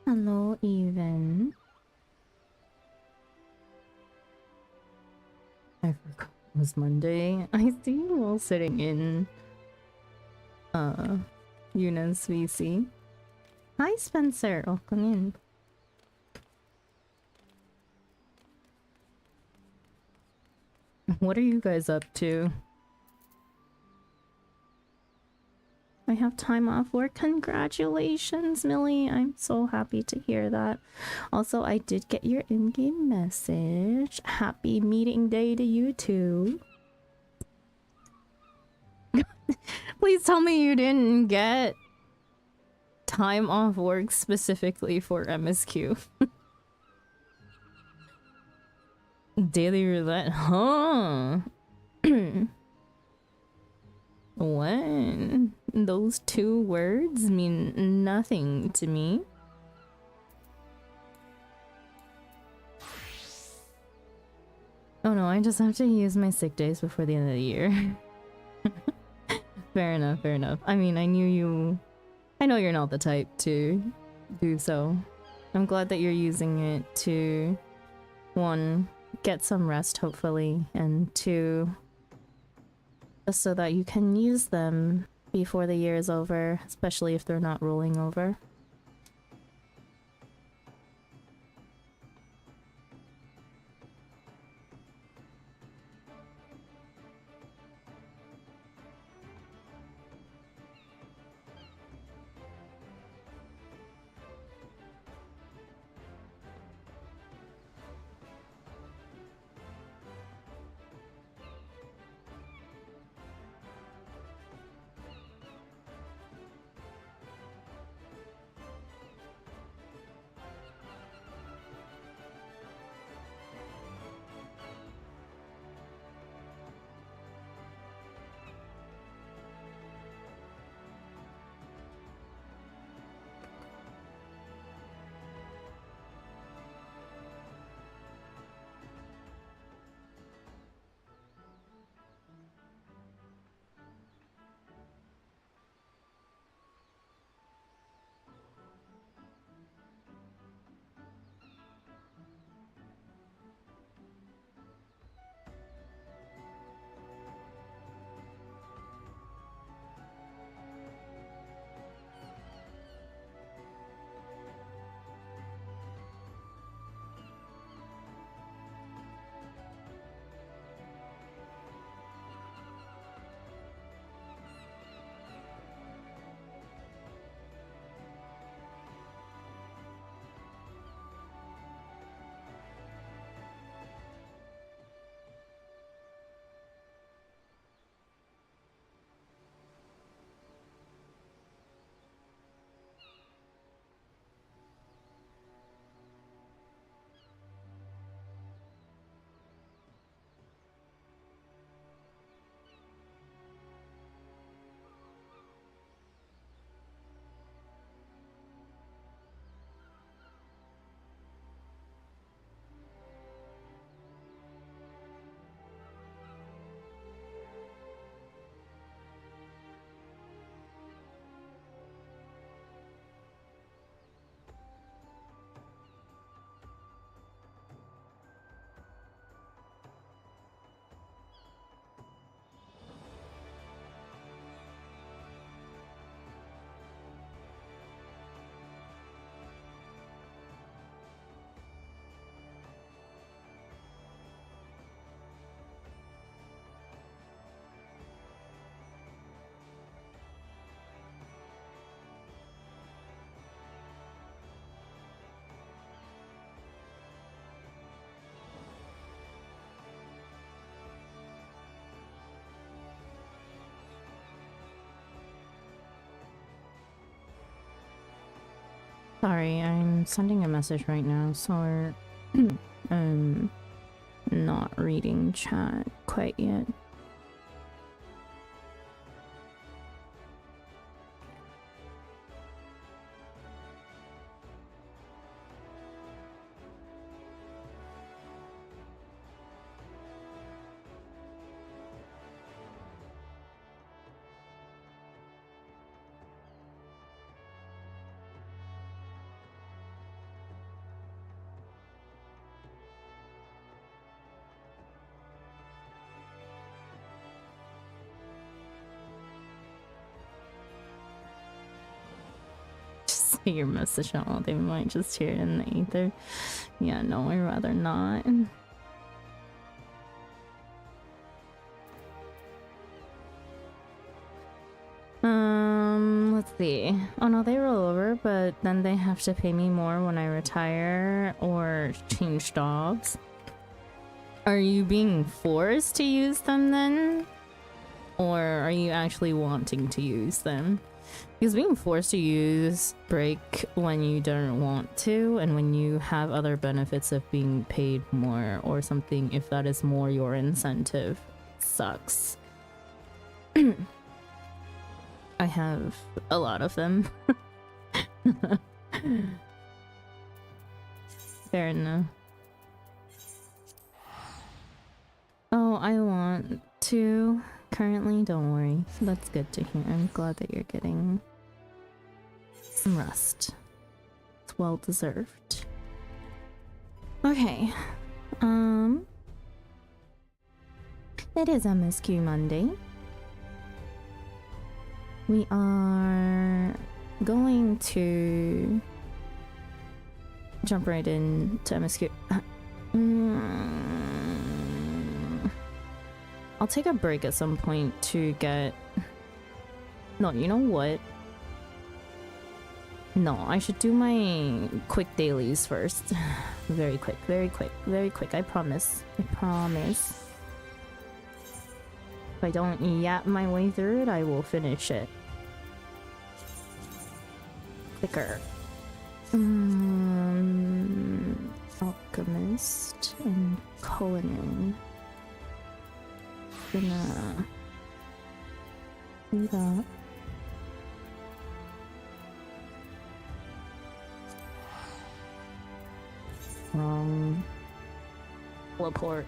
Hello, Even. I forgot it was Monday. I see you all sitting in Yuna's VC. Hi, Spencer. Welcome in. What are you guys up to? I have time off work. Congratulations, Millie. I'm so happy to hear that. Also, I did get your in-game message. Happy meeting day to you too. Please tell me you didn't get time off work specifically for MSQ. Daily roulette, huh? What? Those two words mean nothing to me. Oh no, I just have to use my sick days before the end of the year. Fair enough, fair enough. I mean, I know you're not the type to do so. I'm glad that you're using it to, one, get some rest hopefully, and two, just so that you can use them before the year is over, especially if they're not rolling over. Sorry, I'm sending a message right now, so I'm not reading chat quite yet. get your message out. They might just hear it in the ether. Yeah, no, I'd rather not. Let's see. Oh no, they roll over, but then they have to pay me more when I retire or change jobs. Are you being forced to use them then? Or are you actually wanting to use them? Because being forced to use break when you don't want to, and when you have other benefits of being paid more or something, if that is more your incentive, sucks. I have a lot of them. Fair enough. Oh, I want to currently, don't worry. That's good to hear. I'm glad that you're getting some rest. It's well deserved. Okay. It is MSQ Monday. We are going to jump right into MSQ. I'll take a break at some point to get... No, you know what? No, I should do my quick dailies first. Very quick, very quick, very quick. I promise. I promise. If I don't yap my way through it, I will finish it. Quicker. Alchemist and Cullinan. Gonna do that. Teleport.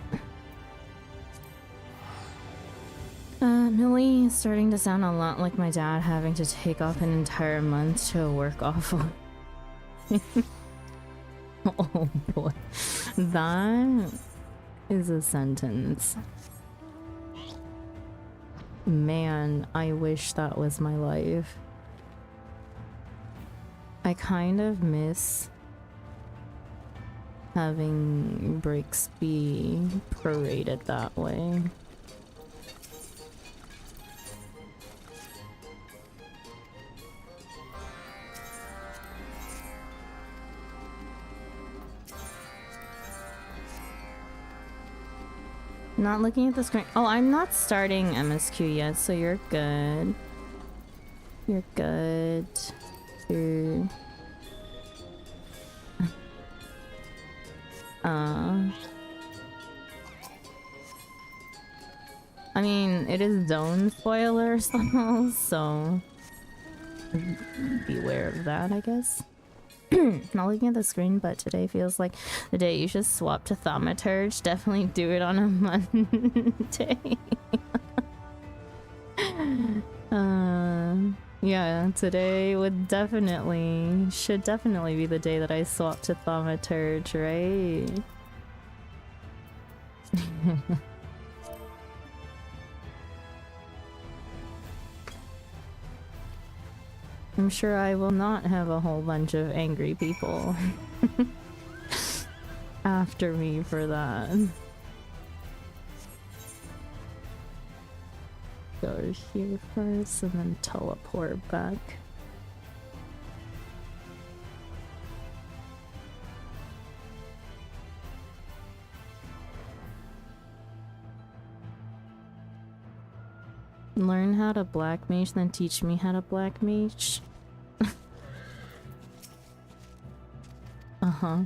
Millie is starting to sound a lot like my dad having to take off an entire month to work off of. Oh boy. That is a sentence. Man, I wish that was my life. I kind of miss having breaks be prorated that way. Not looking at the screen. Oh, I'm not starting MSQ yet, so you're good. You're good. You're... I mean, it is zone spoilers though, so beware of that, I guess. Not looking at the screen, but today feels like the day you should swap to Thaumaturge. Definitely do it on a Monday. Yeah, today would should definitely be the day that I swap to Thaumaturge, right? I'm sure I will not have a whole bunch of angry people after me for that. Go here first and then teleport back. Learn how to black mage, then teach me how to black mage. Uh-huh.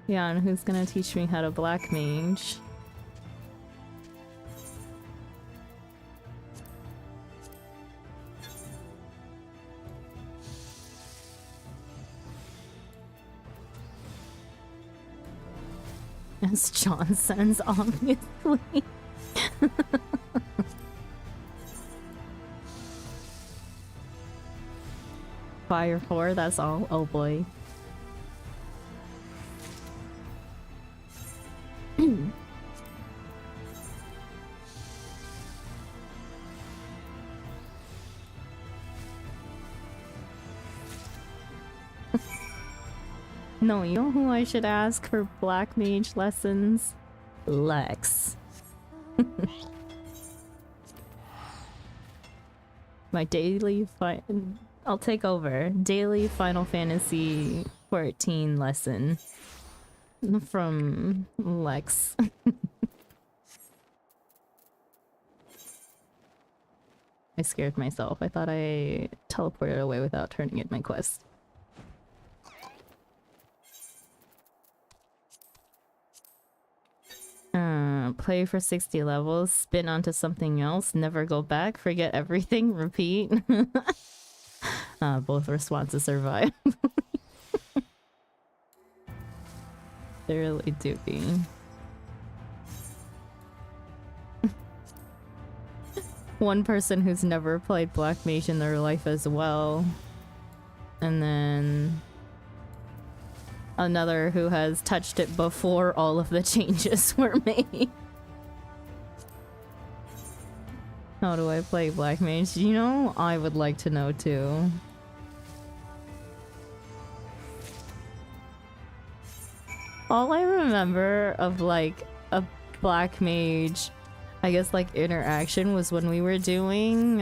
Yeah, and who's gonna teach me how to black mage? As John sends, obviously. Fire 4, that's all. Oh boy. No, you know who I should ask for Black Mage lessons? Lex. My daily I'll take over. Daily Final Fantasy 14 lesson from Lex. I scared myself. I thought I teleported away without turning in my quest. Play for 60 levels, spin onto something else, never go back, forget everything, repeat. Both responses survive. They really do be. One person who's never played Black Mage in their life as well. And then another who has touched it before all of the changes were made. How do I play Black Mage? You know, I would like to know too. All I remember of like a Black Mage, I guess like interaction was when we were doing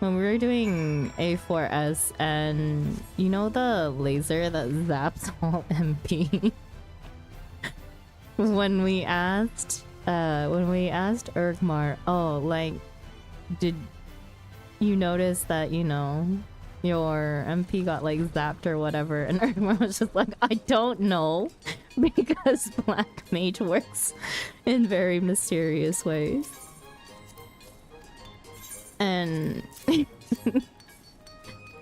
A4S, and you know the laser that zaps all MP? when we asked Ergmar, oh, like, did you notice that, you know, your MP got like zapped or whatever? And Ergmar was just like, I don't know, because Black Mage works in very mysterious ways. And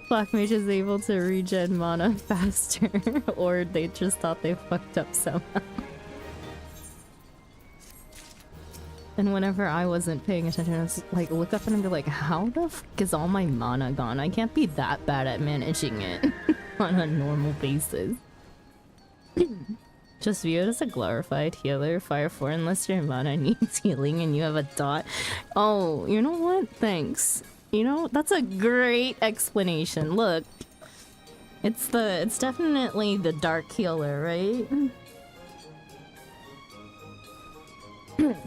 Black Mage is able to regen mana faster, or they just thought they fucked up somehow. And whenever I wasn't paying attention, I was like, look up and be like, how the fuck is all my mana gone? I can't be that bad at managing it on a normal basis. Just view it as a glorified healer, Fire 4, unless your mana needs healing and you have a dot. Oh, you know what? Thanks. You know, that's a great explanation. Look, it's definitely the dark healer, right?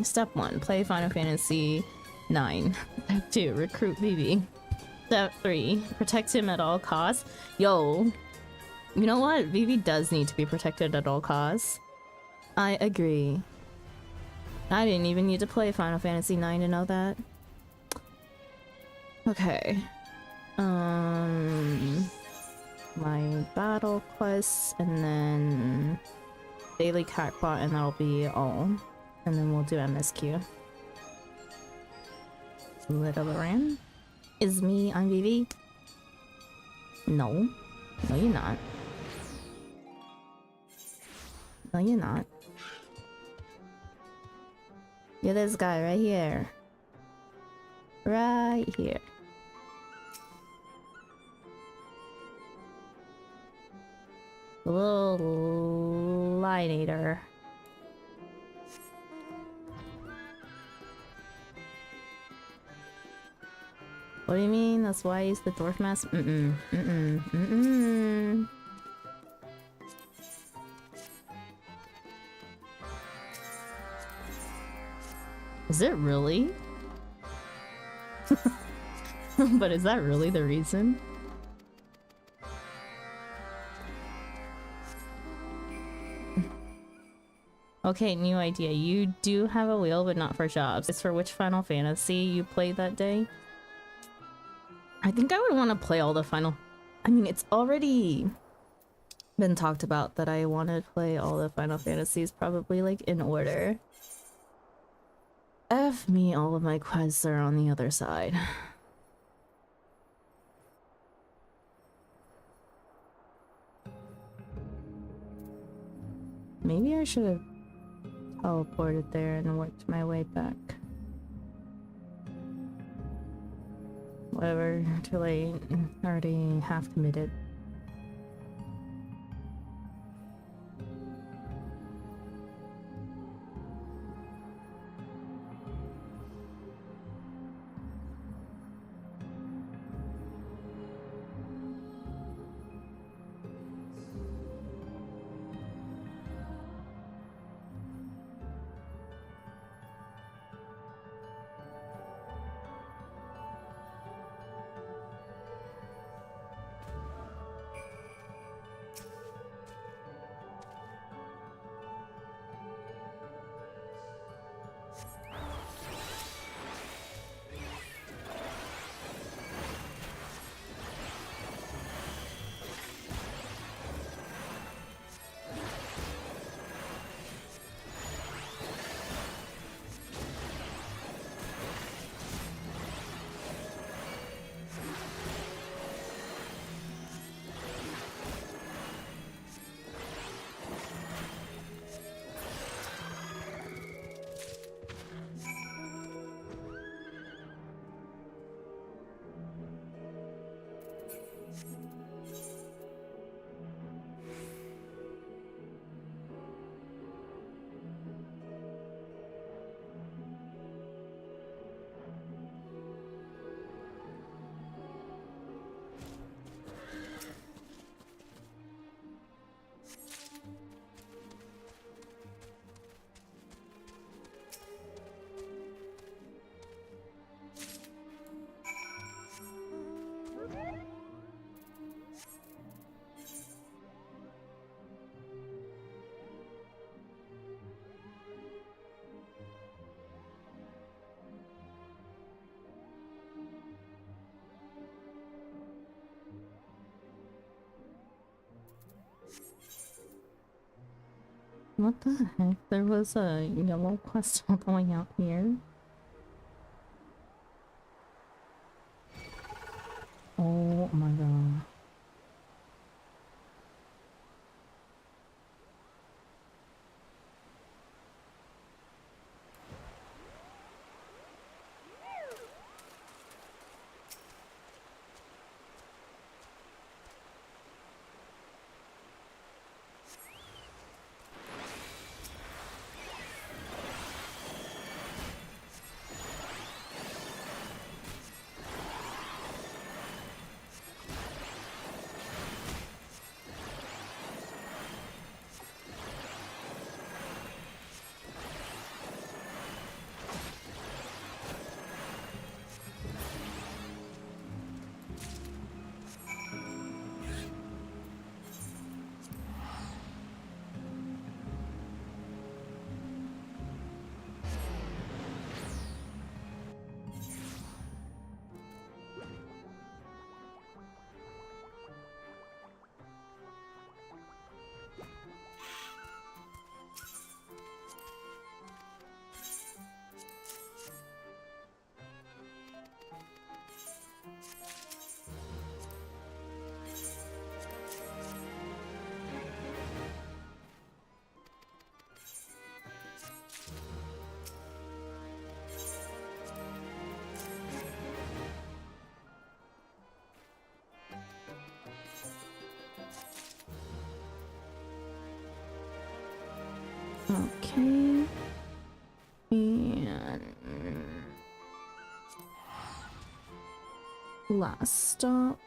Step 1, play Final Fantasy 9. Step 2, recruit Vivi. Step 3, protect him at all costs. Yo, you know what? Vivi does need to be protected at all costs. I agree. I didn't even need to play Final Fantasy 9 to know that. Okay. My battle quests, and then daily catbot, and that'll be all. And then we'll do MSQ. Little Loran. Is me, I'm Vivi. No. No, you're not. No, you're not. You're this guy right here. Right here. The little lineator. What do you mean? That's why I use the dwarf mask? Is it really? But is that really the reason? Okay, new idea. You do have a wheel, but not for jobs. It's for which Final Fantasy you played that day? I think I would want to play all the final... I mean, it's already been talked about that I want to play all the Final Fantasies, probably like in order. F me, all of my quests are on the other side. Maybe I should have teleported there and worked my way back. Whatever, too late. Already half committed. What the heck? There was a yellow quest all the way out here. Oh my god. Okay. And last stop.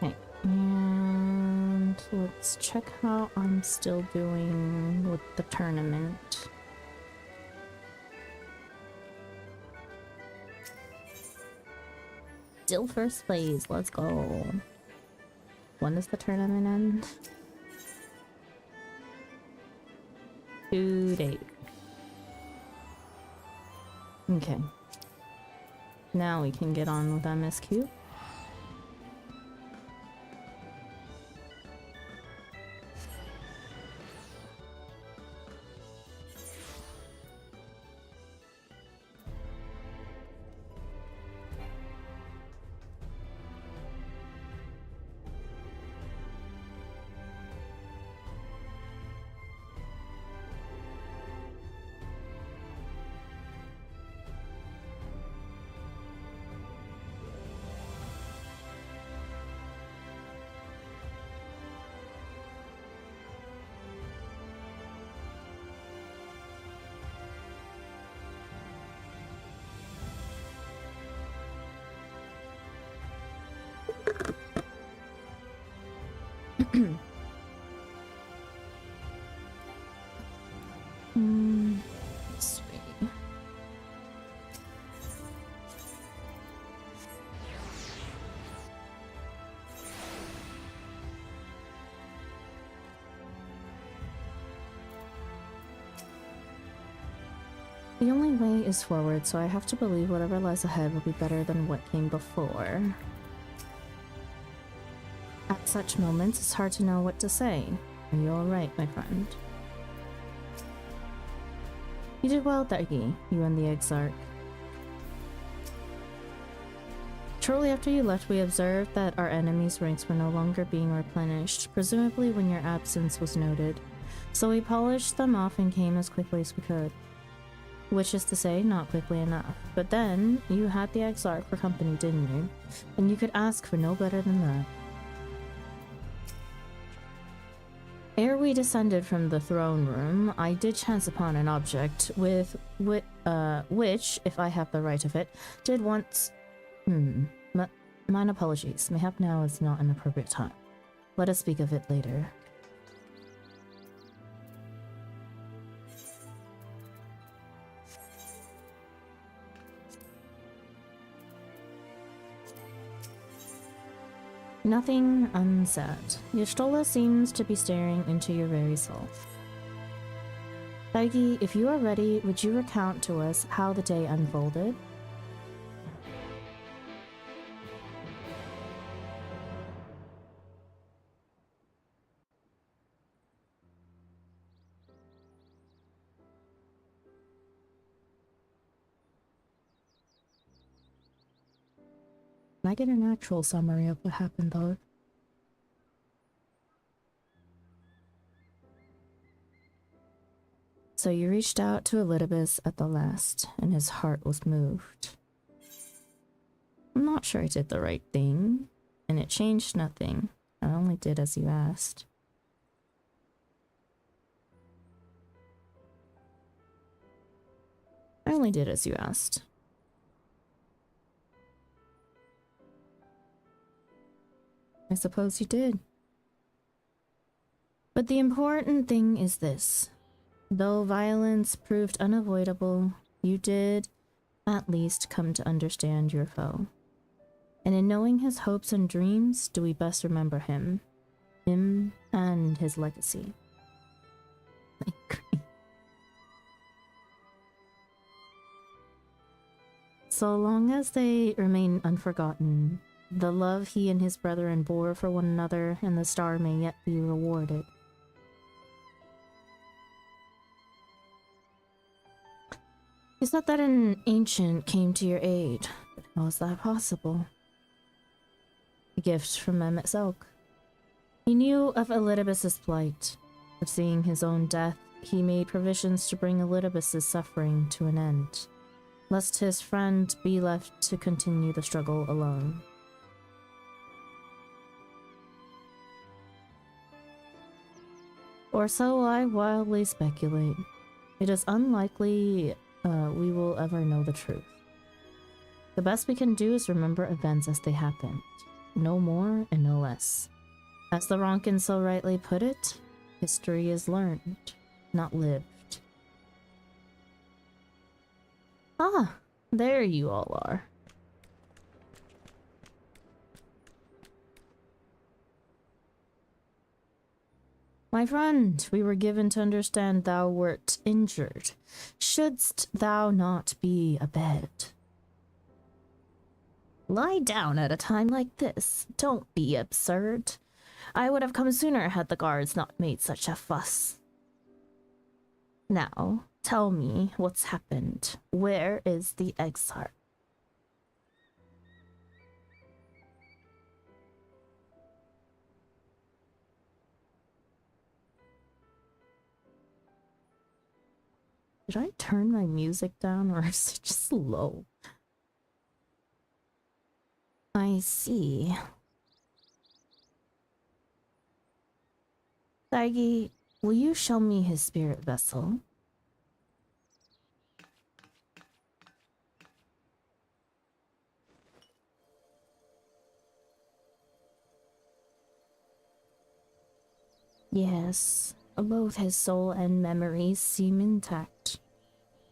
Okay, and let's check how I'm still doing with the tournament. Still first place, let's go. When does the tournament end? Today. Okay. Now we can get on with MSQ. Let's see. The only way is forward, so I have to believe whatever lies ahead will be better than what came before. At such moments, it's hard to know what to say. Are you alright, my friend? You did well, Dargi, you and the Exarch. Shortly after you left, we observed that our enemies' ranks were no longer being replenished, presumably when your absence was noted. So we polished them off and came as quickly as we could. Which is to say, not quickly enough. But then, you had the Exarch for company, didn't you? And you could ask for no better than that. we descended from the throne room, I did chance upon an object which, if I have the right of it, did once... Mine apologies. Mayhap now is not an appropriate time. Let us speak of it later. Nothing unsaid. Y'shtola seems to be staring into your very soul. Taigi, if you are ready, would you recount to us how the day unfolded? I get an actual summary of what happened, though. So you reached out to Elidibus at the last, and his heart was moved. I'm not sure I did the right thing, and it changed nothing. I only did as you asked. I only did as you asked. I suppose you did. But the important thing is this. Though violence proved unavoidable, you did at least come to understand your foe. And in knowing his hopes and dreams, do we best remember him. Him and his legacy. I agree. So long as they remain unforgotten, the love he and his brethren bore for one another and the star may yet be rewarded. You said that an ancient came to your aid, but how is that possible? A gift from MSQ. He knew of Elidibus's plight. Of seeing his own death, he made provisions to bring Elidibus's suffering to an end, lest his friend be left to continue the struggle alone. Or so I wildly speculate. It is unlikely we will ever know the truth. The best we can do is remember events as they happened. No more and no less. As the Ronkin so rightly put it, history is learned, not lived. Ah, there you all are. My friend, we were given to understand thou wert injured. Shouldst thou not be abed? Lie down at a time like this. Don't be absurd. I would have come sooner had the guards not made such a fuss. Now, tell me what's happened. Where is the exarch? Did I turn my music down or is it just low? I see. Taigi, will you show me his spirit vessel? Yes, both his soul and memories seem intact.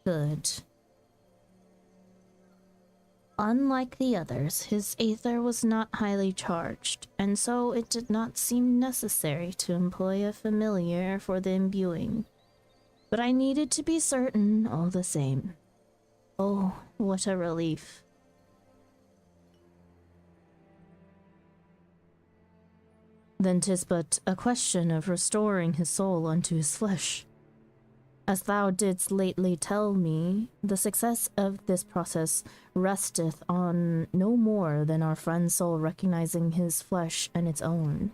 Good. Unlike the others, his aether was not highly charged, and so it did not seem necessary to employ a familiar for the imbuing. But I needed to be certain all the same. Oh, what a relief. Then 'tis but a question of restoring his soul unto his flesh. As thou didst lately tell me, the success of this process resteth on no more than our friend's soul recognizing his flesh and its own.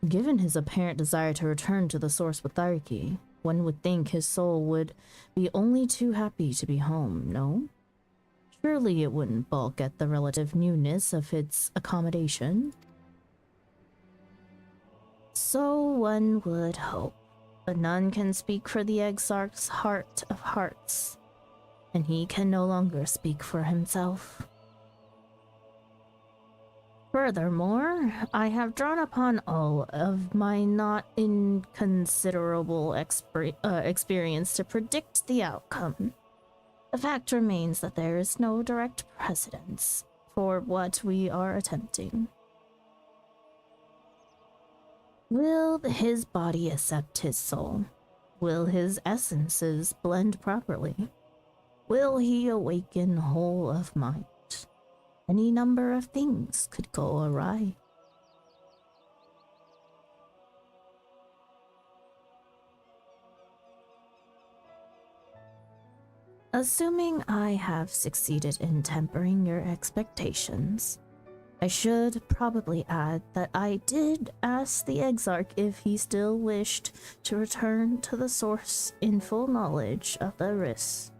Given his apparent desire to return to the source with Thariki, one would think his soul would be only too happy to be home, no? Surely it wouldn't balk at the relative newness of its accommodation. So one would hope, but none can speak for the Exarch's heart of hearts, and he can no longer speak for himself. Furthermore, I have drawn upon all of my not inconsiderable experience to predict the outcome. The fact remains that there is no direct precedence for what we are attempting. Will his body accept his soul? Will his essences blend properly? Will he awaken whole of mind? Any number of things could go awry. Assuming I have succeeded in tempering your expectations, I should probably add that I did ask the Exarch if he still wished to return to the source in full knowledge of the risks.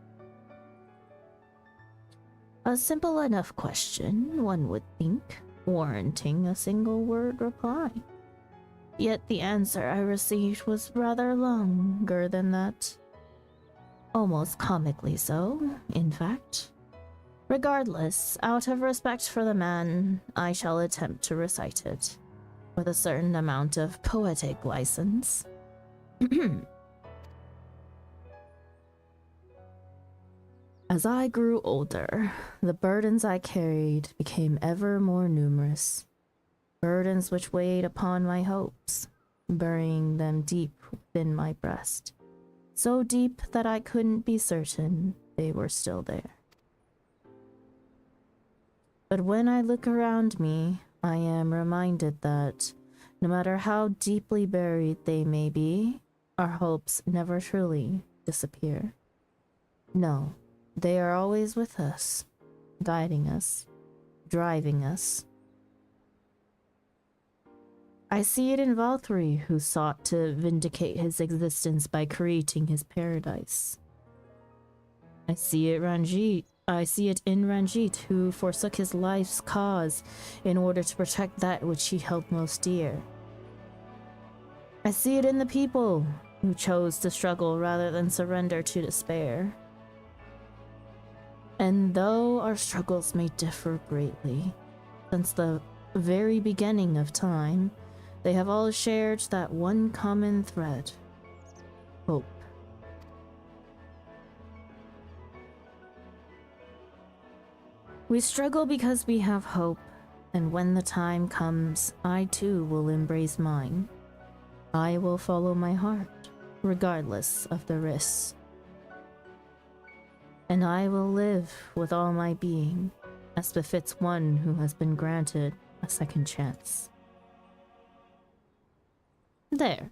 A simple enough question, one would think, warranting a single word reply. Yet the answer I received was rather longer than that. Almost comically so, in fact. Regardless, out of respect for the man, I shall attempt to recite it, with a certain amount of poetic license. As I grew older, the burdens I carried became ever more numerous. Burdens which weighed upon my hopes, burying them deep within my breast. So deep that I couldn't be certain they were still there. But when I look around me, I am reminded that, no matter how deeply buried they may be, our hopes never truly disappear. No. They are always with us, guiding us, driving us. I see it in Valkyrie, who sought to vindicate his existence by creating his paradise. I see it in Ranjit, who forsook his life's cause in order to protect that which he held most dear. I see it in the people, who chose to struggle rather than surrender to despair. And though our struggles may differ greatly, since the very beginning of time, they have all shared that one common thread: hope. We struggle because we have hope, and when the time comes, I too will embrace mine. I will follow my heart, regardless of the risks. And I will live with all my being, as befits one who has been granted a second chance. There.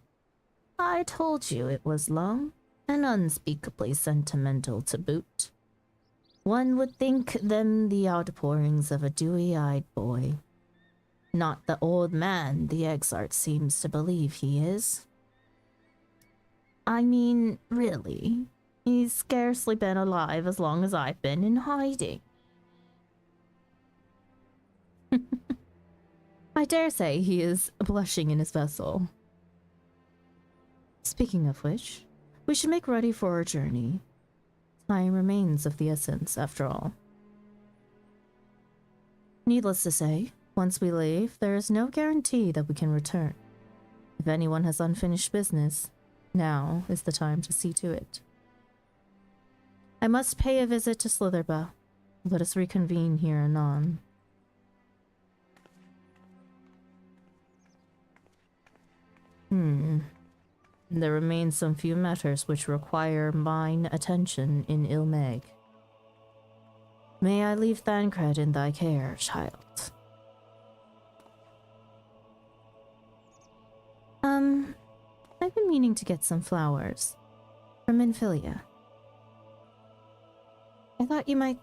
I told you it was long, and unspeakably sentimental to boot. One would think them the outpourings of a dewy-eyed boy. Not the old man the Exarch seems to believe he is. I mean, really. He's scarcely been alive as long as I've been in hiding. I dare say he is blushing in his vessel. Speaking of which, we should make ready for our journey. Time remains of the essence, after all. Needless to say, once we leave, there is no guarantee that we can return. If anyone has unfinished business, now is the time to see to it. I must pay a visit to Slitherba. Let us reconvene here anon. There remain some few matters which require mine attention in Ilmeg. May I leave Thancred in thy care, child? I've been meaning to get some flowers from Infilia. I thought you might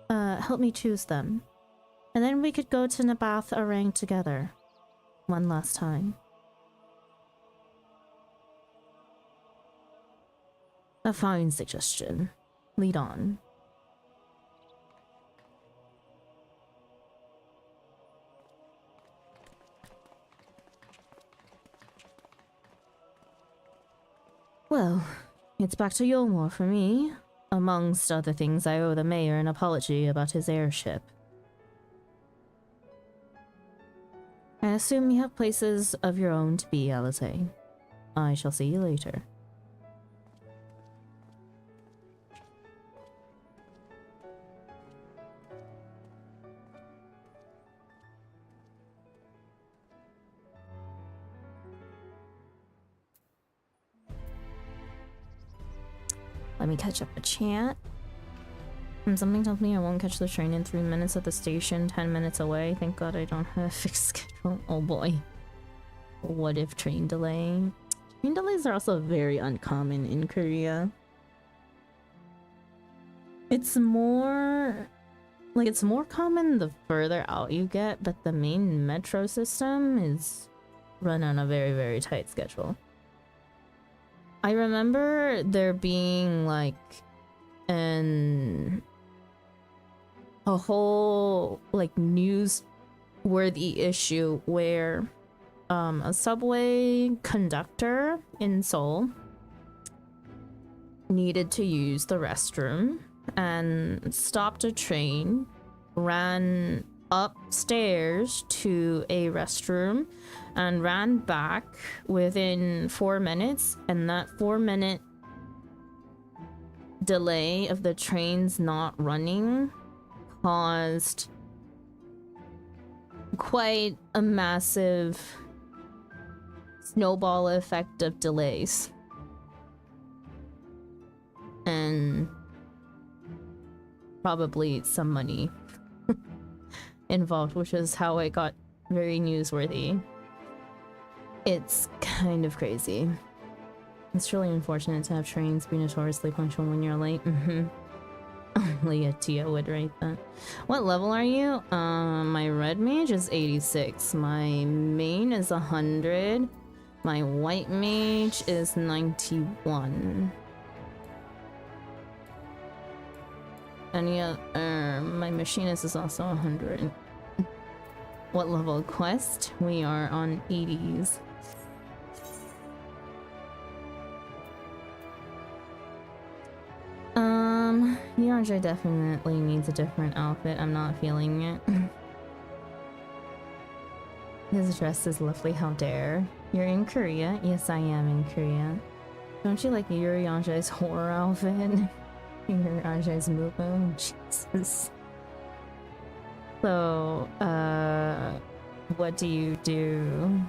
help me choose them, and then we could go to Nabath Arang together one last time. A fine suggestion. Lead on. Well, it's back to Yulmore for me. Amongst other things, I owe the mayor an apology about his airship. I assume you have places of your own to be, Alizé. I shall see you later. Let me catch up a chat. Something tells me I won't catch the train in 3 minutes at the station, 10 minutes away. Thank God I don't have a fixed schedule. Oh boy. What if train delay? Train delays are also very uncommon in Korea. It's more... like, it's more common the further out you get, but the main metro system is run on a very, very tight schedule. I remember there being, like, a whole, like, news-worthy issue where a subway conductor in Seoul needed to use the restroom and stopped a train, ran upstairs to a restroom, and ran back within 4 minutes, and that 4-minute delay of the trains not running caused quite a massive snowball effect of delays. And probably some money involved, which is how it got very newsworthy. It's kind of crazy. It's truly unfortunate to have trains be notoriously punctual when you're late. Only a Tia would write that. What level are you? My red mage is 86. My main is 100. My white mage is 91. And yeah, my machinist is also 100. What level quest? We are on 80s. Yanja definitely needs a different outfit. I'm not feeling it. His dress is lovely, how dare. You're in Korea? Yes, I am in Korea. Don't you like your Yanja's horror outfit? Your Yanja's movement? Jesus. So, what do you do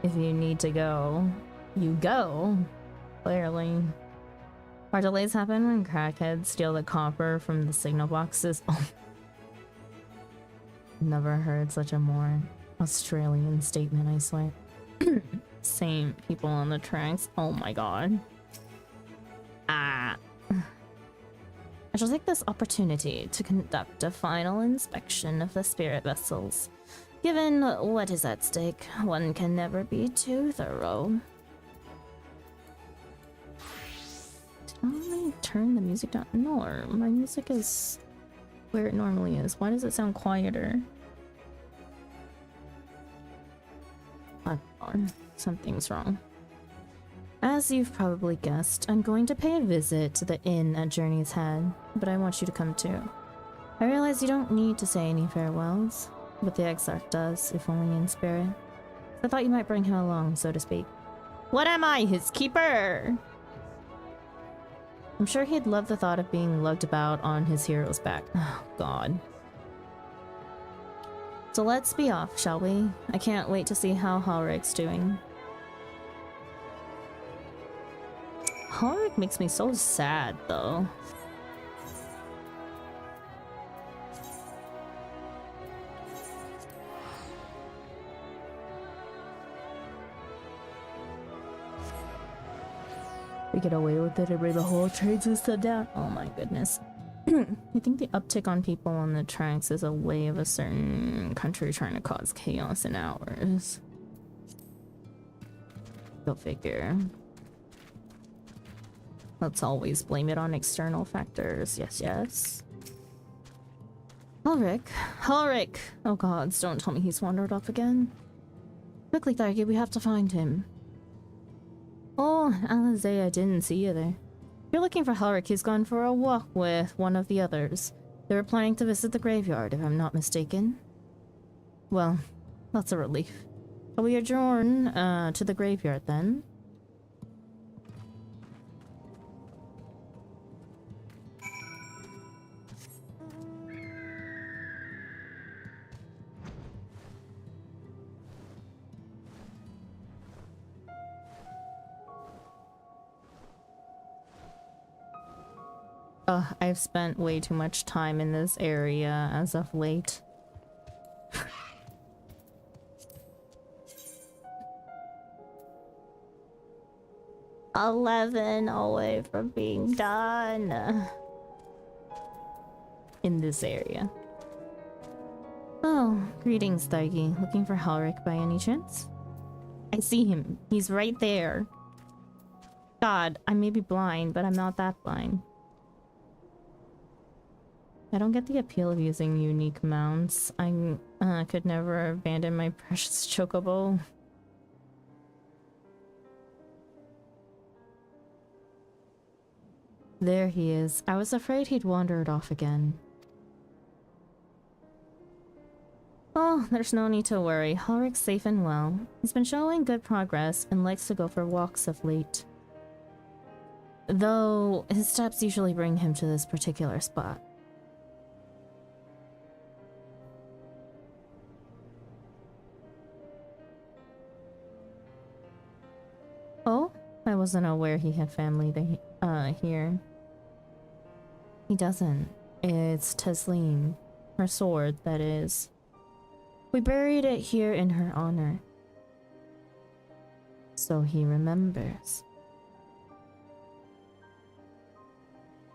if you need to go? You go, clearly. Our delays happen when crackheads steal the copper from the signal boxes. Oh. Never heard such a more Australian statement, I swear. Same people on the tracks. Oh my god. I shall take this opportunity to conduct a final inspection of the spirit vessels. Given what is at stake, one can never be too thorough. Did I turn the music down? No, my music is where it normally is. Why does it sound quieter? Something's wrong. As you've probably guessed, I'm going to pay a visit to the inn at Journey's Head, but I want you to come too. I realize you don't need to say any farewells, but the Exarch does, if only in spirit. I thought you might bring him along, so to speak. What am I, his keeper? I'm sure he'd love the thought of being lugged about on his hero's back. Oh, God. So let's be off, shall we? I can't wait to see how Halric's doing. Halric makes me so sad, though. We get away with it and bring the whole trade system down. Oh my goodness. I think the uptick on people on the tracks is a way of a certain country trying to cause chaos in ours. Go figure. Let's always blame it on external factors. Yes, yes. Halric. Halric! Oh gods, don't tell me he's wandered off again. Quickly, Thargy, we have to find him. Oh, Alizé, I didn't see you there. If you're looking for Halric, he's gone for a walk with one of the others. They were planning to visit the graveyard, if I'm not mistaken. Well, that's a relief. Shall we adjourn to the graveyard then? I've spent way too much time in this area as of late. 11 away from being done in this area. Oh, greetings, Thaigi. Looking for Halric by any chance? I see him. He's right there. God, I may be blind, but I'm not that blind. I don't get the appeal of using unique mounts. I could never abandon my precious chocobo. There he is. I was afraid he'd wandered off again. Oh, there's no need to worry. Halric's safe and well. He's been showing good progress and likes to go for walks of late. Though his steps usually bring him to this particular spot. Oh, I wasn't aware he had family here. He doesn't. It's Tesleen. Her sword, that is. We buried it here in her honor. So he remembers.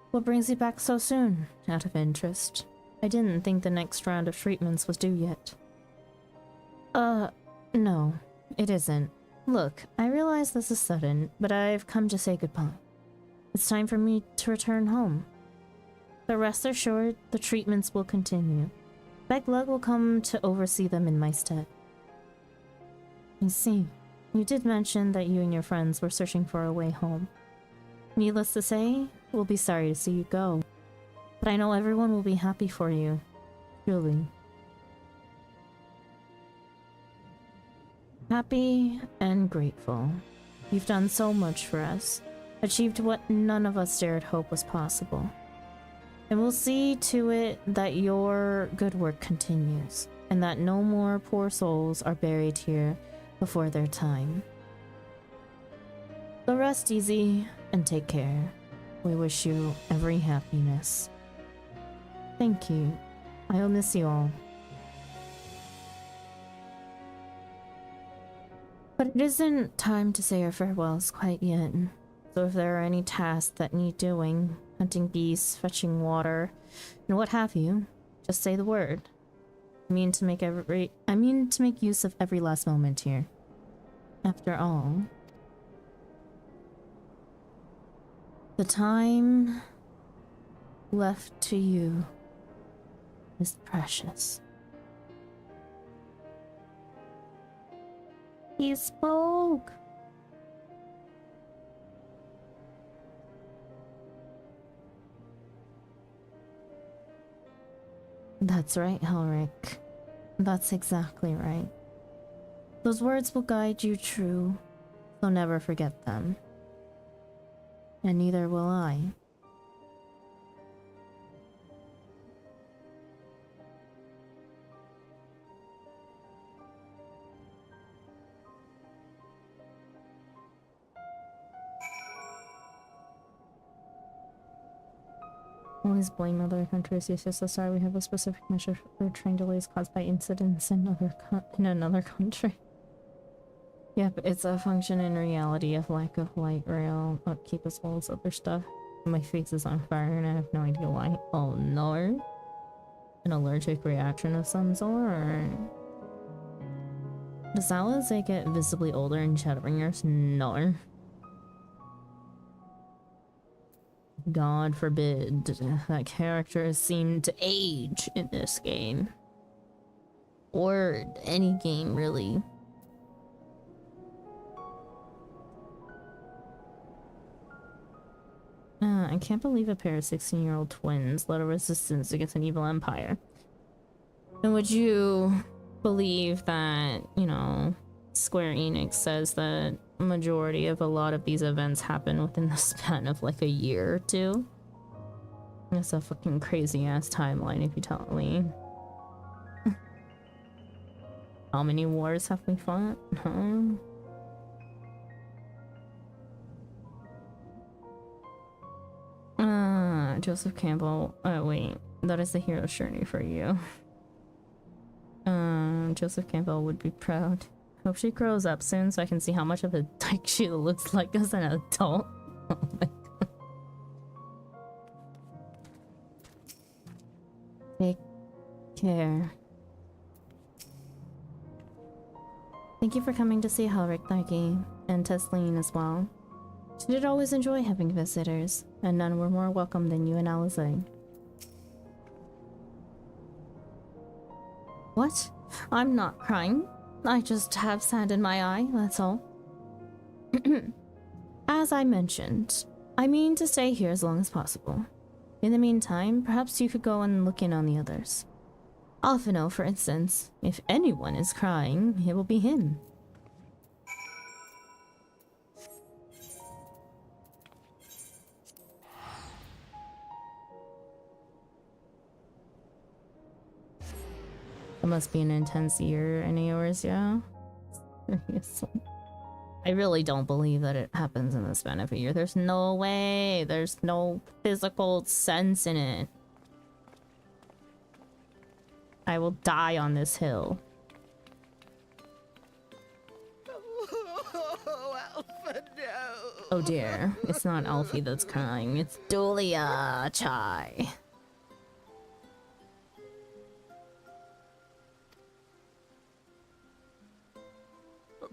What brings you back so soon? Out of interest. I didn't think the next round of treatments was due yet. No, it isn't. Look, I realize this is sudden, but I've come to say goodbye. It's time for me to return home. But rest assured, the treatments will continue. Beglug will come to oversee them in my stead. I see. You did mention that you and your friends were searching for a way home. Needless to say, we'll be sorry to see you go. But I know everyone will be happy for you. Truly. Happy and grateful. You've done so much for us. Achieved what none of us dared hope was possible. And we'll see to it that your good work continues, and that no more poor souls are buried here before their time. So rest easy and take care. We wish you every happiness. Thank you. I'll miss you all. But it isn't time to say our farewells quite yet. So if there are any tasks that need doing, hunting beasts, fetching water, and what have you, just say the word. I mean to make use of every last moment here. After all, the time left to you is precious. He spoke! That's right, Halric. That's exactly right. Those words will guide you true, so never forget them. And neither will I. Always blame other countries. Yes, yes, sorry. We have a specific measure for train delays caused by incidents in another country. Yep, it's a function in reality of lack of light rail, upkeep as well as other stuff. My face is on fire and I have no idea why. Oh no. An allergic reaction of some sort, or... Does Alizé get visibly older in Shadowbringers? No. God forbid that characters seem to age in this game. Or any game, really. I can't believe a pair of 16-year-old twins led a resistance against an evil empire. And would you believe that, you know, Square Enix says that a majority of a lot of these events happen within the span of like a year or two? It's a fucking crazy ass timeline if you tell me. How many wars have we fought? Huh? Joseph Campbell. Wait. That is the hero's journey for you. Joseph Campbell would be proud. Hope she grows up soon so I can see how much of a dyke she looks like as an adult. Oh my god. Take care. Thank you for coming to see Helric, Tharky, and Tesleen as well. She did always enjoy having visitors, and none were more welcome than you and Alizé. What? I'm not crying. I just have sand in my eye, that's all. As I mentioned, I mean to stay here as long as possible. In the meantime, perhaps you could go and look in on the others. Alphino, for instance. If anyone is crying, it will be him. It must be an intense year in yours, yeah? Seriously. I really don't believe that it happens in the span of a year. There's no way. There's no physical sense in it. I will die on this hill. Oh, Alpha, no. Oh dear. It's not Alfie that's crying. It's Dulia Chai.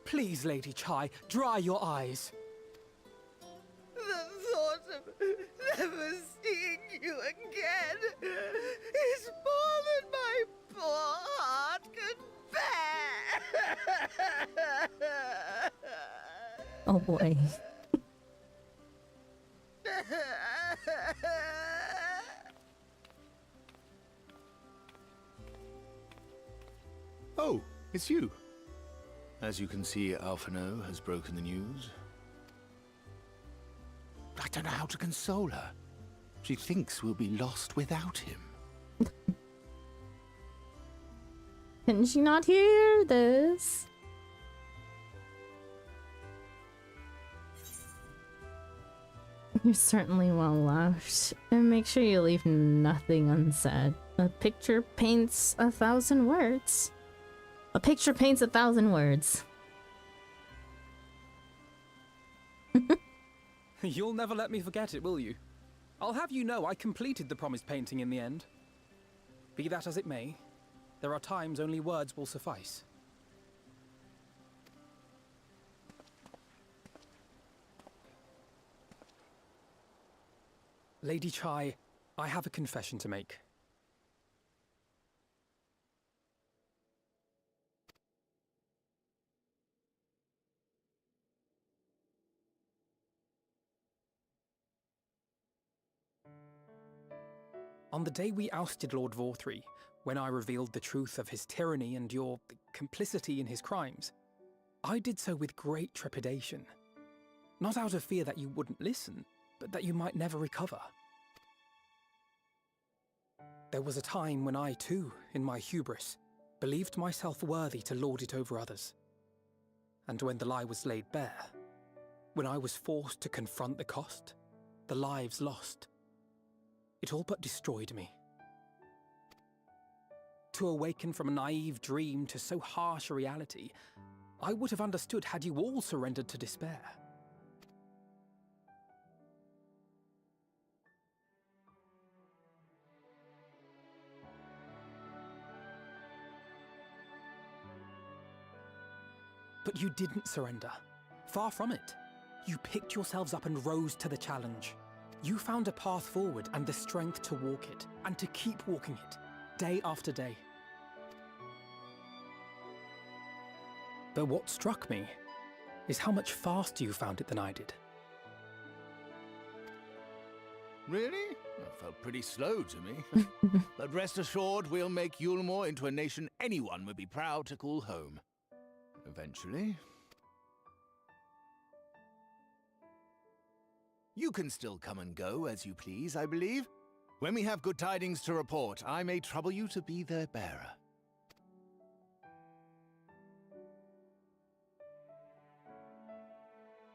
Please, Lady Chai, dry your eyes. The thought of never seeing you again is more than my poor heart can bear. Oh boy. Oh, it's you. As you can see, Alphino has broken the news. I don't know how to console her. She thinks we'll be lost without him. Can she not hear this? You're certainly well left. And make sure you leave nothing unsaid. A picture paints 1,000 words. A picture paints 1,000 words. You'll never let me forget it, will you? I'll have you know I completed the promised painting in the end. Be that as it may, there are times only words will suffice. Lady Chai, I have a confession to make. On the day we ousted Lord Vorthree, when I revealed the truth of his tyranny and your complicity in his crimes, I did so with great trepidation. Not out of fear that you wouldn't listen, but that you might never recover. There was a time when I too, in my hubris, believed myself worthy to lord it over others. And when the lie was laid bare, when I was forced to confront the cost, the lives lost, it all but destroyed me. To awaken from a naive dream to so harsh a reality, I would have understood had you all surrendered to despair. But you didn't surrender. Far from it. You picked yourselves up and rose to the challenge. You found a path forward and the strength to walk it, and to keep walking it, day after day. But what struck me is how much faster you found it than I did. Really? That felt pretty slow to me. But rest assured, we'll make Yulmore into a nation anyone would be proud to call home. Eventually. You can still come and go as you please, I believe. When we have good tidings to report, I may trouble you to be their bearer.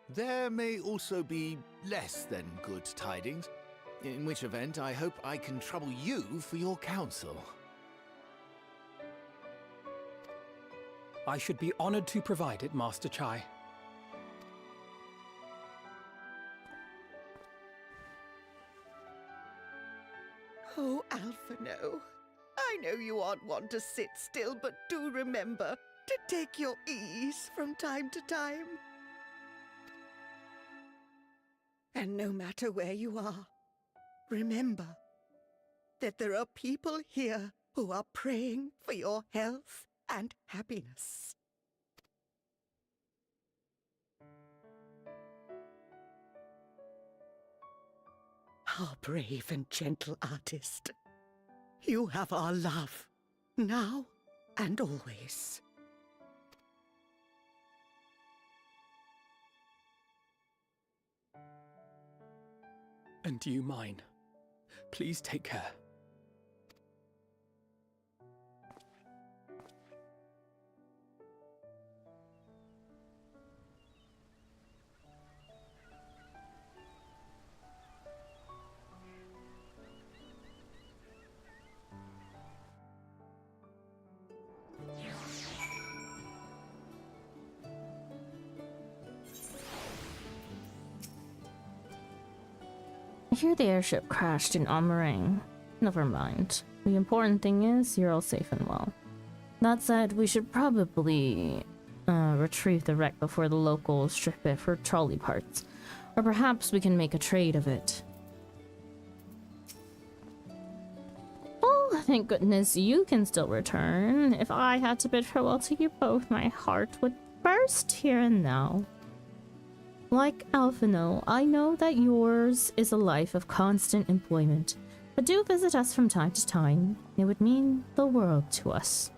There may also be less than good tidings, in which event I hope I can trouble you for your counsel. I should be honored to provide it, Master Chai. Oh, Alphino, I know you aren't one to sit still, but do remember to take your ease from time to time. And no matter where you are, remember that there are people here who are praying for your health and happiness. Our brave and gentle artist, you have our love, now and always. And you mine. Please take care. I hear the airship crashed in Amarang. Never mind. The important thing is you're all safe and well. That said, we should probably retrieve the wreck before the locals strip it for trolley parts. Or perhaps we can make a trade of it. Oh, thank goodness you can still return. If I had to bid farewell to you both, my heart would burst here and now. Like Alphino, I know that yours is a life of constant employment, but do visit us from time to time. It would mean the world to us.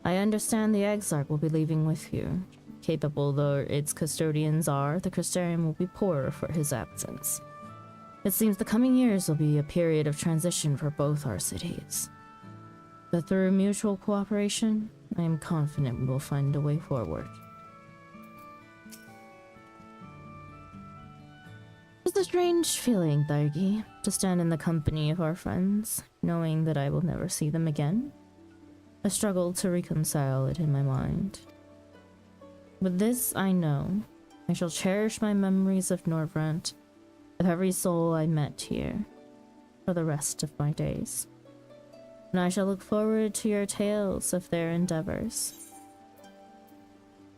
I understand the Exarch will be leaving with you. Capable though its custodians are, the Crystarium will be poorer for his absence. It seems the coming years will be a period of transition for both our cities. But through mutual cooperation, I am confident we will find a way forward. It's a strange feeling, Thargi, to stand in the company of our friends, knowing that I will never see them again. I struggle to reconcile it in my mind. With this, I know I shall cherish my memories of Norvrant, of every soul I met here, for the rest of my days. And I shall look forward to your tales of their endeavors.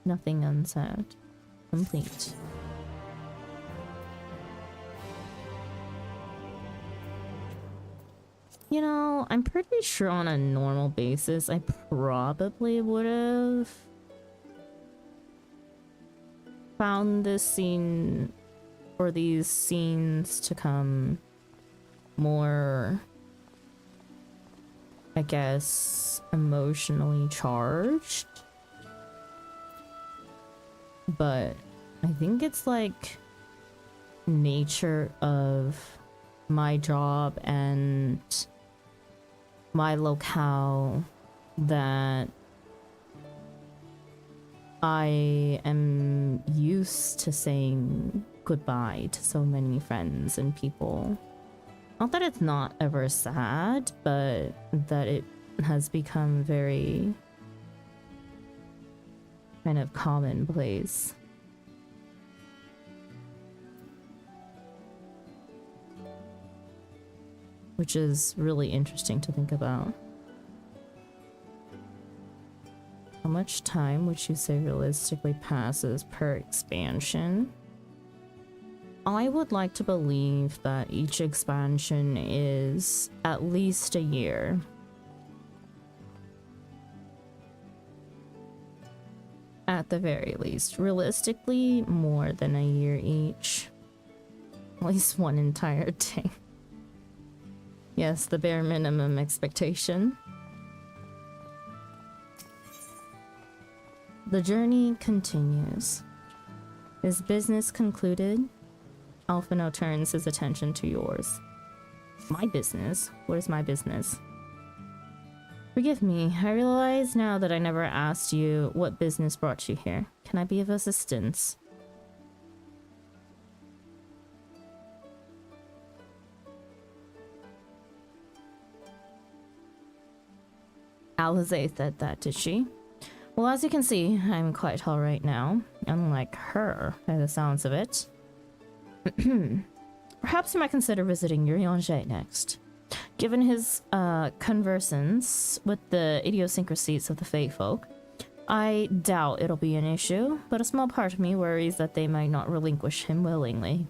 Nothing unsaid. Complete. You know, I'm pretty sure on a normal basis I probably would have found this scene or these scenes to come more, I guess, emotionally charged. But I think it's like nature of my job and my locale that I am used to saying goodbye to so many friends and people. Not that it's not ever sad, but that it has become very kind of commonplace. Which is really interesting to think about. How much time would you say realistically passes per expansion? I would like to believe that each expansion is at least a year. At the very least. Realistically, more than a year each. At least one entire day. Yes, the bare minimum expectation. The journey continues. His business concluded, Alphino turns his attention to yours. My business? What is my business? Forgive me, I realize now that I never asked you what business brought you here. Can I be of assistance? Alizé said that, did she? Well, as you can see, I'm quite alright now. Unlike her, by the sounds of it. Perhaps you might consider visiting Urianger next. Given his conversance with the idiosyncrasies of the Fae folk, I doubt it'll be an issue, but a small part of me worries that they might not relinquish him willingly.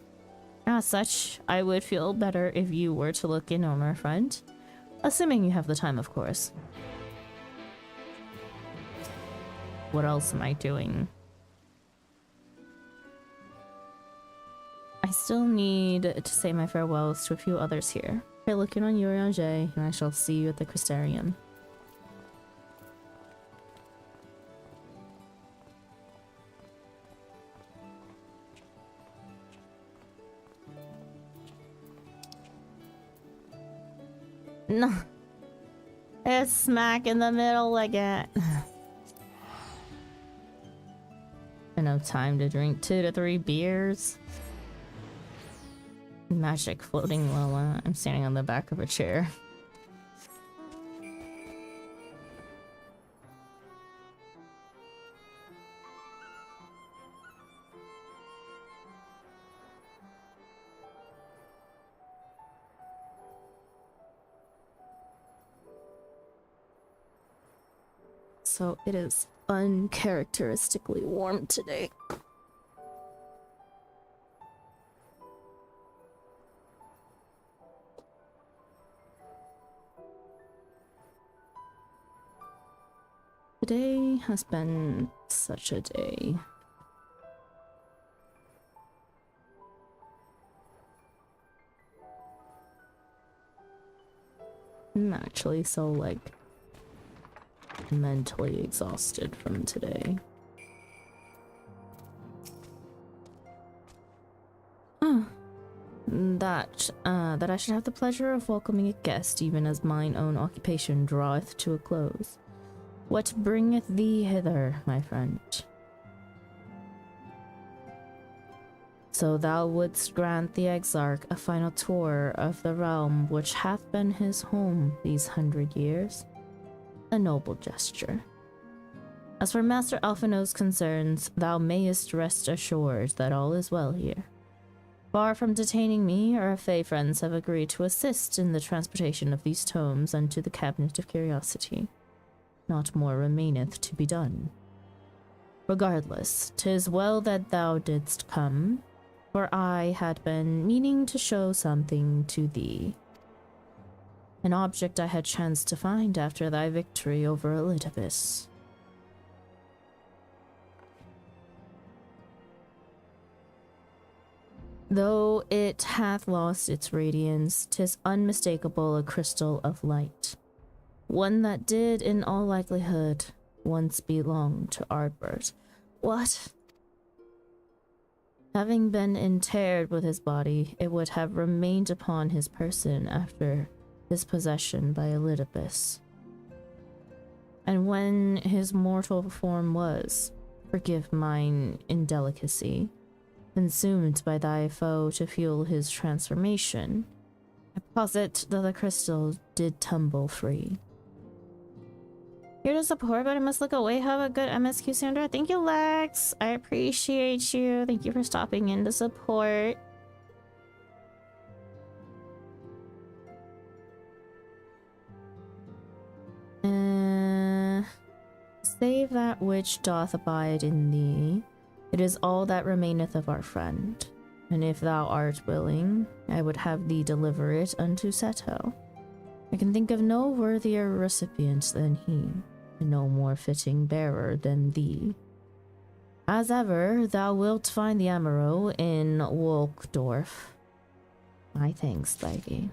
As such, I would feel better if you were to look in on our friend. Assuming you have the time, of course. What else am I doing? I still need to say my farewells to a few others here. Pray look in on Urianger, and I shall see you at the Crystarium. No. It's smack in the middle again. Enough time to drink 2 to 3 beers. Magic floating Lola. I'm standing on the back of a chair. So it is uncharacteristically warm today. Today has been such a day. I'm actually so, like, mentally exhausted from today. Oh, that I should have the pleasure of welcoming a guest, even as mine own occupation draweth to a close. What bringeth thee hither, my friend? So thou wouldst grant the Exarch a final tour of the realm which hath been his home these 100 years? A noble gesture. As for Master Alphino's concerns, thou mayest rest assured that all is well here. Far from detaining me, our Fae friends have agreed to assist in the transportation of these tomes unto the Cabinet of Curiosity. Not more remaineth to be done. Regardless, 'tis well that thou didst come, for I had been meaning to show something to thee. An object I had chanced to find after thy victory over Elidibus. Though it hath lost its radiance, 'tis unmistakable a crystal of light. One that did, in all likelihood, once belong to Ardbert. What? Having been interred with his body, it would have remained upon his person after his possession by Elidibus. And when his mortal form was, forgive mine indelicacy, consumed by thy foe to fuel his transformation, I posit that the crystal did tumble free. Here to support, but I must look away. Have a good MSQ, Sandra. Thank you, Lex. I appreciate you. Thank you for stopping in to support. Save that which doth abide in thee. It is all that remaineth of our friend. And if thou art willing, I would have thee deliver it unto Seto. I can think of no worthier recipient than he, and no more fitting bearer than thee. As ever, thou wilt find the emerald in Wolkdorf. My thanks, lady.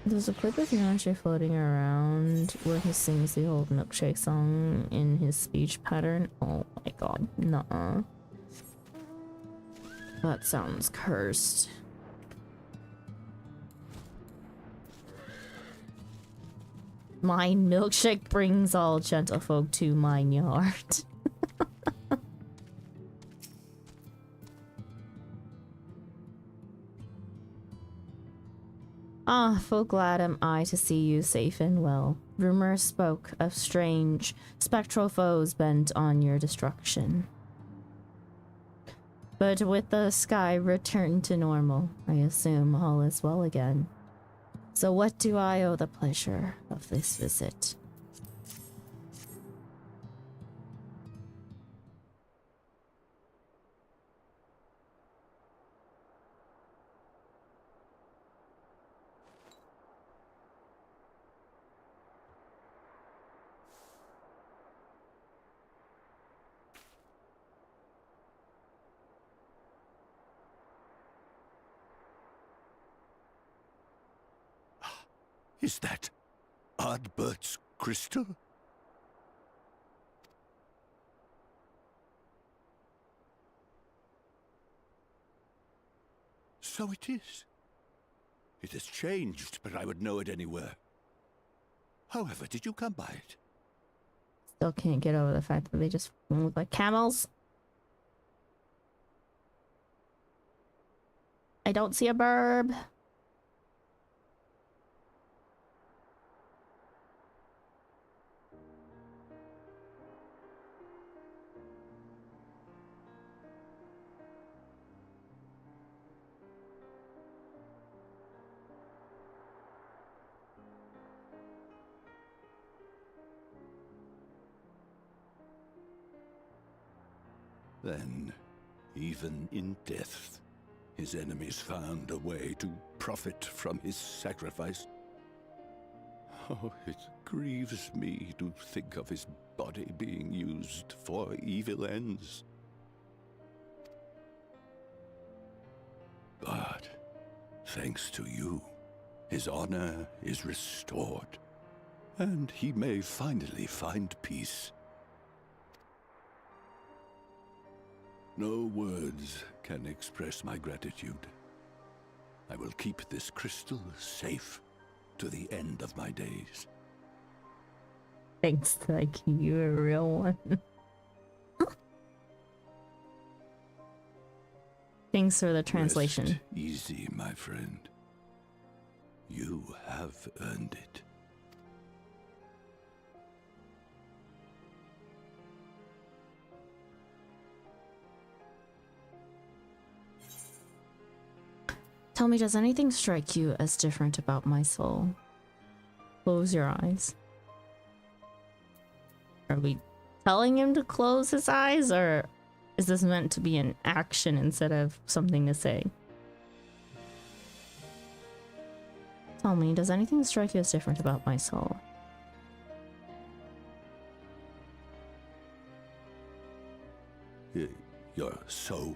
There's a clip of him actually floating around where he sings the old milkshake song in his speech pattern. Oh my god, nuh-uh. That sounds cursed. Mine milkshake brings all gentlefolk to mine yard. Ah, full glad am I to see you safe and well. Rumor spoke of strange, spectral foes bent on your destruction. But with the sky returned to normal, I assume all is well again. So what do I owe the pleasure of this visit? Is that Ardbert's crystal? So it is. It has changed, but I would know it anywhere. However, did you come by it? Still can't get over the fact that they just look like camels. I don't see a burb. Then, even in death, his enemies found a way to profit from his sacrifice. Oh, it grieves me to think of his body being used for evil ends. But, thanks to you, his honor is restored, and he may finally find peace. No words can express my gratitude. I will keep this crystal safe to the end of my days. Thanks, like you're a real one. Thanks for the translation. Rest easy, my friend. You have earned it. Tell me, does anything strike you as different about my soul? Close your eyes. Are we telling him to close his eyes, or is this meant to be an action instead of something to say? Tell me, does anything strike you as different about my soul? Your soul?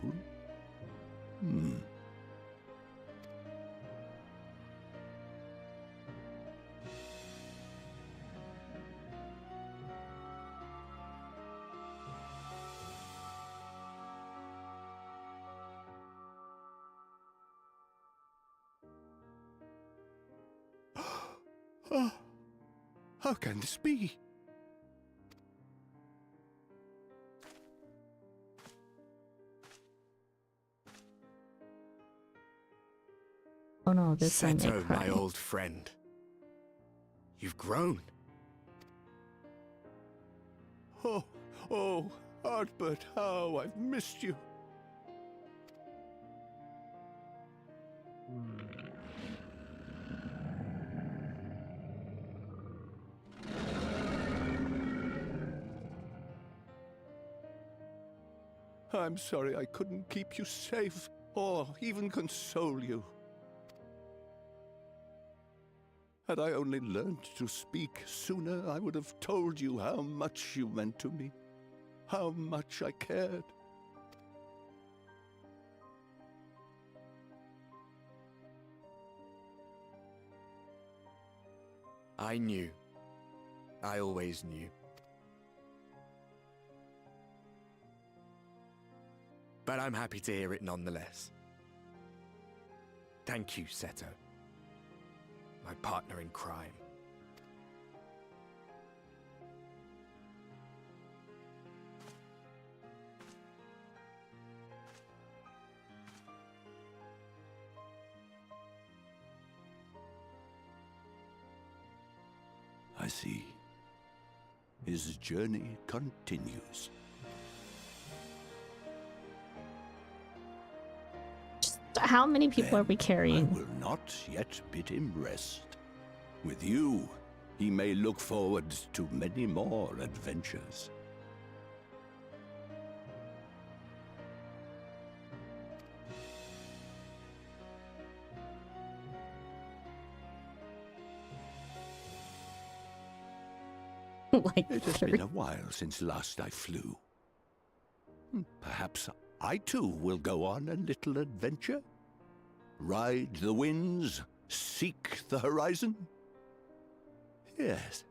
Oh, how can this be? Oh no, this I may Seto, cry. my old friend. You've grown. Oh, Ardbert, how I've missed you. I'm sorry I couldn't keep you safe, or even console you. Had I only learned to speak sooner, I would have told you how much you meant to me, how much I cared. I knew. I always knew. But I'm happy to hear it nonetheless. Thank you, Seto. My partner in crime. I see. His journey continues. How many people are we I carrying? will not yet bid him rest. With you, he may look forward to many more adventures. Like It has 30. been a while since last I flew. Perhaps I too will go on a little adventure? Ride the winds, seek the horizon? Yes,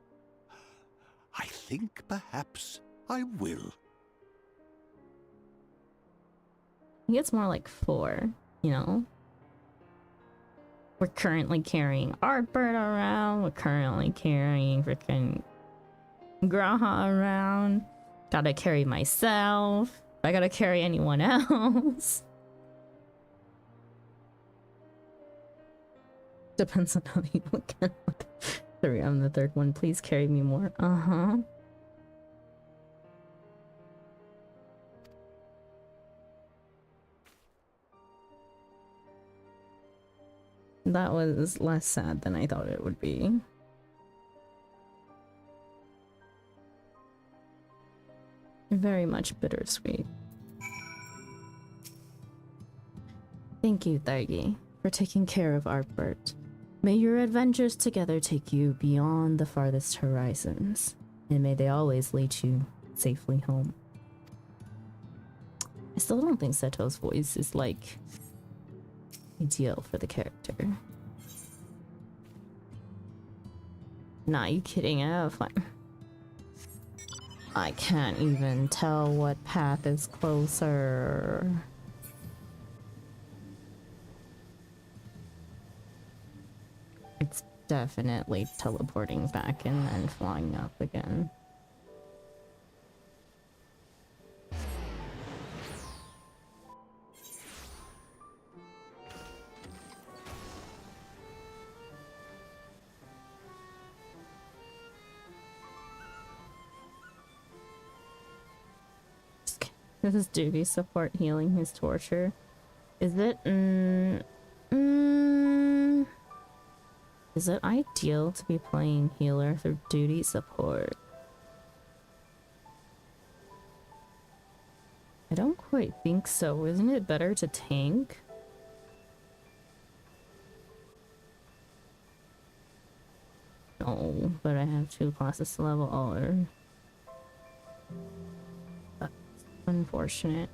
I think perhaps I will. I think it's more like 4, you know? We're currently carrying Artbird around. We're currently carrying freaking Graha around. Gotta carry myself. I gotta carry anyone else. Depends on how you look at it. Sorry, I'm the third one. Please carry me more. Uh-huh. That was less sad than I thought it would be. Very much bittersweet. Thank you, Thargi, for taking care of Artbert. May your adventures together take you beyond the farthest horizons, and may they always lead you safely home. I still don't think Seto's voice is, like, ideal for the character. Nah, you kidding? I can't even tell what path is closer. It's definitely teleporting back and then flying up again. This is duty support healing his torture. Is it is it ideal to be playing healer through duty support? I don't quite think so. Isn't it better to tank? No, but I have 2 classes to level or unfortunate.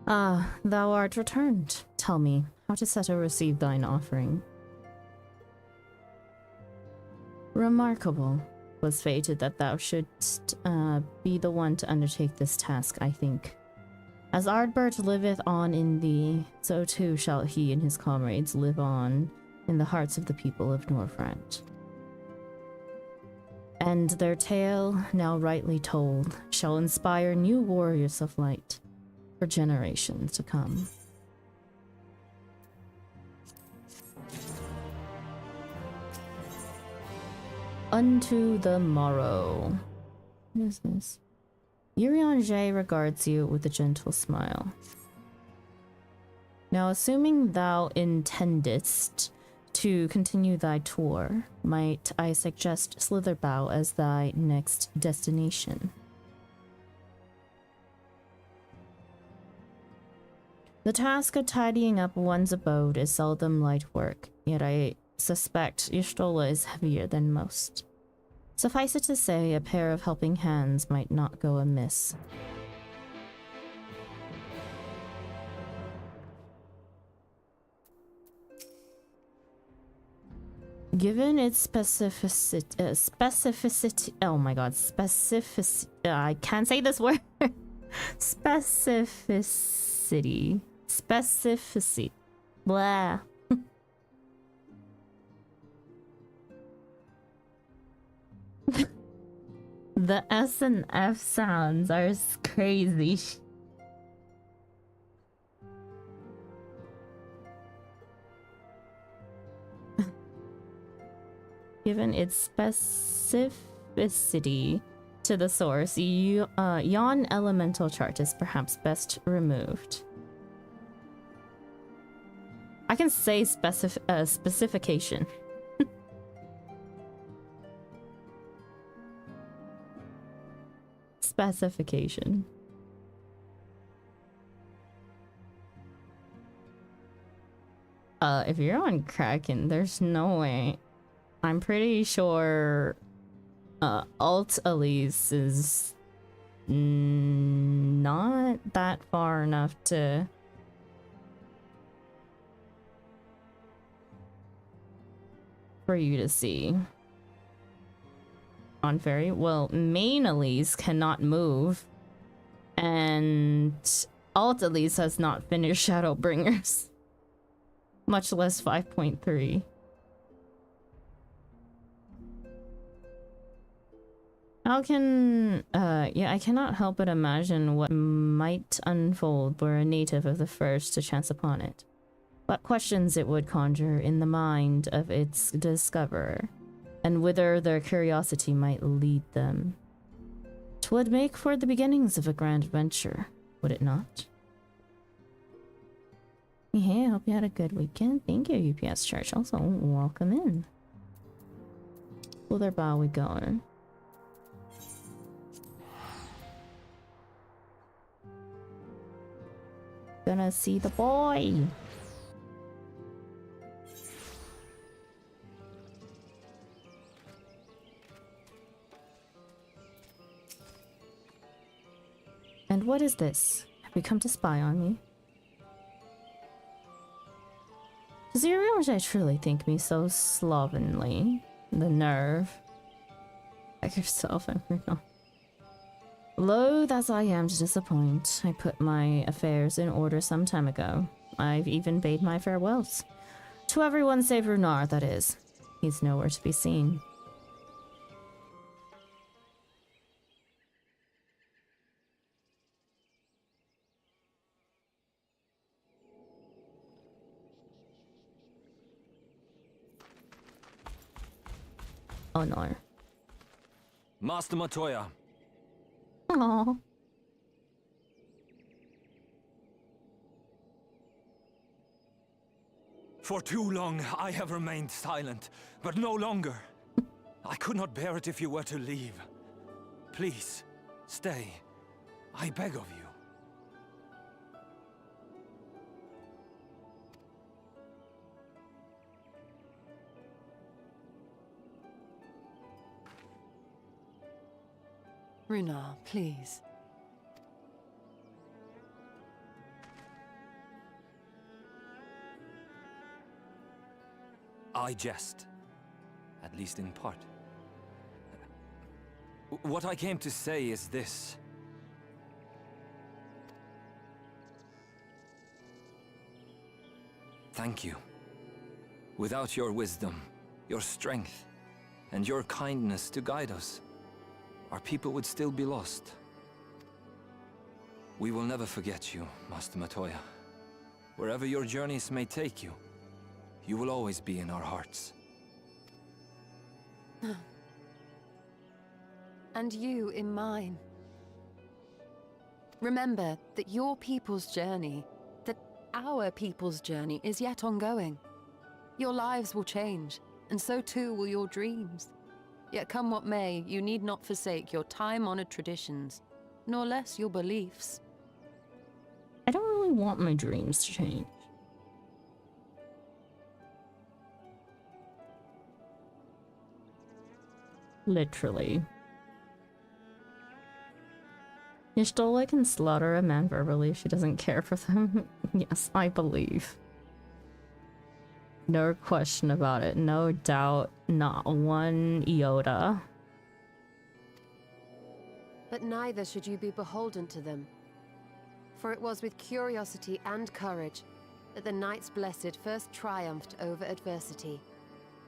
Ah, thou art returned. Tell me, how did Seto receive thine offering? Remarkable. Was fated that thou shouldst be the one to undertake this task, I think. As Ardbert liveth on in thee, so too shall he and his comrades live on in the hearts of the people of Northrend. And their tale, now rightly told, shall inspire new warriors of light for generations to come. Unto the morrow. What is this? Urianger regards you with a gentle smile. Now, assuming thou intendest to continue thy tour, might I suggest Slitherbow as thy next destination? The task of tidying up one's abode is seldom light work, yet I suspect Y'shtola is heavier than most. Suffice it to say, a pair of helping hands might not go amiss. Given its specificity, oh my god, I can't say this word. Specificity, blah. The S and F sounds are crazy. Given its specificity to the source, yon elemental chart is perhaps best removed. I can say specification. Specification. If you're on Kraken, there's no way. I'm pretty sure Alt Elise is not that far enough to for you to see. On Ferry, well, main Elise cannot move, and Alt Elise has not finished Shadowbringers, much less 5.3. How can, yeah, I cannot help but imagine what might unfold were a native of the first to chance upon it. What questions it would conjure in the mind of its discoverer, and whither their curiosity might lead them. 'Twould make for the beginnings of a grand adventure, would it not? Hey, I hope you had a good weekend. Thank you, UPS Church. Also, welcome in. Whither bow we going? Gonna see the boy. And what is this? Have you come to spy on me? Does you realize I truly think me so slovenly? The nerve. Like yourself, I forgot. Loath as I am to disappoint, I put my affairs in order some time ago. I've even bade my farewells. To everyone save Runar, that is. He's nowhere to be seen. Oh no. Master Matoya. Aww. For too long, I have remained silent, but no longer. I could not bear it if you were to leave. Please, stay. I beg of you. Runar, please. I jest. At least in part. What I came to say is this. Thank you. Without your wisdom, your strength, and your kindness to guide us, our people would still be lost. We will never forget you, Master Matoya. Wherever your journeys may take you, you will always be in our hearts. And you in mine. Remember that your people's journey, that our people's journey is yet ongoing. Your lives will change, and so too will your dreams. Yet come what may, you need not forsake your time-honored traditions, nor less your beliefs. I don't really want my dreams to change. Literally. Y'shtola can slaughter a man verbally if she doesn't care for them. Yes, I believe. No question about it. No doubt. Not one iota. But neither should you be beholden to them. For it was with curiosity and courage that the Knights Blessed first triumphed over adversity.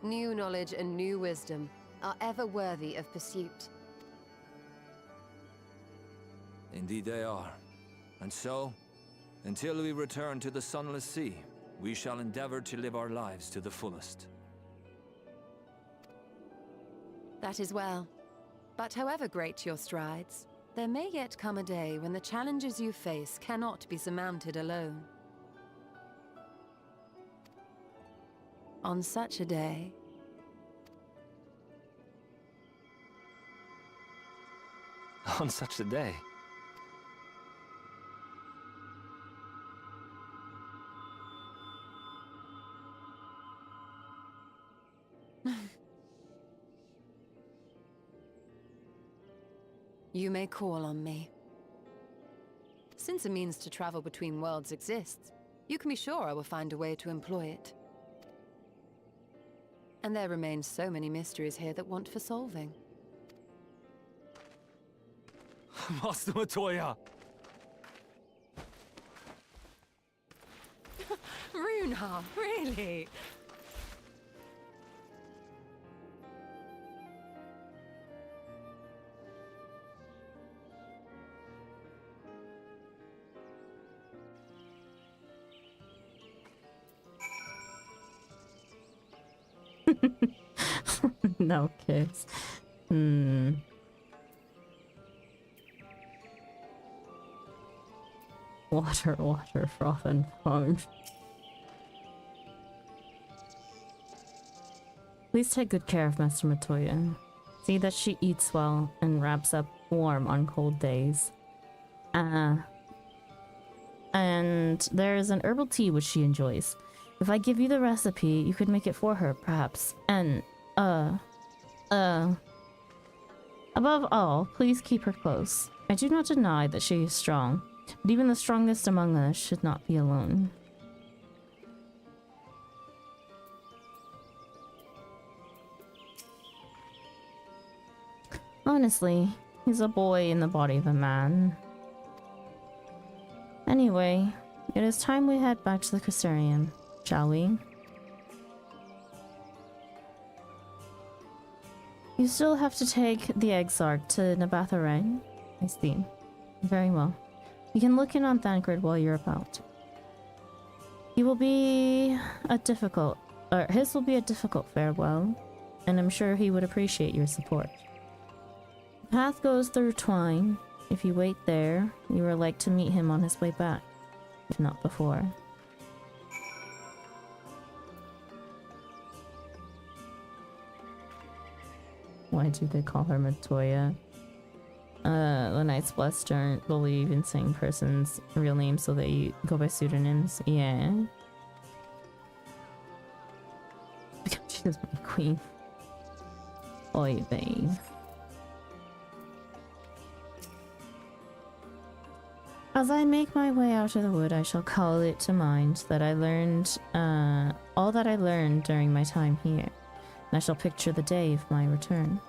New knowledge and new wisdom are ever worthy of pursuit. Indeed they are. And so, until we return to the Sunless Sea, we shall endeavor to live our lives to the fullest. That is well. But however great your strides, there may yet come a day when the challenges you face cannot be surmounted alone. On such a day... On such a day. You may call on me. Since a means to travel between worlds exists, you can be sure I will find a way to employ it. And there remain so many mysteries here that want for solving. Master Matoya! Runar, really? No kids. Water, water, froth and foam. Please take good care of Master Matoya. See that she eats well and wraps up warm on cold days. And there is an herbal tea which she enjoys. If I give you the recipe, you could make it for her, perhaps. And, above all, please keep her close. I do not deny that she is strong, but even the strongest among us should not be alone. Honestly, he's a boy in the body of a man. Anyway, it is time we head back to the Crystarium, shall we? You still have to take the Exarch to Nabatha, right? I see. Very well. You can look in on Thancred while you're about. His will be a difficult farewell, and I'm sure he would appreciate your support. The path goes through Twine. If you wait there, you are like to meet him on his way back, if not before. Why do they call her Matoya? The Knights Blessed don't believe in saying person's real names, so they go by pseudonyms. Yeah. Because she is my queen. Oy vey. As I make my way out of the wood, I shall call it to mind that I learned, all that I learned during my time here, and I shall picture the day of my return.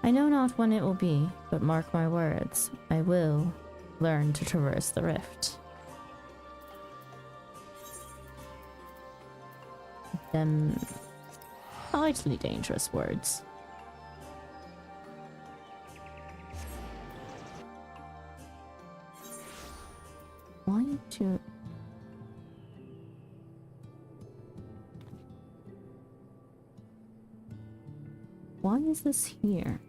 I know not when it will be, but mark my words, I will learn to traverse the rift. Them slightly dangerous words. Why to... Why is this here?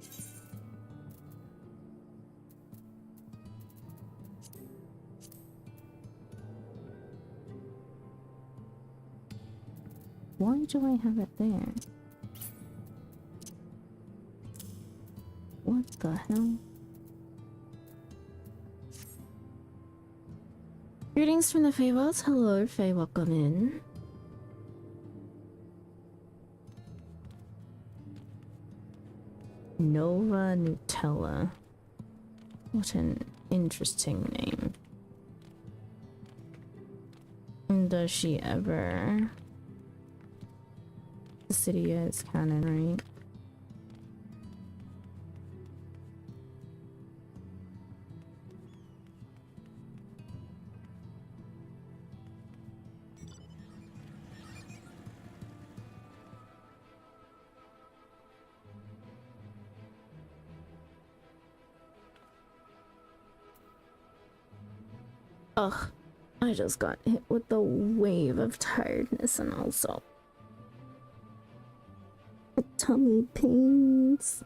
Why do I have it there? What the hell? Greetings from the Feywilds. Hello, Faye. Welcome in. Nova Nutella. What an interesting name. Does she ever? The city is canon, right? Ugh, I just got hit with the wave of tiredness and also tummy pains.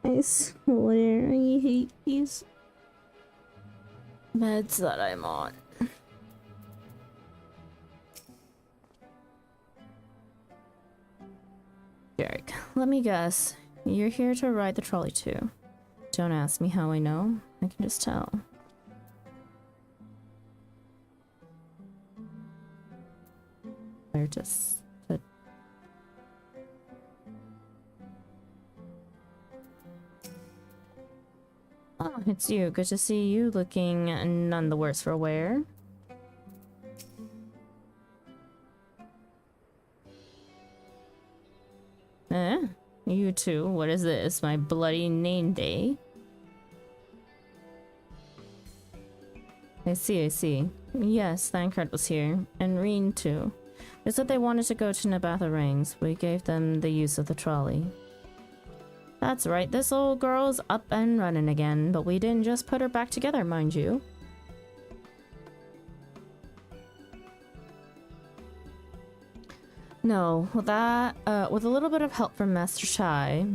I swear I hate these meds that I'm on. Derek, let me guess. You're here to ride the trolley too. Don't ask me how I know. I can just tell. They're just... Oh, it's you. Good to see you, looking none the worse for wear. You too. What is this? My bloody name day? I see. Yes, Thancred was here. And Reen too. They said they wanted to go to Nabatha Rings. We gave them the use of the trolley. That's right, this old girl's up and running again, but we didn't just put her back together, mind you. No, with that, with a little bit of help from Master Shai,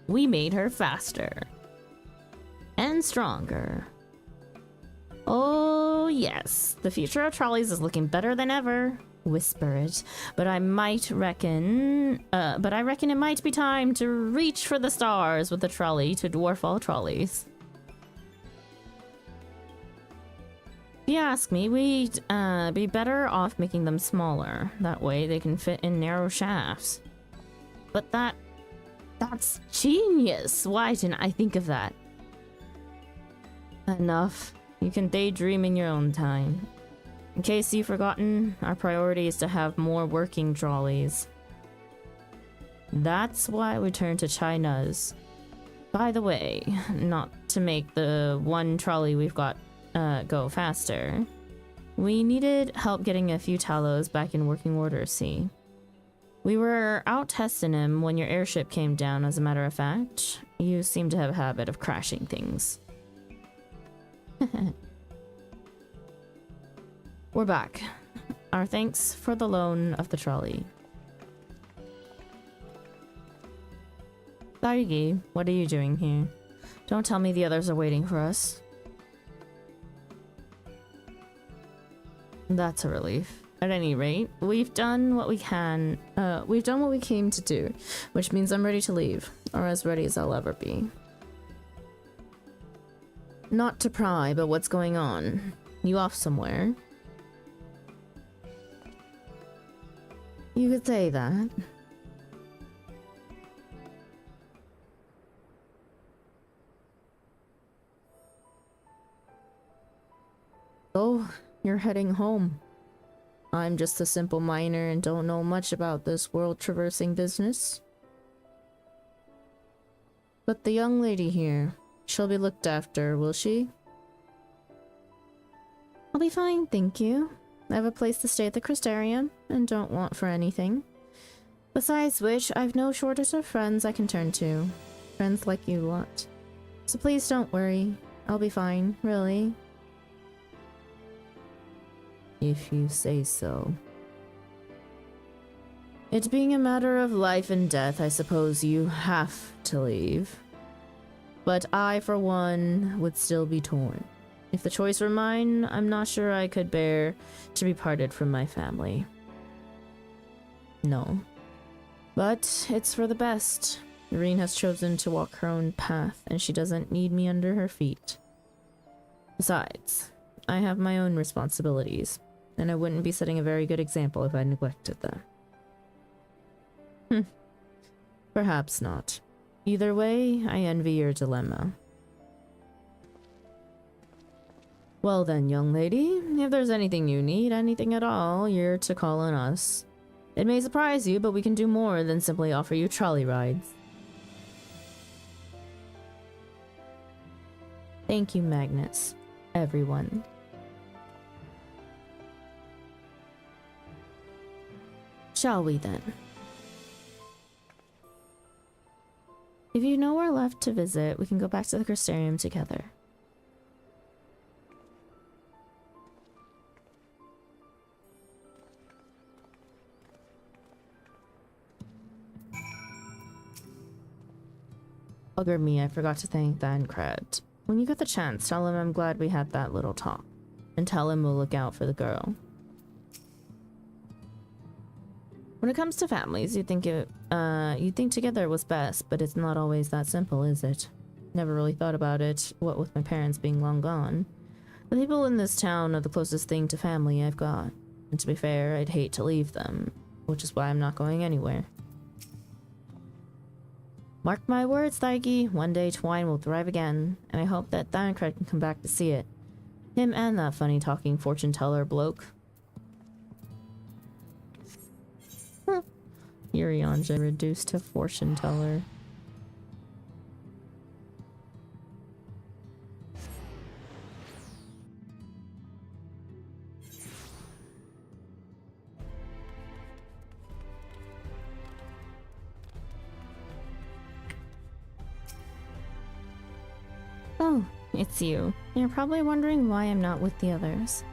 we made her faster. And stronger. Oh yes, the future of trolleys is looking better than ever. Whisper it, but I reckon it might be time to reach for the stars with the trolley to dwarf all trolleys. If you ask me, we'd be better off making them smaller. That way they can fit in narrow shafts. But that's genius! Why didn't I think of that? Enough. You can daydream in your own time. In case you've forgotten, our priority is to have more working trolleys. That's why we turned to China's. By the way, not to make the one trolley we've got go faster, we needed help getting a few Talos back in working order, see? We were out testing him when your airship came down, as a matter of fact. You seem to have a habit of crashing things. We're back. Our thanks for the loan of the trolley. Sarugi, what are you doing here? Don't tell me the others are waiting for us. That's a relief. At any rate, we've done what we can. We've done what we came to do, which means I'm ready to leave, or as ready as I'll ever be. Not to pry, but what's going on? You off somewhere? You could say that. Oh, you're heading home. I'm just a simple miner and don't know much about this world-traversing business. But the young lady here, she'll be looked after, will she? I'll be fine, thank you. I have a place to stay at the Crystarium, and don't want for anything. Besides which, I've no shortage of friends I can turn to. Friends like you lot. So please don't worry. I'll be fine, really. If you say so. It being a matter of life and death, I suppose you have to leave. But I, for one, would still be torn. If the choice were mine, I'm not sure I could bear to be parted from my family. No. But it's for the best. Irene has chosen to walk her own path, and she doesn't need me under her feet. Besides, I have my own responsibilities, and I wouldn't be setting a very good example if I neglected them. Perhaps not. Either way, I envy your dilemma. Well then, young lady, if there's anything you need, anything at all, you're to call on us. It may surprise you, but we can do more than simply offer you trolley rides. Thank you, Magnus. Everyone. Shall we then? If you know where left to visit, we can go back to the Crystarium together. Bugger me, I forgot to thank Thancred. When you get the chance, tell him I'm glad we had that little talk. And tell him we'll look out for the girl. When it comes to families, you'd think together was best, but it's not always that simple, is it? Never really thought about it, what with my parents being long gone. The people in this town are the closest thing to family I've got. And to be fair, I'd hate to leave them, which is why I'm not going anywhere. Mark my words, Thaiki, one day Twine will thrive again, and I hope that Thancred can come back to see it. Him and that funny-talking fortune-teller bloke. Urianja reduced to fortune-teller. Oh, it's you. You're probably wondering why I'm not with the others.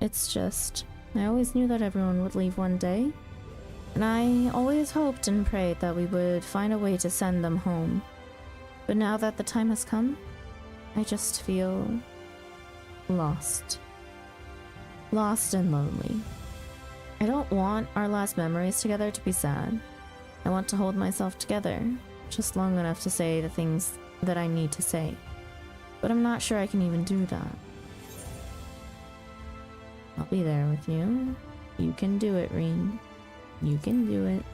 It's just, I always knew that everyone would leave one day. And I always hoped and prayed that we would find a way to send them home. But now that the time has come, I just feel lost. Lost and lonely. I don't want our last memories together to be sad. I want to hold myself together, just long enough to say the things that I need to say. But I'm not sure I can even do that. I'll be there with you. You can do it, Reen. You can do it.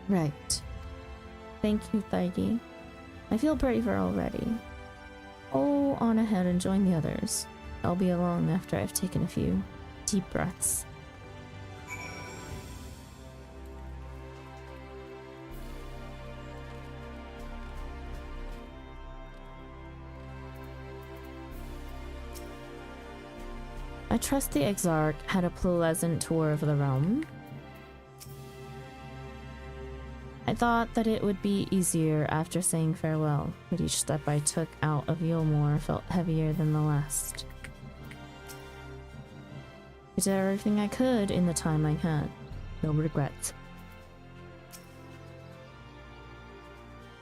Right. Thank you, Thaiki. I feel braver already. Go on ahead and join the others. I'll be along after I've taken a few deep breaths. I trust the Exarch had a pleasant tour of the realm. I thought that it would be easier after saying farewell, but each step I took out of Yulmore felt heavier than the last. I did everything I could in the time I had. No regrets.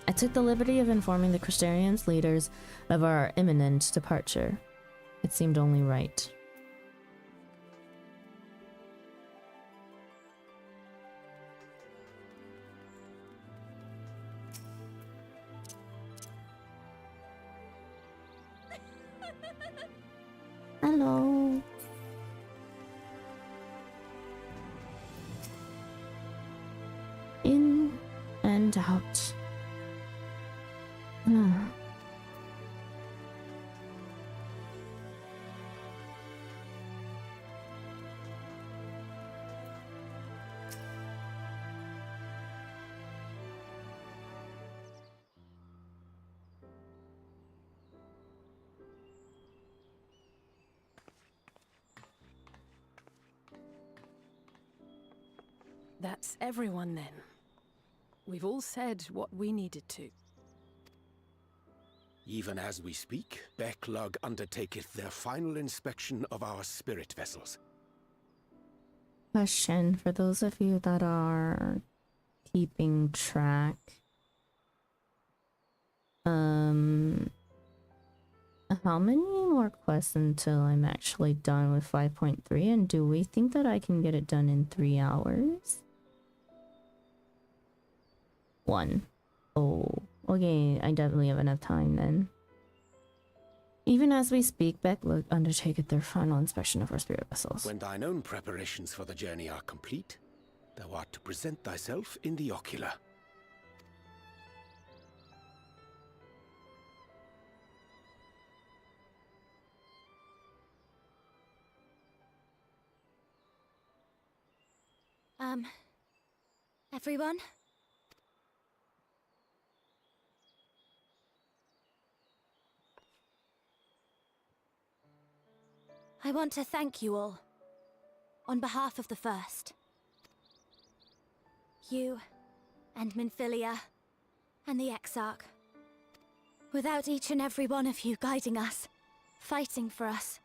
I took the liberty of informing the Crystarians leaders of our imminent departure. It seemed only right. Hello. In and out. That's everyone then. We've all said what we needed to. Even as we speak, Backlog undertaketh their final inspection of our spirit vessels. Question for those of you that are keeping track. How many more quests until I'm actually done with 5.3, and do we think that I can get it done in 3 hours? 1. Oh, okay, I definitely have enough time then. Even as we speak, Becklook undertaketh their final inspection of our spirit vessels. When thine own preparations for the journey are complete, thou art to present thyself in the ocular. Everyone? I want to thank you all, on behalf of the First. You, and Minfilia, and the Exarch. Without each and every one of you guiding us, fighting for us,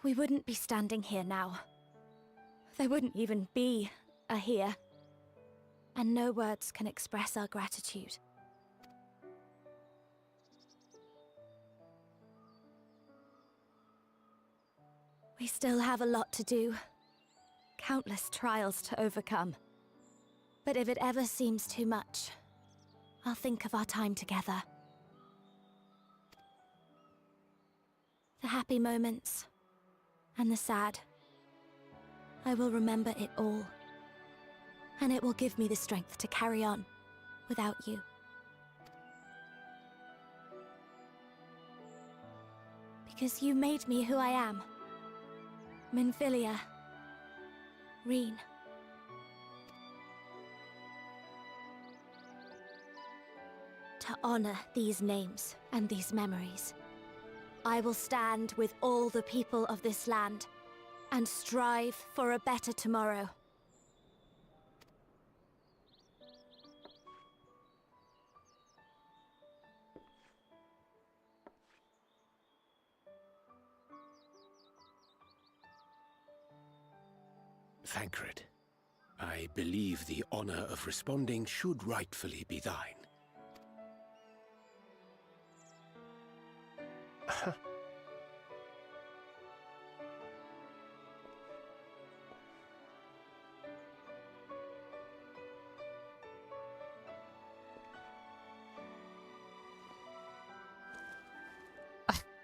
we wouldn't be standing here now. There wouldn't even be a here. And no words can express our gratitude. We still have a lot to do. Countless trials to overcome. But if it ever seems too much, I'll think of our time together. The happy moments, and the sad. I will remember it all. And it will give me the strength to carry on without you. Because you made me who I am. Minfilia. Reen. To honor these names and these memories, I will stand with all the people of this land and strive for a better tomorrow. Thancred, I believe the honor of responding should rightfully be thine.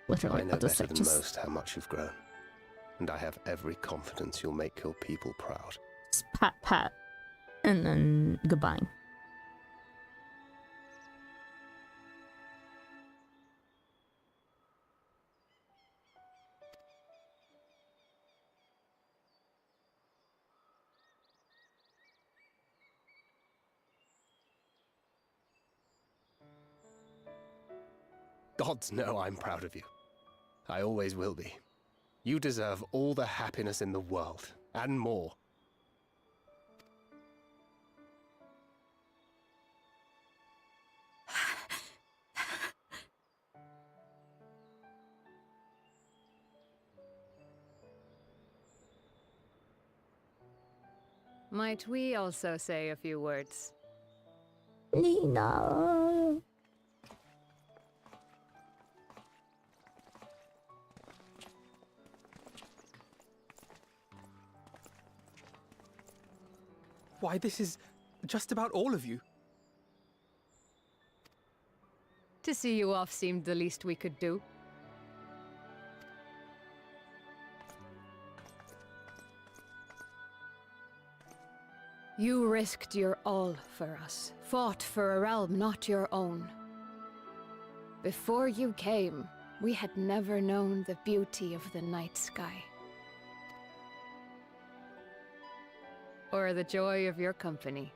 Literally, I know better than most how much you've grown, and I have every confidence you'll make your people proud. Just pat, pat, and then goodbye. Gods know I'm proud of you. I always will be. You deserve all the happiness in the world, and more. Might we also say a few words? Lena. Why, this is just about all of you. To see you off seemed the least we could do. You risked your all for us, fought for a realm not your own. Before you came, we had never known the beauty of the night sky. Or the joy of your company.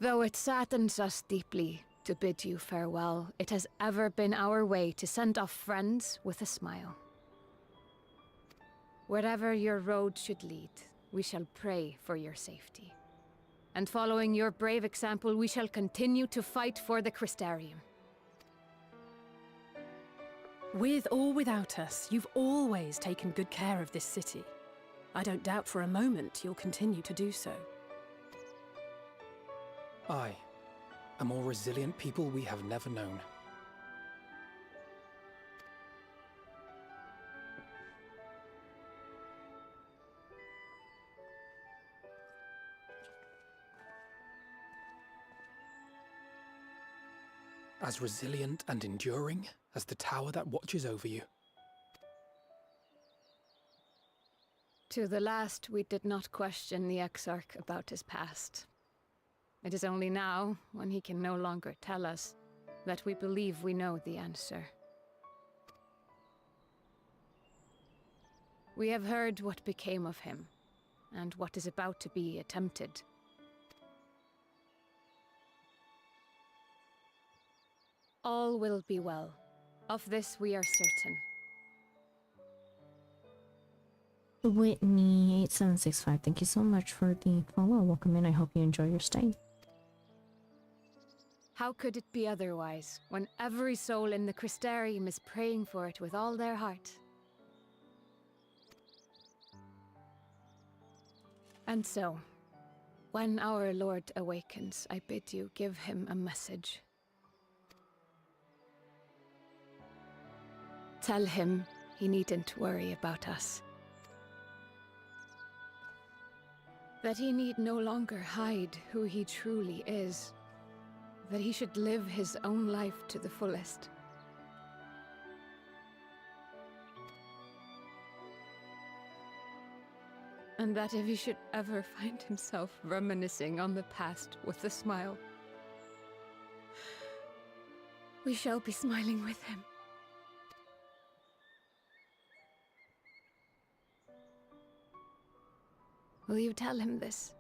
Though it saddens us deeply to bid you farewell, it has ever been our way to send off friends with a smile. Wherever your road should lead, we shall pray for your safety. And following your brave example, we shall continue to fight for the Crystarium. With or without us, you've always taken good care of this city. I don't doubt for a moment you'll continue to do so. Aye, a more resilient people we have never known. as resilient and enduring as the tower that watches over you. To the last, we did not question the Exarch about his past. It is only now, when he can no longer tell us, that we believe we know the answer. We have heard what became of him, and what is about to be attempted. All will be well. Of this we are certain. Whitney8765, thank you so much for the follow. Welcome in. I hope you enjoy your stay. How could it be otherwise, when every soul in the Crystarium is praying for it with all their heart? And so, when our Lord awakens, I bid you give him a message. Tell him he needn't worry about us. That he need no longer hide who he truly is. That he should live his own life to the fullest. And that if he should ever find himself reminiscing on the past with a smile, we shall be smiling with him. Will you tell him this?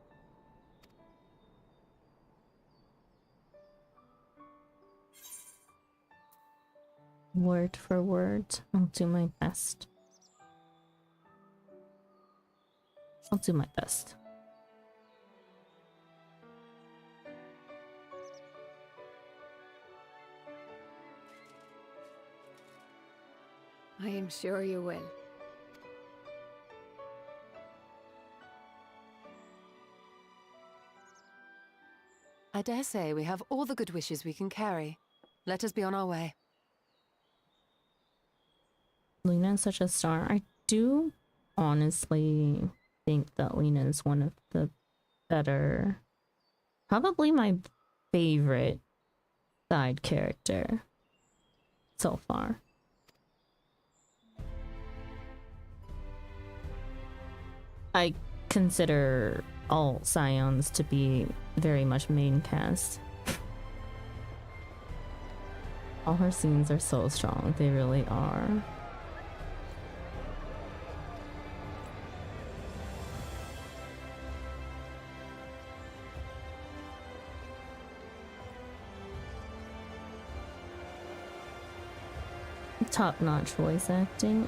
Word for word, I'll do my best. I'll do my best. I am sure you will. I dare say we have all the good wishes we can carry. Let us be on our way. Lena is such a star. I do honestly think that Lena is one of the better, probably my favorite side character so far. I consider all Scions to be very much main cast. All her scenes are so strong, they really are. Top-notch voice acting.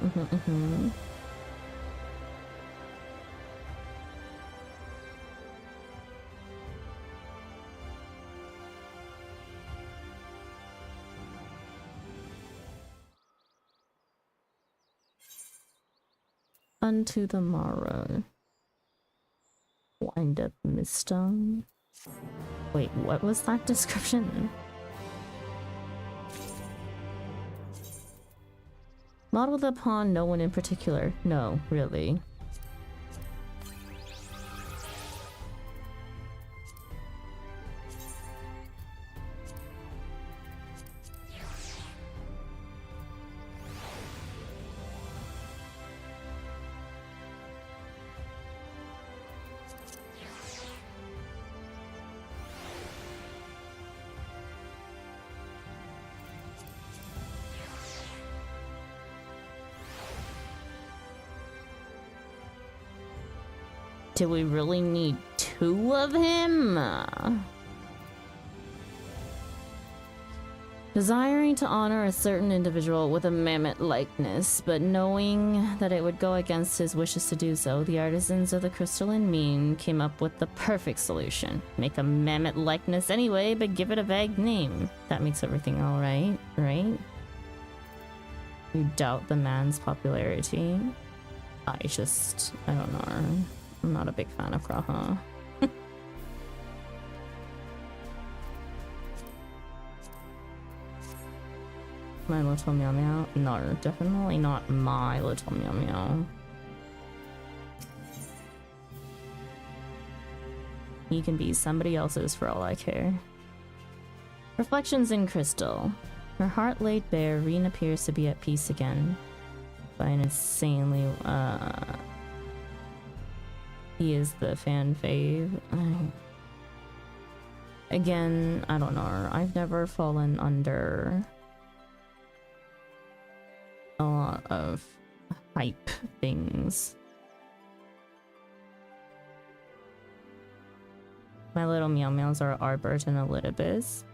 Unto the morrow. Wind up Mistone. Wait, what was that description? Modeled upon no one in particular. No, really. Do we really need two of him? Desiring to honor a certain individual with a mammoth likeness, but knowing that it would go against his wishes to do so, the artisans of the crystalline mean came up with the perfect solution. Make a mammoth likeness anyway, but give it a vague name. That makes everything alright, right? You doubt the man's popularity? I don't know. I'm not a big fan of Kraha. My little meow meow? No, definitely not my little meow meow. He can be somebody else's for all I care. Reflections in crystal. Her heart laid bare, Reen appears to be at peace again. By an insanely, he is the fan fave. Again, I don't know. I've never fallen under a lot of hype things. My little meow meows are Arbert and Elidibus.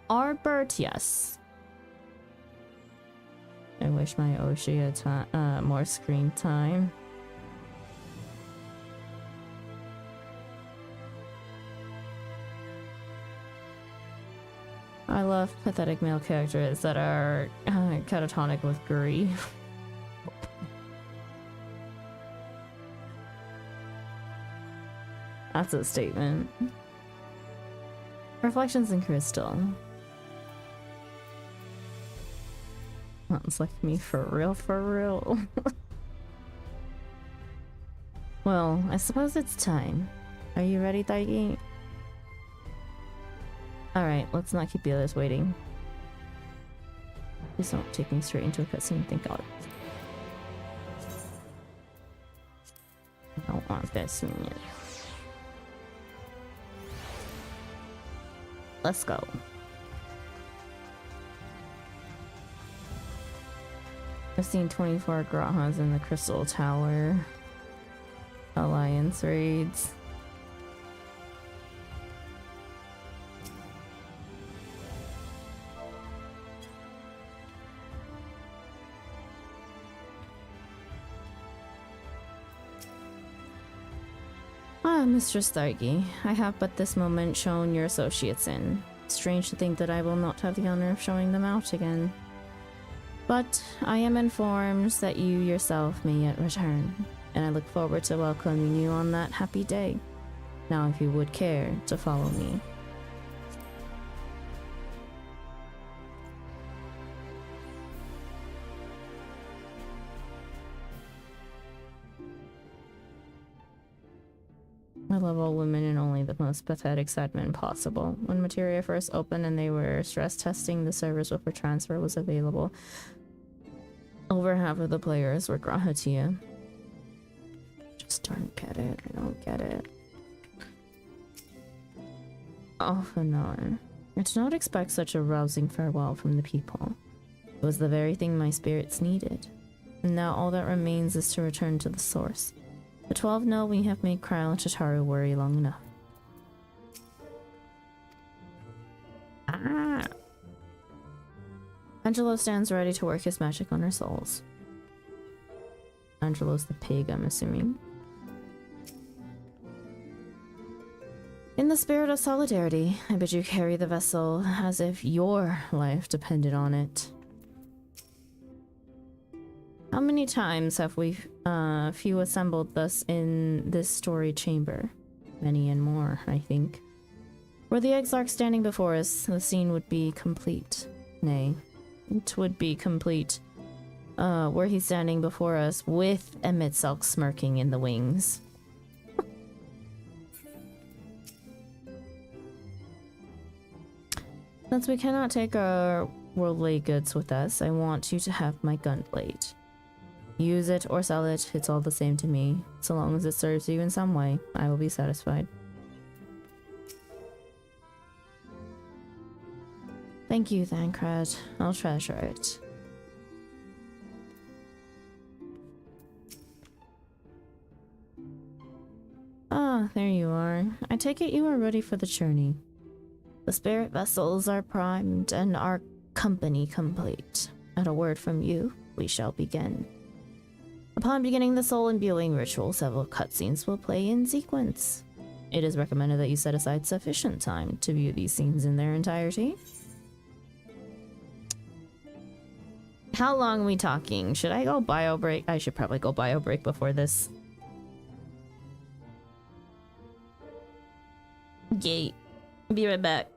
Arbert, yes. I wish my Oshi had more screen time. I love pathetic male characters that are catatonic with grief. That's a statement. Reflections in crystal. Sounds like me for real, for real. Well, I suppose it's time. Are you ready, Daigi? Alright, let's not keep the others waiting. Please don't take me straight into a cutscene, thank God. I don't want this in it. Let's go. I've seen 24 Grahas in the Crystal Tower. Alliance raids. Mistress Thargi, I have but this moment shown your associates in. Strange to think that I will not have the honor of showing them out again. But I am informed that you yourself may yet return, and I look forward to welcoming you on that happy day. Now if you would care to follow me. I love all women in only the most pathetic segment possible. When Materia first opened and they were stress testing the servers before transfer was available, over half of the players were Grahatia. Just don't get it. I don't get it. Oh, Fanar. I did not expect such a rousing farewell from the people. It was the very thing my spirits needed. And now all that remains is to return to the source. The 12 know we have made Kryl and Chitaru worry long enough. Ah! Angelo stands ready to work his magic on our souls. Angelo's the pig, I'm assuming. In the spirit of solidarity, I bid you carry the vessel as if your life depended on it. How many times have we few assembled thus in this story chamber? Many and more, I think. Were the Exarch standing before us, the scene would be complete. Nay, it would be complete. Were he standing before us with Emitselk smirking in the wings. Since we cannot take our worldly goods with us, I want you to have my gunblade. Use it or sell it, it's all the same to me. So long as it serves you in some way, I will be satisfied. Thank you, Thancred. I'll treasure it. Ah, there you are. I take it you are ready for the journey. The spirit vessels are primed and our company complete. At a word from you, we shall begin. Upon beginning the soul imbuing ritual, several cutscenes will play in sequence. It is recommended that you set aside sufficient time to view these scenes in their entirety. How long are we talking? Should I go bio break? I should probably go bio break before this. Gate. Be right back.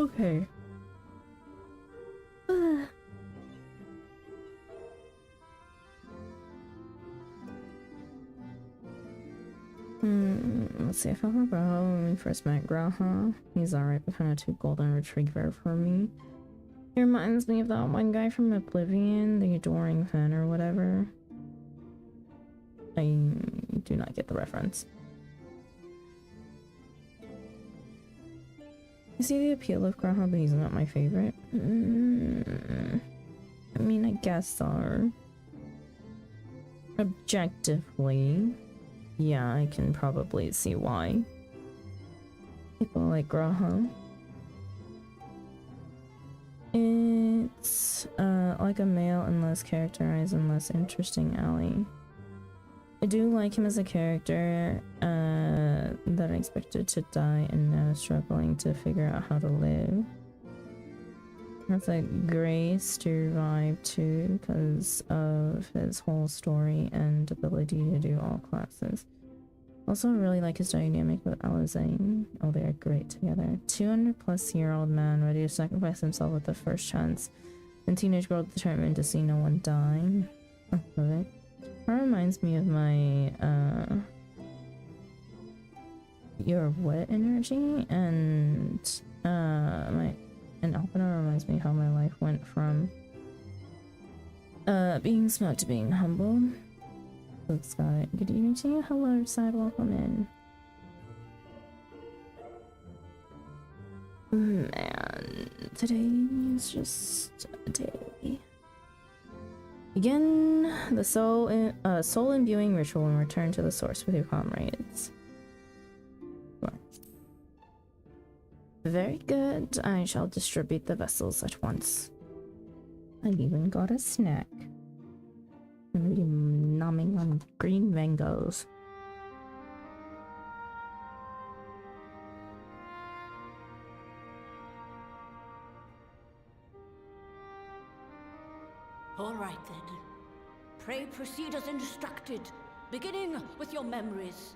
Okay. Let's see, if I remember when we first met Graha, he's alright, but kind of too golden retriever for me. He reminds me of that one guy from Oblivion, the Adoring Fan or whatever. I do not get the reference. I see the appeal of Graha, but he's not my favorite. I mean, I guess so. Objectively, yeah, I can probably see why people like Graha. It's like a male and less characterized and less interesting ally. I do like him as a character that I expected to die and now struggling to figure out how to live. Has a grace to vibe too because of his whole story and ability to do all classes. Also really like his dynamic with Alizane. Oh, they're great together. 200+ year old man ready to sacrifice himself at the first chance, and teenage girl determined to see no one die. I love it. That reminds me of my your what energy, and Alpina reminds me how my life went from being smart to being humble. Luke's got it. Good evening to you. Hello, side. Welcome in. Man, today is just a day. Begin the soul imbuing ritual and return to the source with your comrades. Very good. I shall distribute the vessels at once. I even got a snack. I'm really numbing on green mangoes. All right then. Pray proceed as instructed, beginning with your memories.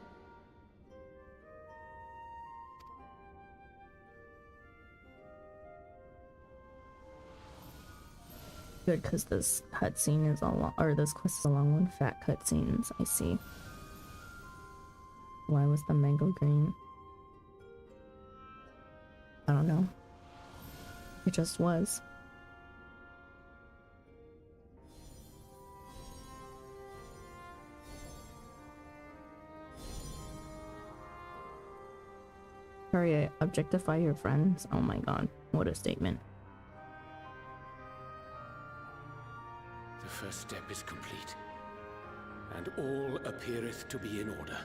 Good, because this cutscene is a long, or this quest is a long one. Fat cutscenes, I see. Why was the mango green? I don't know. It just was. Sorry, I objectify your friends. Oh my god, what a statement. The first step is complete, and all appeareth to be in order.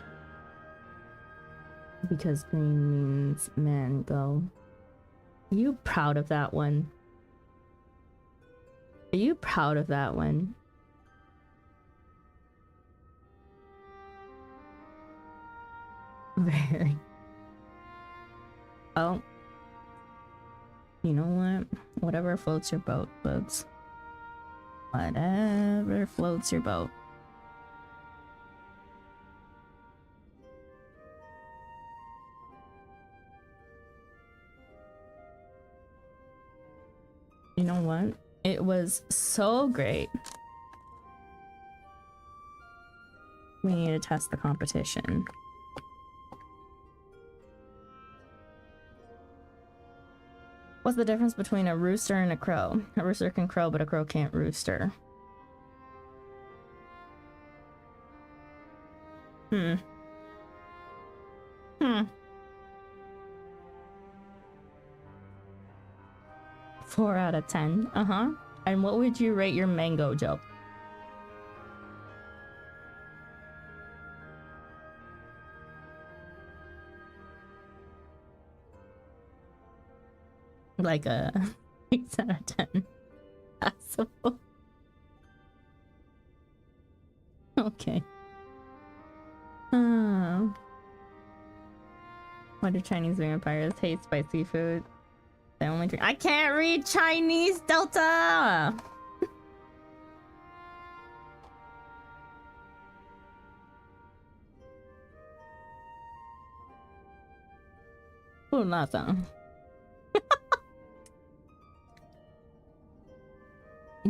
Because green means man go. Are you proud of that one? Are you proud of that one? Very. Oh. You know what? Whatever floats your boat, folks. Whatever floats your boat. You know what? It was so great. We need to test the competition. What's the difference between a rooster and a crow? A rooster can crow, but a crow can't rooster. Hmm. 4 out of 10. Uh-huh. And what would you rate your mango, Joe? Like a 6 out of 10. Possible. Okay. Why do Chinese vampires hate spicy food? They only drink— I can't read Chinese, Delta! Oh, nothing.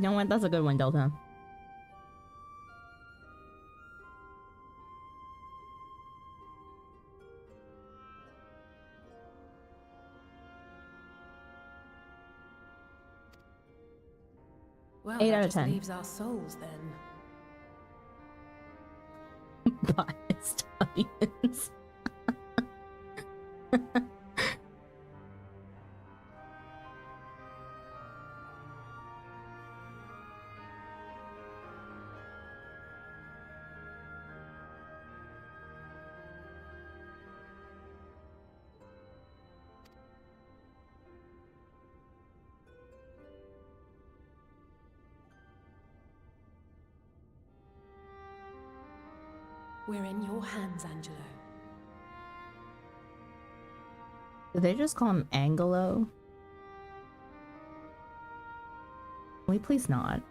You know what? That's a good one, Delta. Well, 8 that out of just 10. leaves our souls then. Biased audience. We're in your hands, Angelo. Did they just call him Angelo? Can we please not?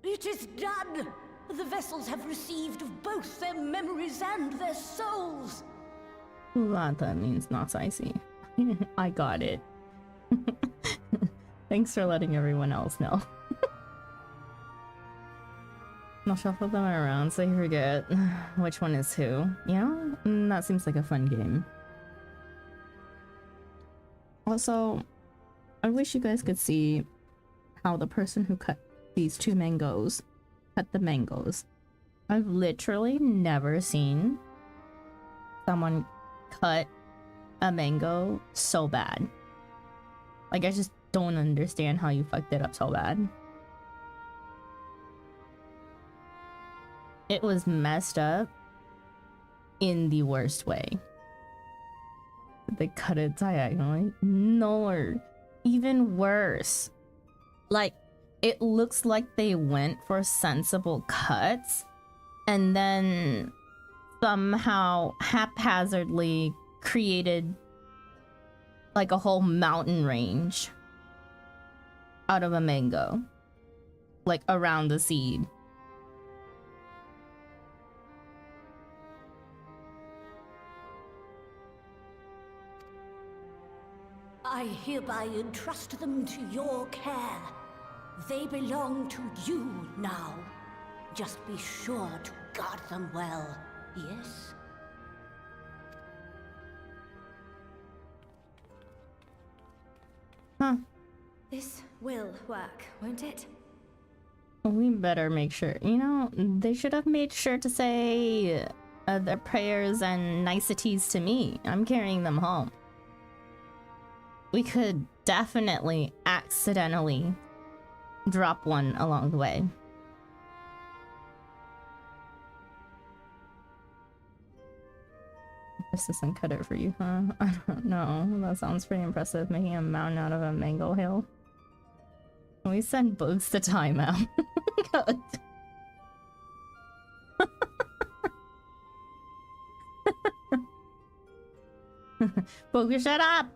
It is done! The vessels have received of both their memories and their souls! That means not icy. I got it. Thanks for letting everyone else know. I'll shuffle them around so you forget which one is who. You know? That seems like a fun game. Also, I wish you guys could see how the person who cut these two mangoes cut the mangoes. I've literally never seen someone cut a mango so bad. Like, I just don't understand how you fucked it up so bad. It was messed up in the worst way. They cut it diagonally. No, even worse. Like, it looks like they went for sensible cuts and then somehow haphazardly created like a whole mountain range out of a mango, like around the seed. I hereby entrust them to your care. They belong to you now. Just be sure to guard them well, yes? Huh. This will work, won't it? We better make sure. You know, they should have made sure to say their prayers and niceties to me. I'm carrying them home. We could definitely accidentally drop one along the way. This doesn't cut it for you, huh? I don't know. That sounds pretty impressive, making a mountain out of a mango hill. We send bugs to timeout. God. Booger, shut up!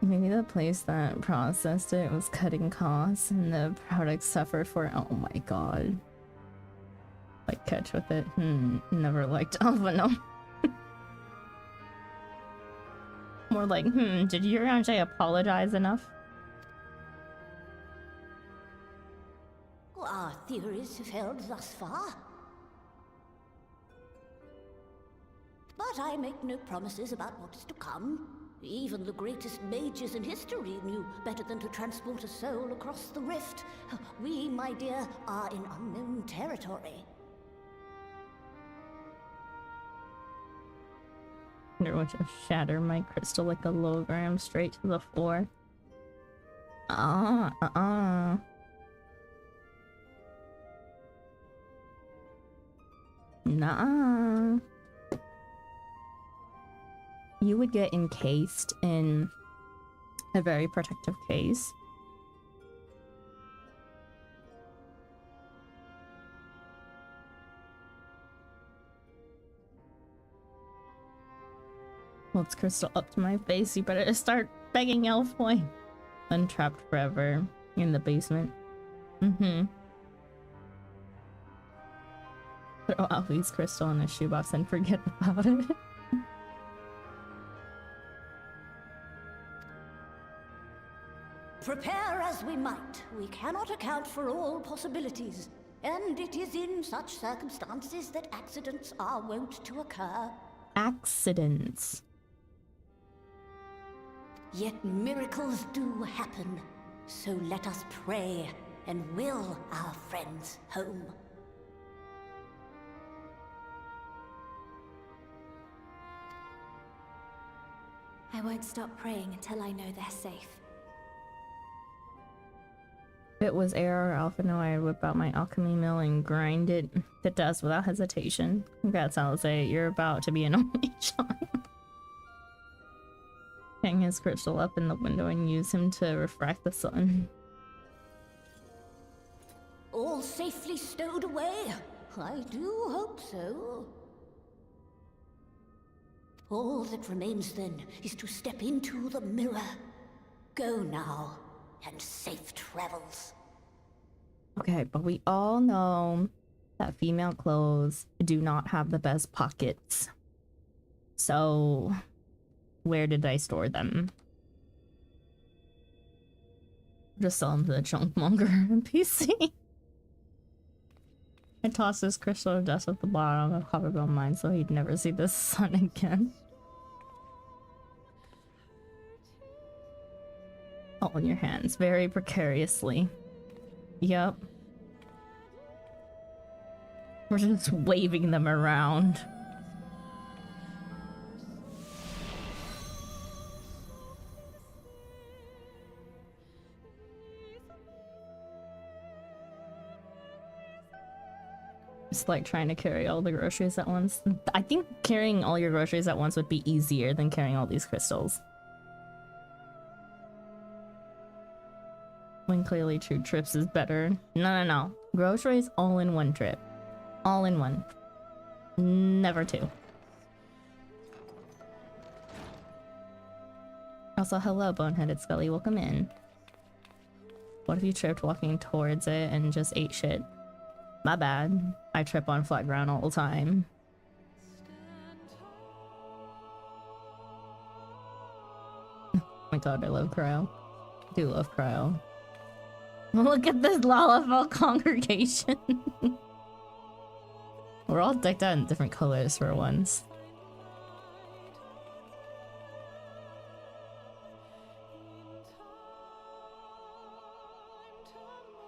Maybe the place that processed it was cutting costs and the product suffered for it. Oh my god. Like, catch with it. Never liked Alpha, no. More like, did you actually apologize enough? Our theories have held thus far. But I make no promises about what is to come. Even the greatest mages in history knew better than to transport a soul across the rift. We, my dear, are in unknown territory. I wonder to shatter my crystal like a hologram straight to the floor. Nuh-uh. you would get encased in a very protective case. Well, it's crystal up to my face. You better start begging Elf Boy. Untrapped forever in the basement. Mm-hmm. Throw Alfie's crystal in a shoebox and forget about it. Prepare as we might, we cannot account for all possibilities. And it is in such circumstances that accidents are wont to occur. Accidents. Yet miracles do happen. So let us pray and will our friends home. I won't stop praying until I know they're safe. If it was AR or Alpha, no, I'd whip out my alchemy mill and grind it to dust without hesitation. Congrats, Alize. You're about to be an only child. Hang his crystal up in the window and use him to refract the sun. All safely stowed away? I do hope so. All that remains then is to step into the mirror. Go now, and safe travels. Okay, but we all know that female clothes do not have the best pockets. So, where did I store them? Just sell them to the junk monger NPC. I tossed his crystal of dust at the bottom of Copperbell Mine so he'd never see the sun again. All in your hands, very precariously. Yep. We're just waving them around. It's like trying to carry all the groceries at once. I think carrying all your groceries at once would be easier than carrying all these crystals. When clearly 2 trips is better. No. Groceries all in 1 trip. All in 1. Never 2. Also, hello, boneheaded Scully. Welcome in. What if you tripped walking towards it and just ate shit? My bad. I trip on flat ground all the time. Oh my god, I love cryo. I do love cryo. Look at this Lalafell congregation. We're all decked out in different colors for once.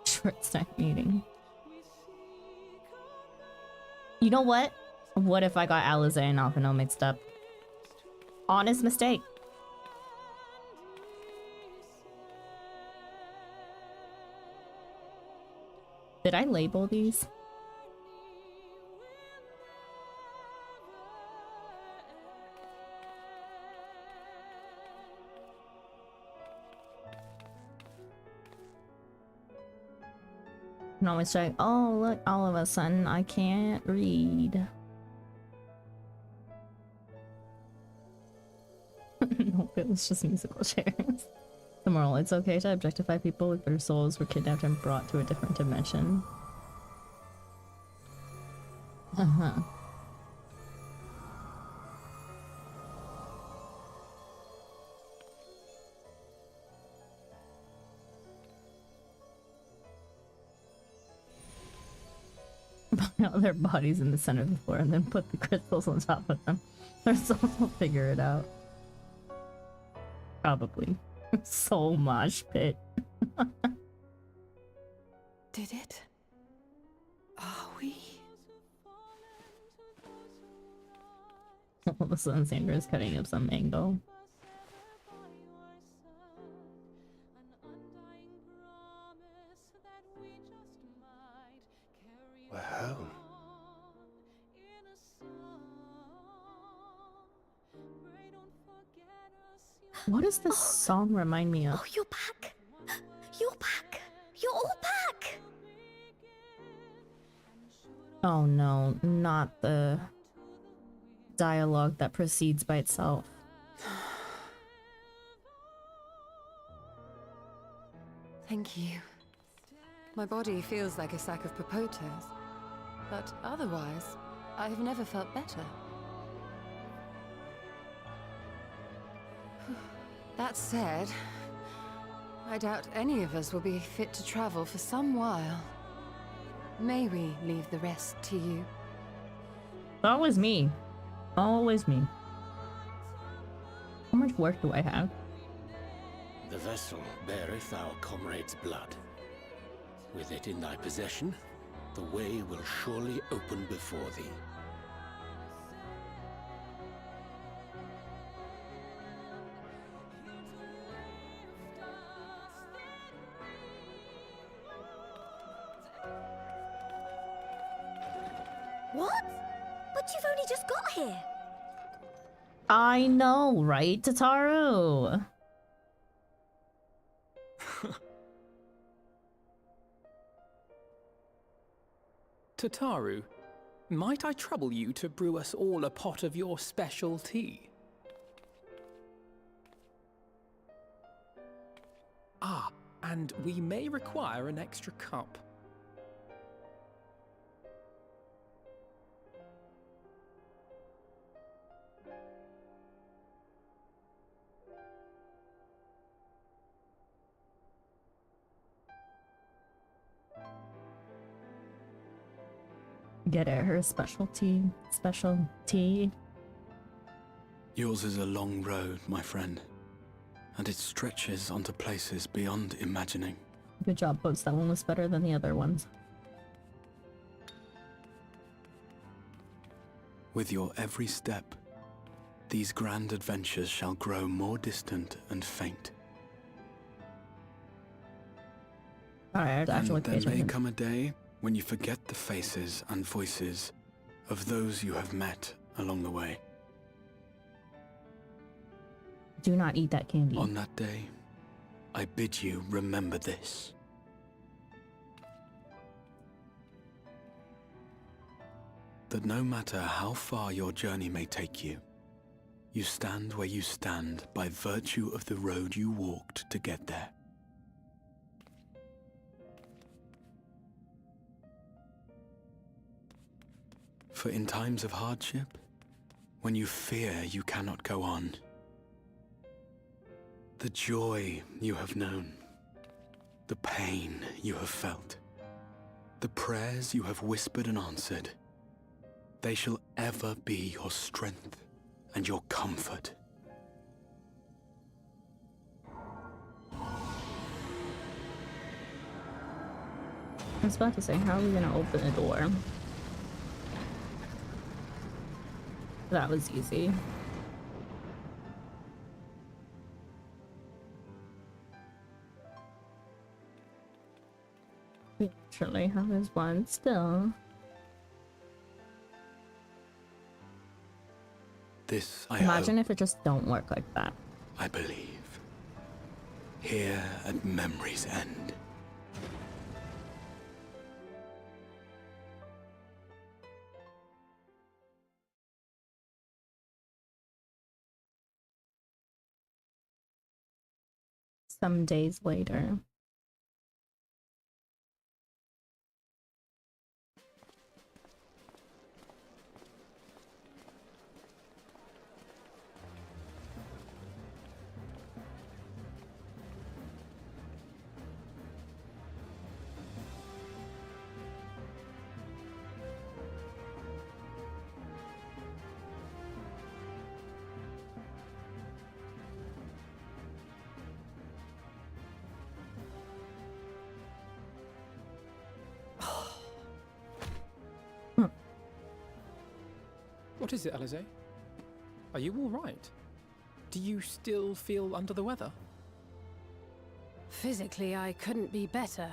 Short stack meeting. You know what? What if I got Alize and Alphino mixed up? Honest mistake. Did I label these? And always say, oh look, all of a sudden I can't read. Nope, it was just musical chairs. The moral, it's okay to objectify people if their souls were kidnapped and brought to a different dimension. Uh-huh. Put their bodies in the center of the floor and then put the crystals on top of them. Their souls will figure it out. Probably. Soul mosh pit. Did it? Are we? All of a sudden Sandra is cutting up some angle. We're home. What does this song remind me of? Oh, you're back. You're back. You're all back. Oh no, not the dialogue that proceeds by itself. Thank you. My body feels like a sack of potatoes, but otherwise, I have never felt better. That said, I doubt any of us will be fit to travel for some while. May we leave the rest to you? Always me. Always me. How much work do I have? The vessel beareth our comrade's blood. With it in thy possession, the way will surely open before thee. What? But you've only just got here. I know, right, Tataru? Tataru, might I trouble you to brew us all a pot of your special tea? Ah, and we may require an extra cup. Get it, her specialty. Specialty. Yours is a long road, my friend, and it stretches onto places beyond imagining. Good job, Boats. That one was better than the other ones. With your every step, these grand adventures shall grow more distant and faint. Alright, actually, and there may come a day when you forget the faces and voices of those you have met along the way. Do not eat that candy. On that day, I bid you remember this. That no matter how far your journey may take you, you stand where you stand by virtue of the road you walked to get there. For in times of hardship, when you fear you cannot go on, the joy you have known, the pain you have felt, the prayers you have whispered and answered, they shall ever be your strength and your comfort. I was about to say, how are we gonna open the door? That was easy. We actually have his one still. This I Imagine hope, if it just don't work like that. I believe, here at memory's end. Some days later. What is it, Alize? Are you all right? Do you still feel under the weather? Physically, I couldn't be better.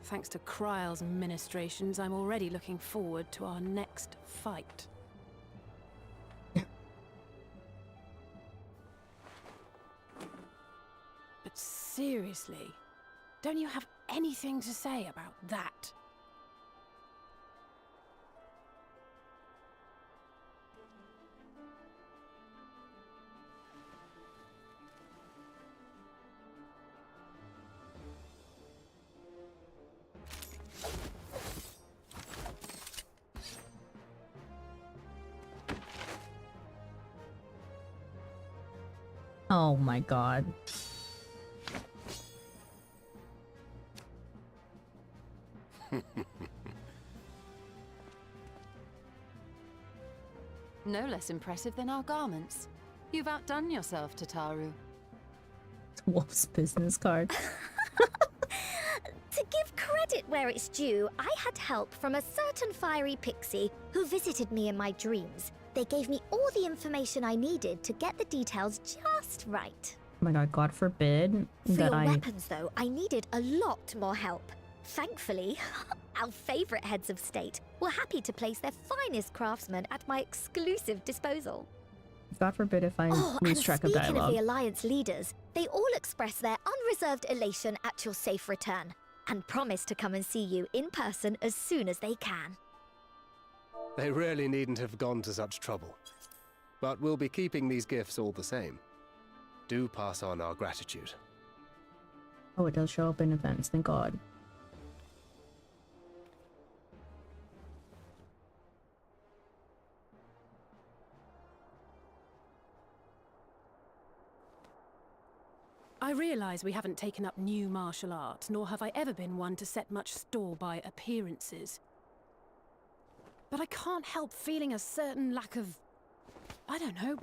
Thanks to Kryle's ministrations, I'm already looking forward to our next fight. Seriously? Don't you have anything to say about that? Oh my god. No less impressive than our garments. You've outdone yourself, Tataru. Wolf's business card. To give credit where it's due, I had help from a certain fiery pixie who visited me in my dreams. They gave me all the information I needed to get the details just right. Oh my god, God forbid For that your weapons, though, I needed a lot more help. Thankfully, our favorite heads of state were happy to place their finest craftsmen at my exclusive disposal. God forbid if I lose track of Speaking of dialogue. the Alliance leaders, they all express their unreserved elation at your safe return, and promise to come and see you in person as soon as they can. They really needn't have gone to such trouble. But we'll be keeping these gifts all the same. Do pass on our gratitude. Oh, it does show up in events, thank God. I realise we haven't taken up new martial arts, nor have I ever been one to set much store by appearances. But I can't help feeling a certain lack of, I don't know,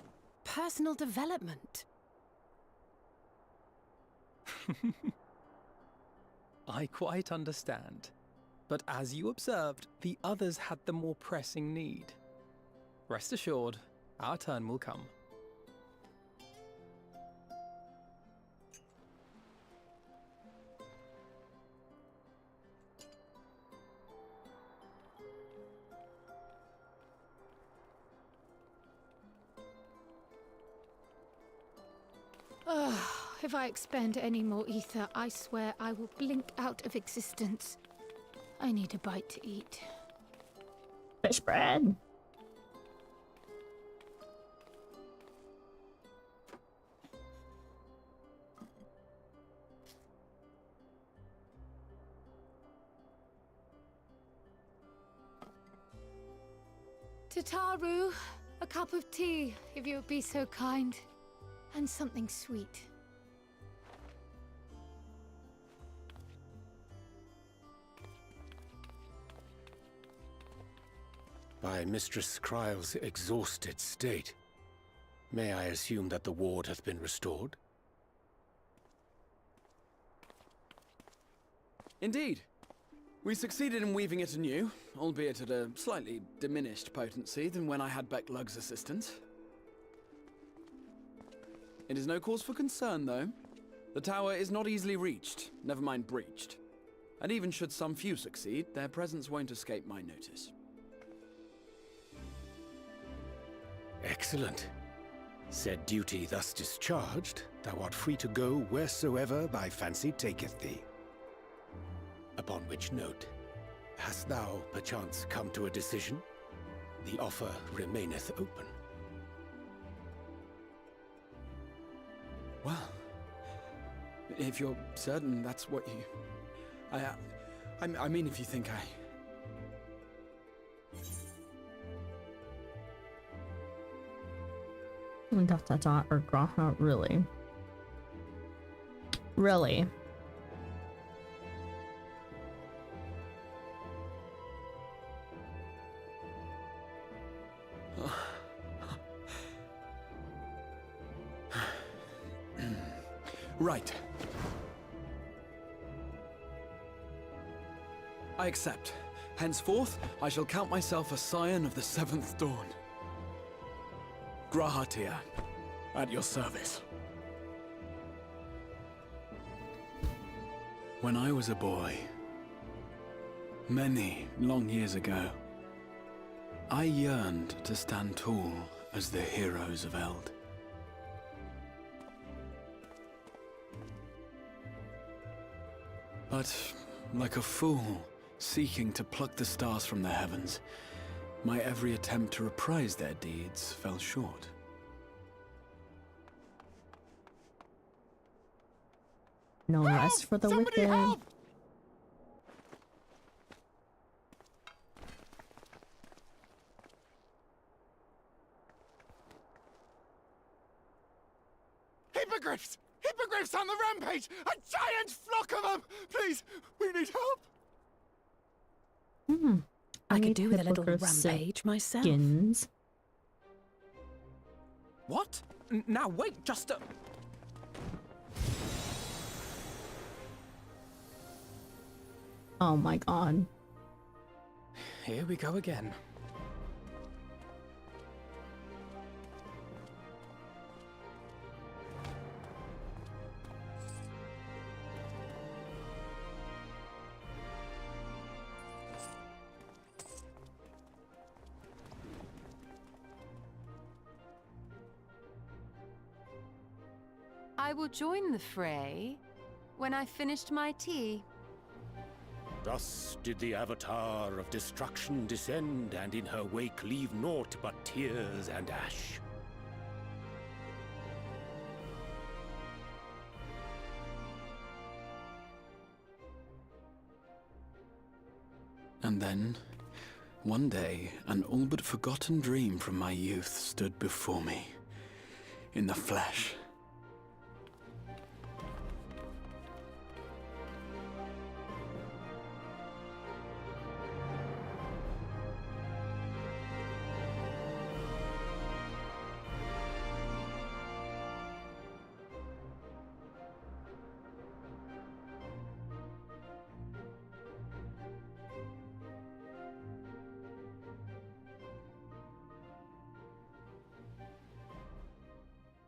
personal development. I quite understand. But as you observed, the others had the more pressing need. Rest assured, our turn will come. If I expend any more ether, I swear I will blink out of existence. I need a bite to eat. Fish bread. Tataru, a cup of tea, if you would be so kind. And something sweet. By Mistress Kryle's exhausted state, may I assume that the ward hath been restored? Indeed. We succeeded in weaving it anew, albeit at a slightly diminished potency than when I had Becklug's assistance. It is no cause for concern, though. The tower is not easily reached, never mind breached. And even should some few succeed, their presence won't escape my notice. Excellent. Said duty thus discharged, thou art free to go wheresoever thy fancy taketh thee. Upon which note, hast thou perchance come to a decision? The offer remaineth open. Well, if you're certain that's what you... I mean, if you think I... Or not really. Really. Right. I accept. Henceforth, I shall count myself a scion of the Seventh Dawn. Grahatir, at your service. When I was a boy, many long years ago, I yearned to stand tall as the heroes of Eld. But, like a fool, seeking to pluck the stars from the heavens, my every attempt to reprise their deeds fell short. No rest for the wicked. Help! Hippogriffs! Hippogriffs on the rampage! A giant flock of them! Please, we need help! I could do with a little hippogriffs rampage myself. skins. What? Now wait, just a... Oh my god. Here we go again. I will join the fray when I've finished my tea. Thus did the Avatar of Destruction descend, and in her wake leave naught but tears and ash. And then, one day, an all but forgotten dream from my youth stood before me, in the flesh.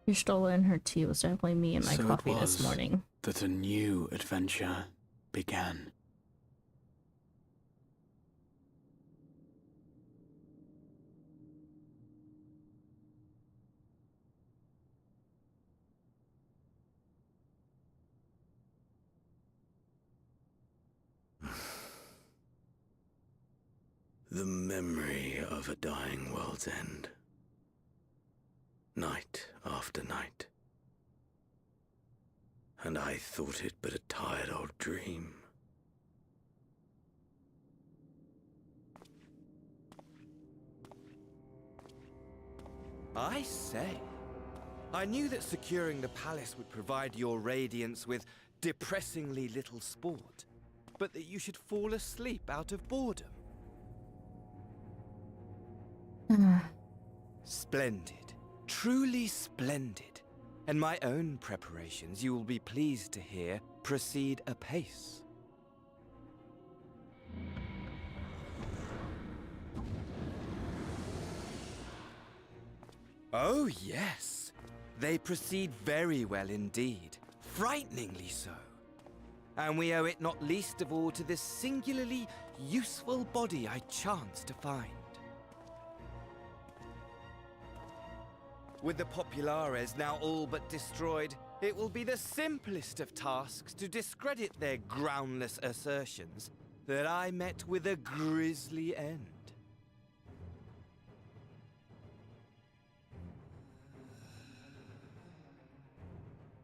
Your stolen her tea was definitely me and my So it coffee this was morning. that a new adventure began. The memory of a dying world's end. Night after night. And I thought it but a tired old dream. I say, I knew that securing the palace would provide your Radiance with depressingly little sport, but that you should fall asleep out of boredom. Splendid. Truly splendid. And my own preparations, you will be pleased to hear, proceed apace. Oh, yes. They proceed very well indeed. Frighteningly so. And we owe it not least of all to this singularly useful body I chanced to find. With the Populares now all but destroyed, it will be the simplest of tasks to discredit their groundless assertions that I met with a grisly end.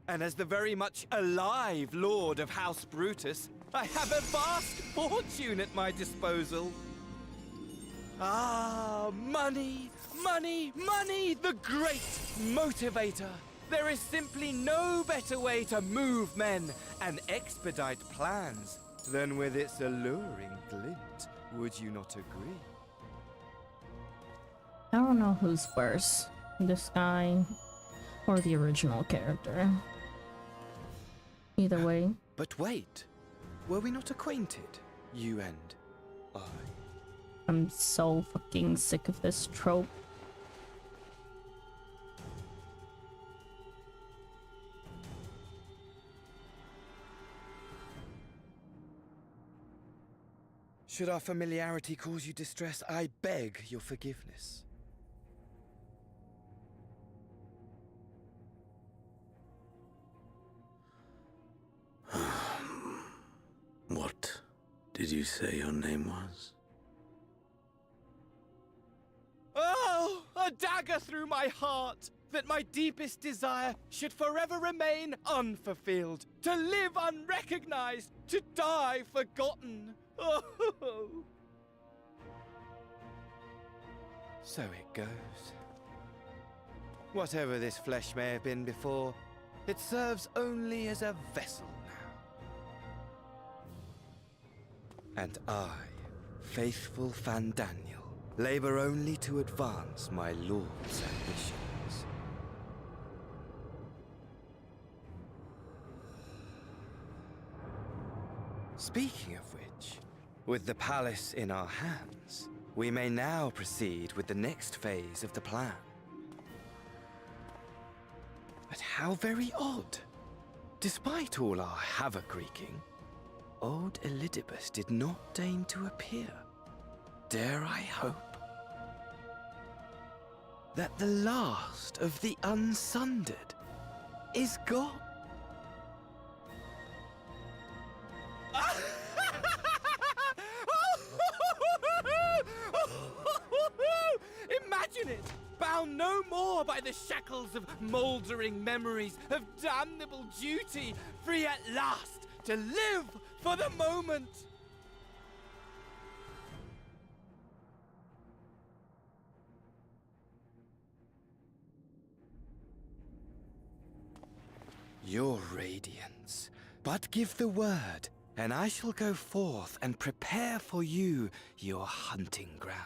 And as the very much alive Lord of House Brutus, I have a vast fortune at my disposal. Ah, money, money, money, the great motivator. There is simply no better way to move men and expedite plans than with its alluring glint. Would you not agree? I don't know who's worse, this guy or the original character. Either way. But wait, were we not acquainted, you and I? I'm so fucking sick of this trope. Should our familiarity cause you distress, I beg your forgiveness. did you say your name was? Oh, a dagger through my heart! That my deepest desire should forever remain unfulfilled, to live unrecognized, to die forgotten. Oh. So it goes. Whatever this flesh may have been before, it serves only as a vessel now. And I, faithful Fandaniel, labor only to advance my lord's ambitions. Speaking of which, with the palace in our hands, we may now proceed with the next phase of the plan. But how very odd. Despite all our havoc wreaking, old Elidibus did not deign to appear. Dare I hope that the last of the Unsundered is gone? Imagine it! Bound no more by the shackles of mouldering memories of damnable duty, free at last to live for the moment! Your radiance, but give the word, and I shall go forth and prepare for you your hunting ground.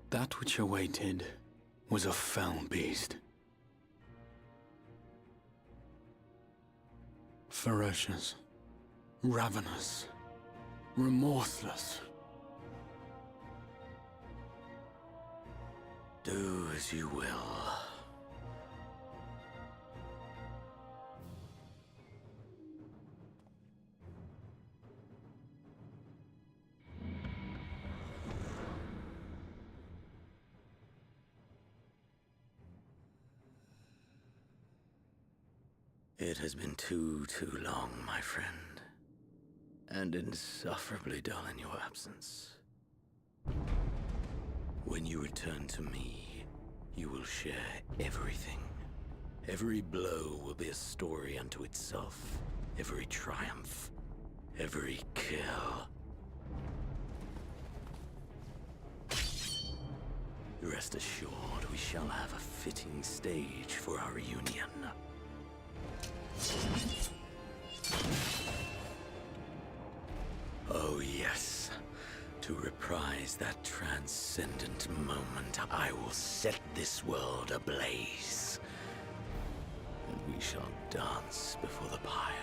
That which awaited was a fell beast. Ferocious, ravenous, remorseless. Do as you will. It has been too long, my friend, and insufferably dull in your absence. When you return to me, you will share everything. Every blow will be a story unto itself. Every triumph, every kill. Rest assured, we shall have a fitting stage for our reunion. Oh yes. To reprise that transcendent moment, I will set this world ablaze. And we shall dance before the pyre.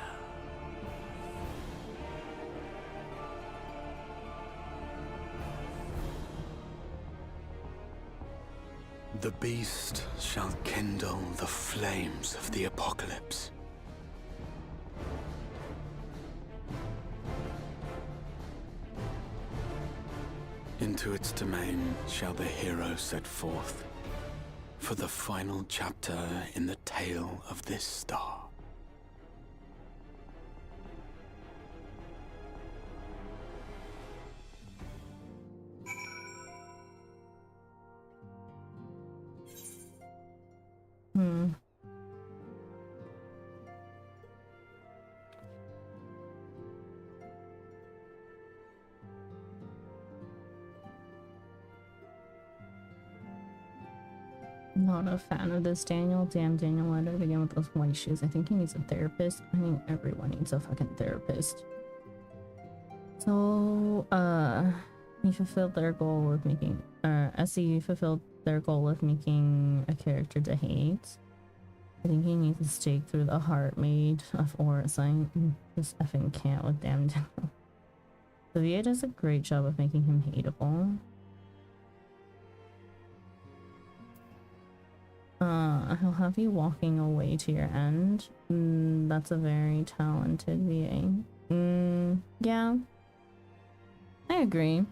The beast shall kindle the flames of the apocalypse. Into its domain shall the hero set forth for the final chapter in the tale of this star. Not a fan of this Daniel. Damn Daniel, why did I begin with those white shoes? I think he needs a therapist. I think everyone needs a fucking therapist. So, he fulfilled their goal of making, SC fulfilled their goal of making a character to hate. I think he needs a stake through the heart made of aura sign. This effing can't with damn Daniel. The VA does a great job of making him hateable. He'll have you walking away to your end. That's a very talented VA. Yeah. I agree.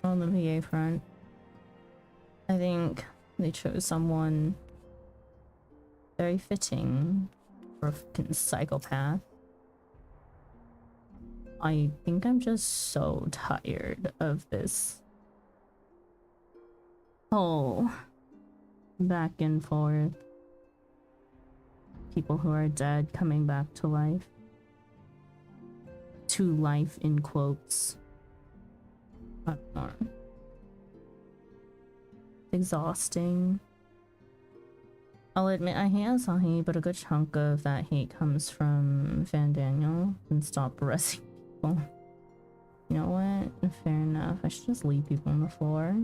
On the VA front. I think They chose someone very fitting for a fucking psychopath. I think I'm just so tired of this whole back and forth. People who are dead coming back to life. To life in quotes. I don't know. Exhausting. I'll admit I hate Asahi, but a good chunk of that hate comes from Van Daniel. And stop arresting people. You know what? Fair enough. I should just leave people on the floor.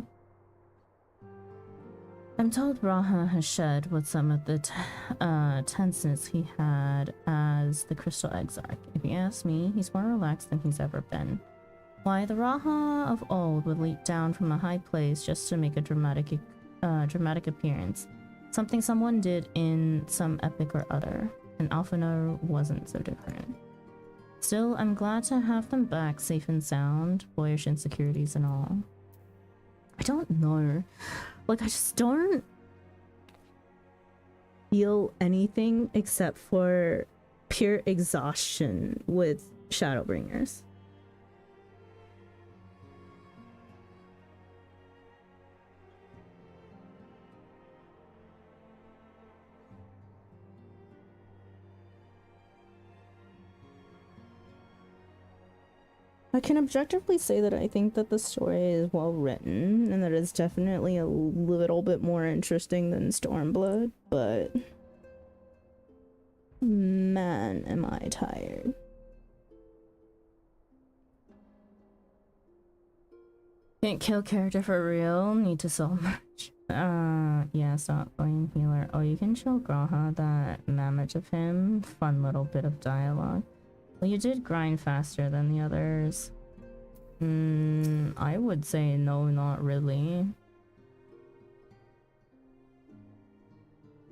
I'm told Raha has shed with some of the tenseness he had as the Crystal Exarch. If you ask me, he's more relaxed than he's ever been. Why, the Raha of old would leap down from a high place just to make a dramatic appearance. Something someone did in some epic or other. And Alphanor wasn't so different. Still, I'm glad to have them back safe and sound, boyish insecurities and all. I don't know. Like, I just don't feel anything except for pure exhaustion with Shadowbringers. I can objectively say that I think that the story is well written and that it's definitely a little bit more interesting than Stormblood, but man, am I tired. Can't kill character for real, need to so much. Yeah, stop playing healer. Oh, you can show Graha that mammoth of him. Fun little bit of dialogue. Well, you did grind faster than the others. I would say no, not really.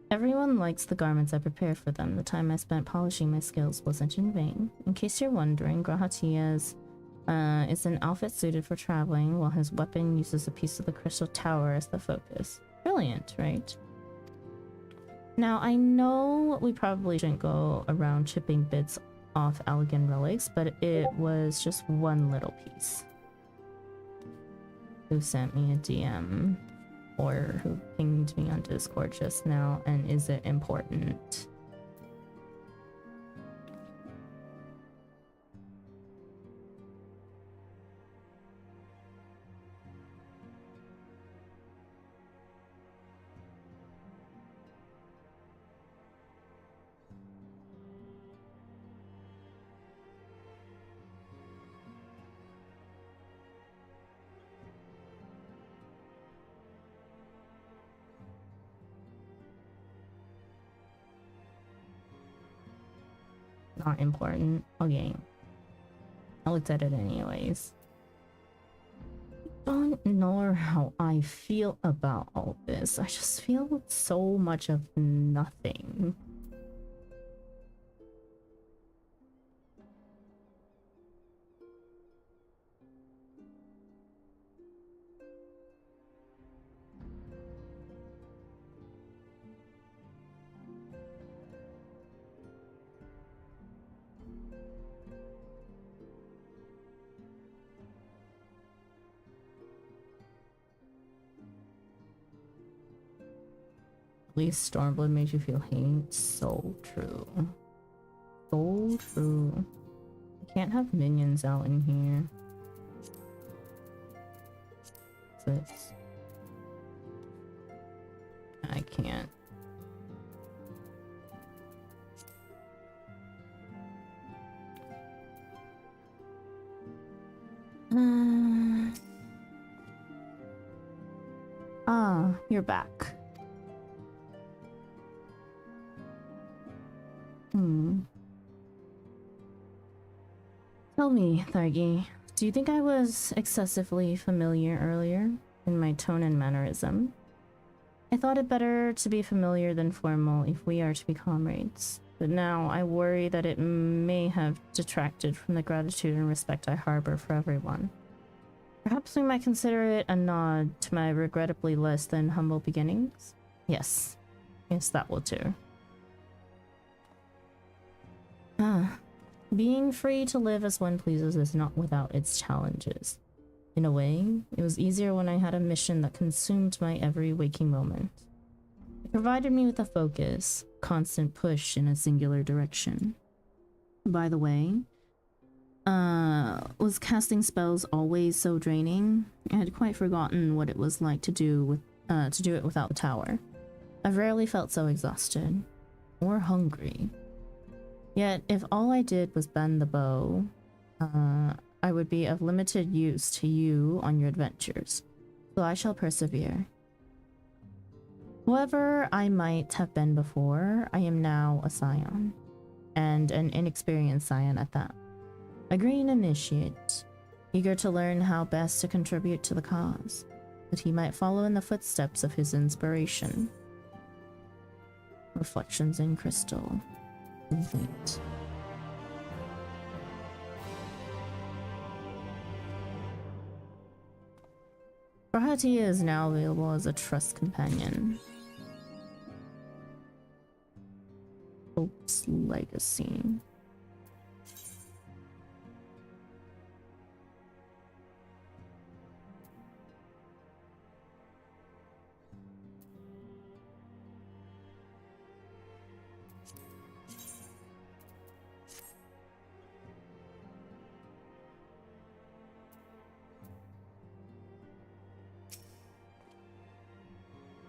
Everyone likes the garments I prepared for them. The time I spent polishing my skills wasn't in vain. In case you're wondering, Grahatia's is an outfit suited for traveling, while his weapon uses a piece of the crystal tower as the focus. Brilliant, right? Now, I know we probably shouldn't go around chipping bits off Allegan relics, but it was just one little piece. Who sent me a DM or who pinged me on Discord just now, and is it important? Not important. Okay. I looked at it anyways. Don't know how I feel about all this. I just feel so much of nothing. At least Stormblood made you feel hate. So true. So true. I can't have minions out in here. What's this? I can't. You're back. Tell me, Thargi, do you think I was excessively familiar earlier in my tone and mannerism? I thought it better to be familiar than formal if we are to be comrades, but now I worry that it may have detracted from the gratitude and respect I harbor for everyone. Perhaps we might consider it a nod to my regrettably less than humble beginnings? Yes. Yes, that will too. Being free to live as one pleases is not without its challenges. In a way, it was easier when I had a mission that consumed my every waking moment. It provided me with a focus, constant push in a singular direction. By the way, was casting spells always so draining? I had quite forgotten what it was like to do it without the tower. I've rarely felt so exhausted. Or hungry. Yet, if all I did was bend the bow, I would be of limited use to you on your adventures. So I shall persevere. Whoever I might have been before, I am now a scion. And an inexperienced scion at that. A green initiate, eager to learn how best to contribute to the cause, that he might follow in the footsteps of his inspiration. Reflections in crystal. Complete. Rahatia is now available as a trust companion. Hope's Legacy.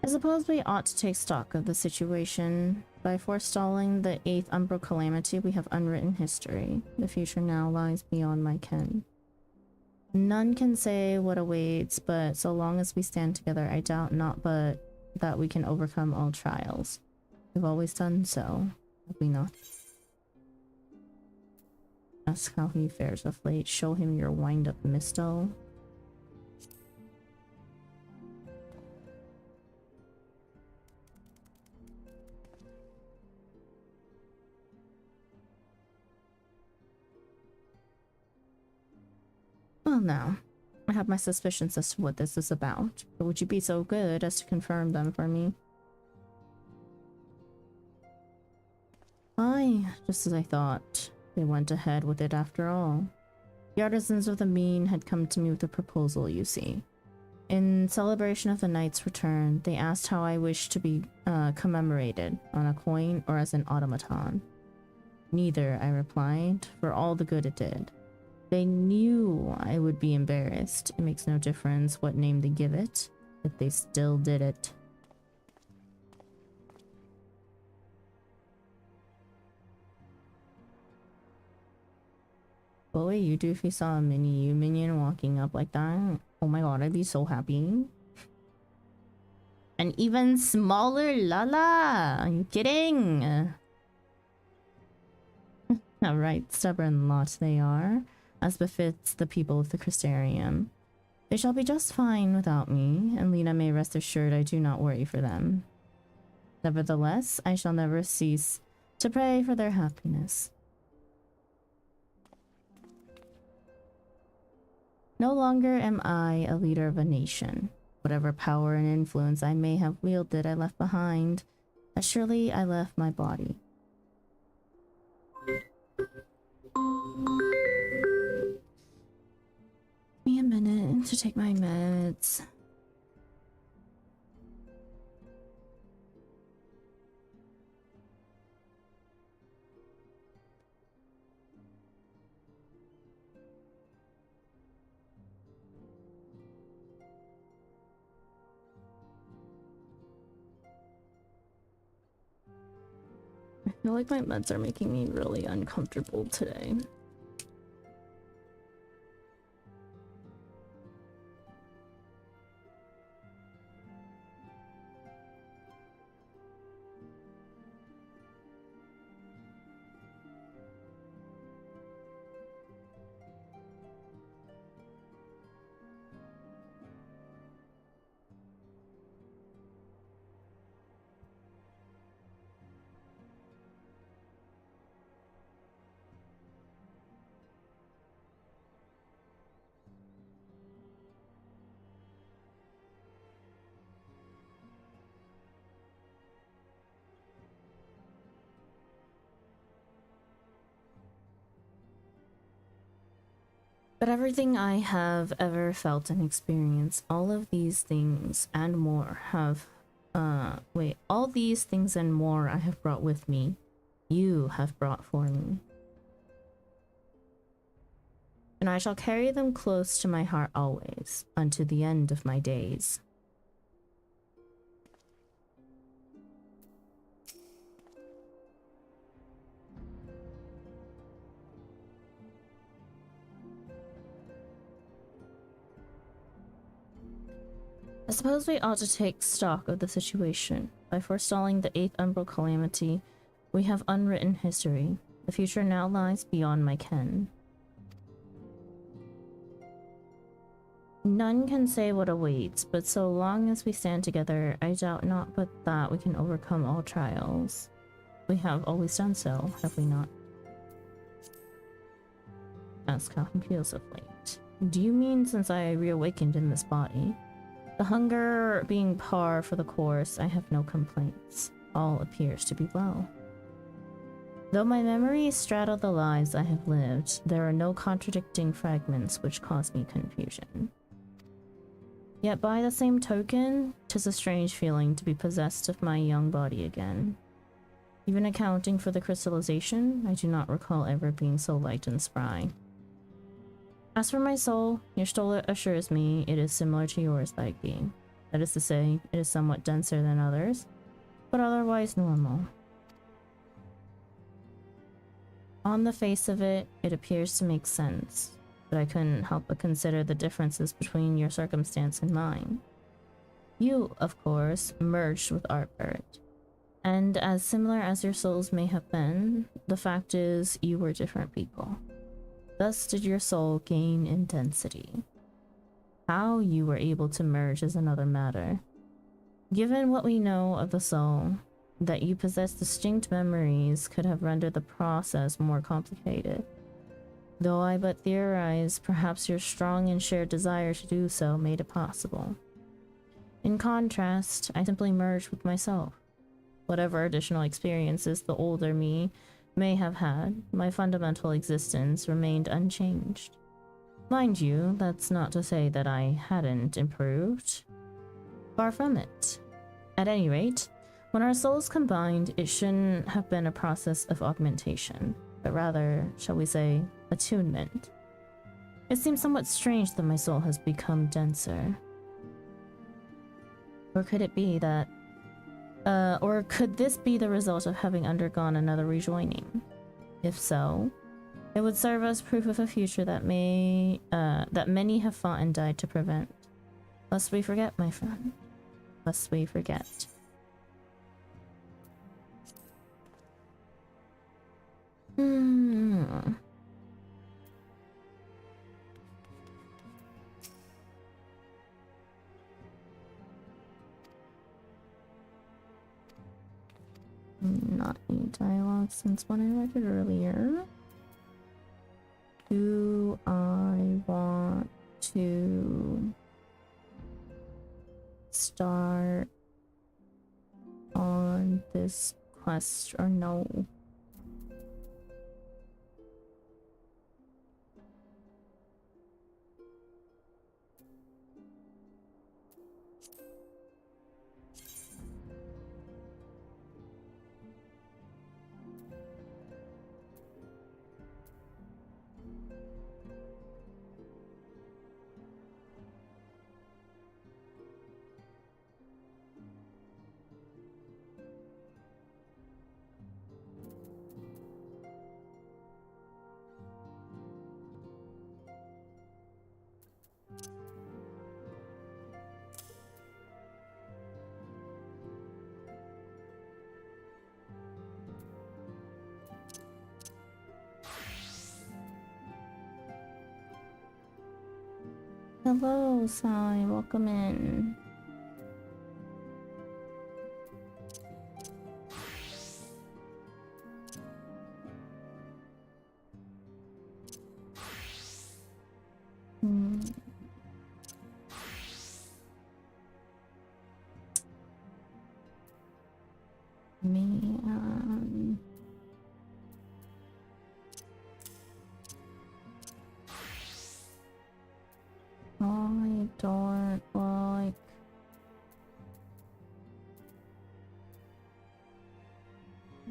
I suppose we ought to take stock of the situation. By forestalling the 8th Umbral Calamity, we have unwritten history. The future now lies beyond my ken. None can say what awaits, but so long as we stand together, I doubt not but that we can overcome all trials. We've always done so, have we not? Ask how he fares of late. Show him your wind-up misto. Well now, I have my suspicions as to what this is about, but would you be so good as to confirm them for me? Aye, just as I thought. They went ahead with it after all. The artisans of the mean had come to me with a proposal, you see. In celebration of the knight's return, they asked how I wished to be commemorated, on a coin or as an automaton. Neither, I replied, for all the good it did. They knew I would be embarrassed. It makes no difference what name they give it, but they still did it. What would you do if you saw a mini you minion walking up like that? Oh my god, I'd be so happy. An even smaller Lala! Are you kidding? Alright, stubborn lot they are, as befits the people of the Crystarium. They shall be just fine without me, and Lena may rest assured I do not worry for them. Nevertheless, I shall never cease to pray for their happiness. No longer am I a leader of a nation. Whatever power and influence I may have wielded, I left behind, as surely I left my body. Give me a minute to take my meds. I feel like my meds are making me really uncomfortable today. But everything I have ever felt and experienced, all of these things and more have, all these things and more I have brought with me, you have brought for me. And I shall carry them close to my heart always, unto the end of my days. I suppose we ought to take stock of the situation. By forestalling the 8th Umbral Calamity, we have unwritten history. The future now lies beyond my ken. None can say what awaits, but so long as we stand together, I doubt not but that we can overcome all trials. We have always done so, have we not? Ask how he feels of late. Do you mean since I reawakened in this body? The hunger being par for the course, I have no complaints. All appears to be well. Though my memories straddle the lives I have lived, there are no contradicting fragments which cause me confusion. Yet by the same token, 'tis a strange feeling to be possessed of my young body again. Even accounting for the crystallization, I do not recall ever being so light and spry. As for my soul, your stole assures me it is similar to yours, Lightbeam. That is to say, it is somewhat denser than others, but otherwise normal. On the face of it, it appears to make sense, but I couldn't help but consider the differences between your circumstance and mine. You, of course, merged with Artbird, and as similar as your souls may have been, the fact is you were different people. Thus did your soul gain in density. How you were able to merge is another matter. Given what we know of the soul, that you possess distinct memories could have rendered the process more complicated. Though I but theorize, perhaps your strong and shared desire to do so made it possible. In contrast, I simply merged with myself. Whatever additional experiences the older me may have had, my fundamental existence remained unchanged. Mind you, that's not to say that I hadn't improved. Far from it. At any rate, when our souls combined, it shouldn't have been a process of augmentation, but rather, shall we say, attunement. It seems somewhat strange that my soul has become denser. Or could it be that or could this be the result of having undergone another rejoining? If so, it would serve as proof of a future that that many have fought and died to prevent. Lest we forget, my friend. Lest we forget. Not any dialogue since when I read it earlier. Do I want to start on this quest or no? Hello, Sai. Welcome in. Man.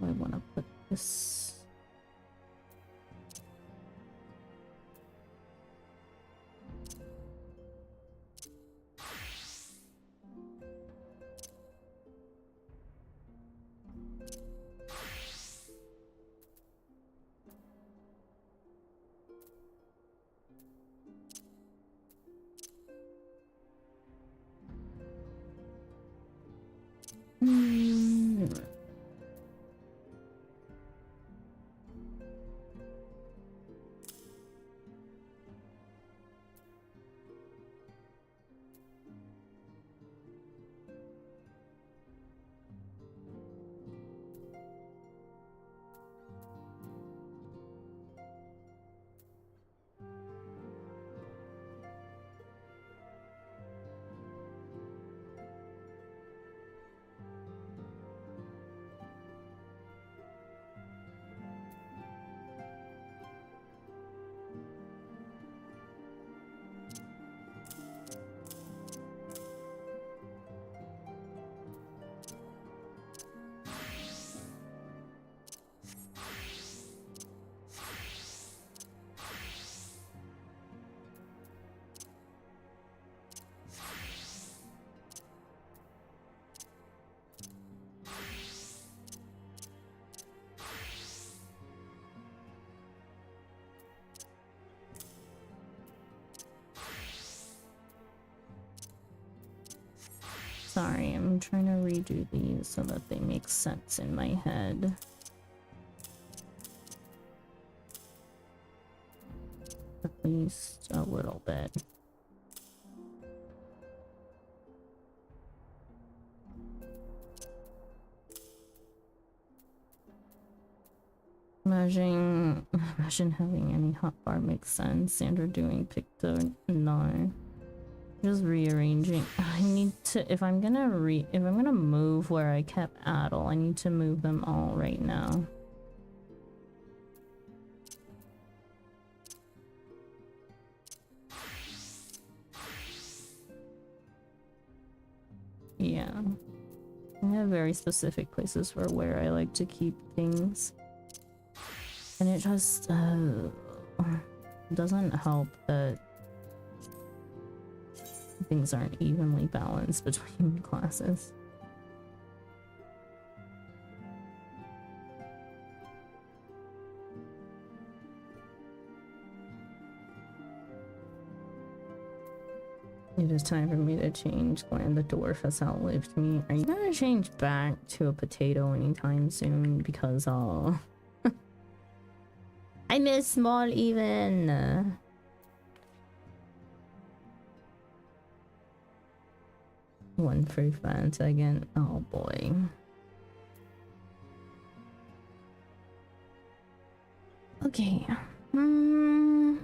I want to put this. Sorry, I'm trying to redo these so that they make sense in my head. At least a little bit. Imagine having any hotbar makes sense. Sandra doing Picto, no. Just rearranging. I need to, if I'm gonna move where I kept Adel, I need to move them all right now. Yeah. I have very specific places for where I like to keep things. And it just doesn't help that things aren't evenly balanced between classes. It is time for me to change. Glenn the dwarf has outlived me. Are you gonna change back to a potato anytime soon? Because I miss small even. One free Fanta again. Oh boy. Okay. I'm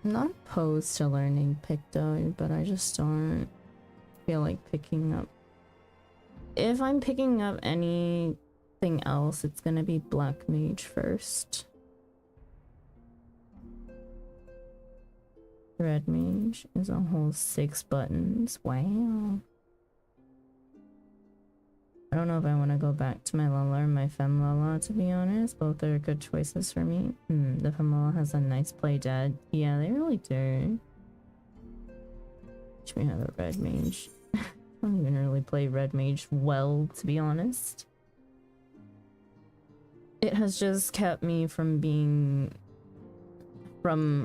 not opposed to learning Picto, but I just don't feel like picking up. If I'm picking up anything else, it's gonna be Black Mage first. Red Mage is a whole 6 buttons. Wow. I don't know if I want to go back to my Lala or my Femlala, to be honest. Both are good choices for me. The Femlala has a nice play dead. Yeah, they really do. Should we have a Red Mage? I don't even really play Red Mage well, to be honest. It has just kept me from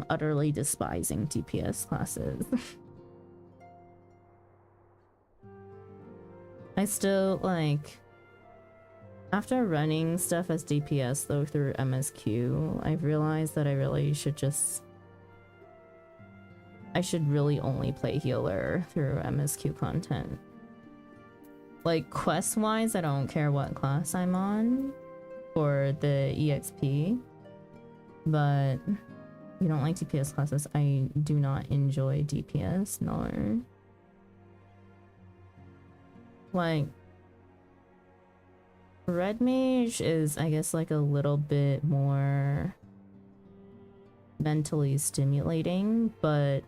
utterly despising DPS classes. I still, like, after running stuff as DPS though through MSQ, I've realized that I should really only play healer through MSQ content. Like, quest-wise, I don't care what class I'm on for the EXP, but you don't like DPS classes, I do not enjoy DPS, no. Like, Red Mage is, I guess, like a little bit more mentally stimulating, but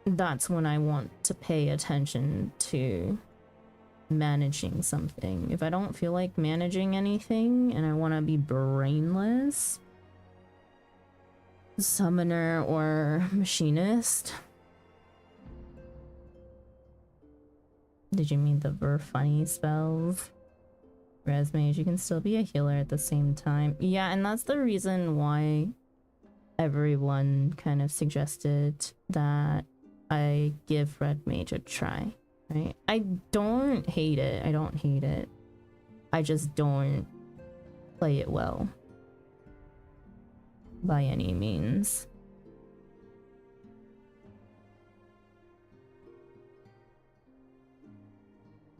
that's when I want to pay attention to managing something. If I don't feel like managing anything and I want to be brainless, summoner or machinist. Did you mean the funny spells? Res mage, you can still be a healer at the same time. Yeah, and that's the reason why everyone kind of suggested that I give red mage a try, right? I don't hate it. I don't hate it. I just don't play it well by any means.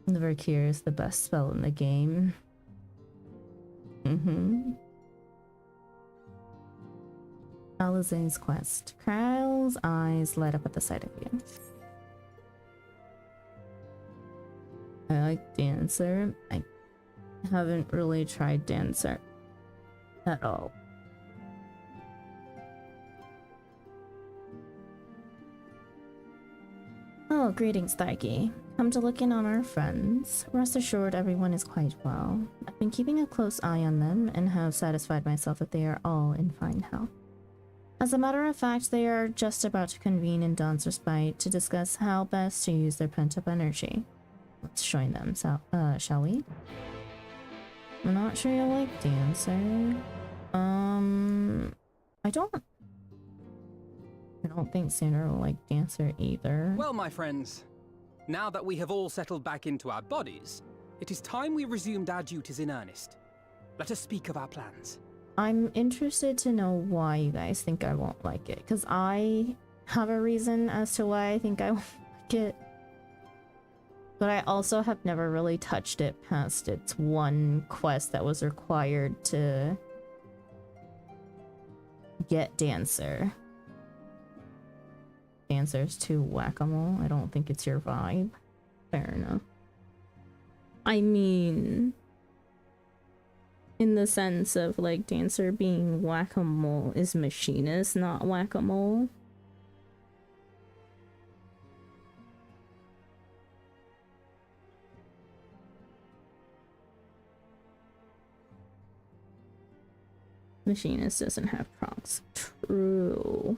The Verkeer is the best spell in the game. Alize's quest. Kryl's eyes light up at the sight of you. I like Dancer. I haven't really tried Dancer at all. Oh, greetings, Tharky. Come to look in on our friends. Rest assured everyone is quite well. I've been keeping a close eye on them and have satisfied myself that they are all in fine health. As a matter of fact, they are just about to convene in Dawn's Respite to discuss how best to use their pent-up energy. Let's join them, shall we? I'm not sure you'll like Dancer. I don't think Sandra will like Dancer either. Well, my friends, now that we have all settled back into our bodies, it is time we resumed our duties in earnest. Let us speak of our plans. I'm interested to know why you guys think I won't like it, because I have a reason as to why I think I won't like it. But I also have never really touched it past its one quest that was required to get Dancer. Dancer's too whack-a-mole. I don't think it's your vibe. Fair enough. I mean, in the sense of like Dancer being whack-a-mole is machinist, not whack-a-mole. Machinist doesn't have procs. True.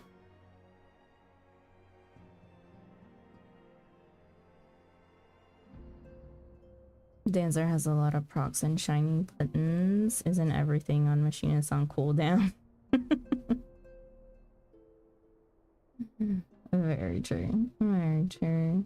Dancer has a lot of procs and shiny buttons. Isn't everything on Machinist on cooldown? Very true. Very true.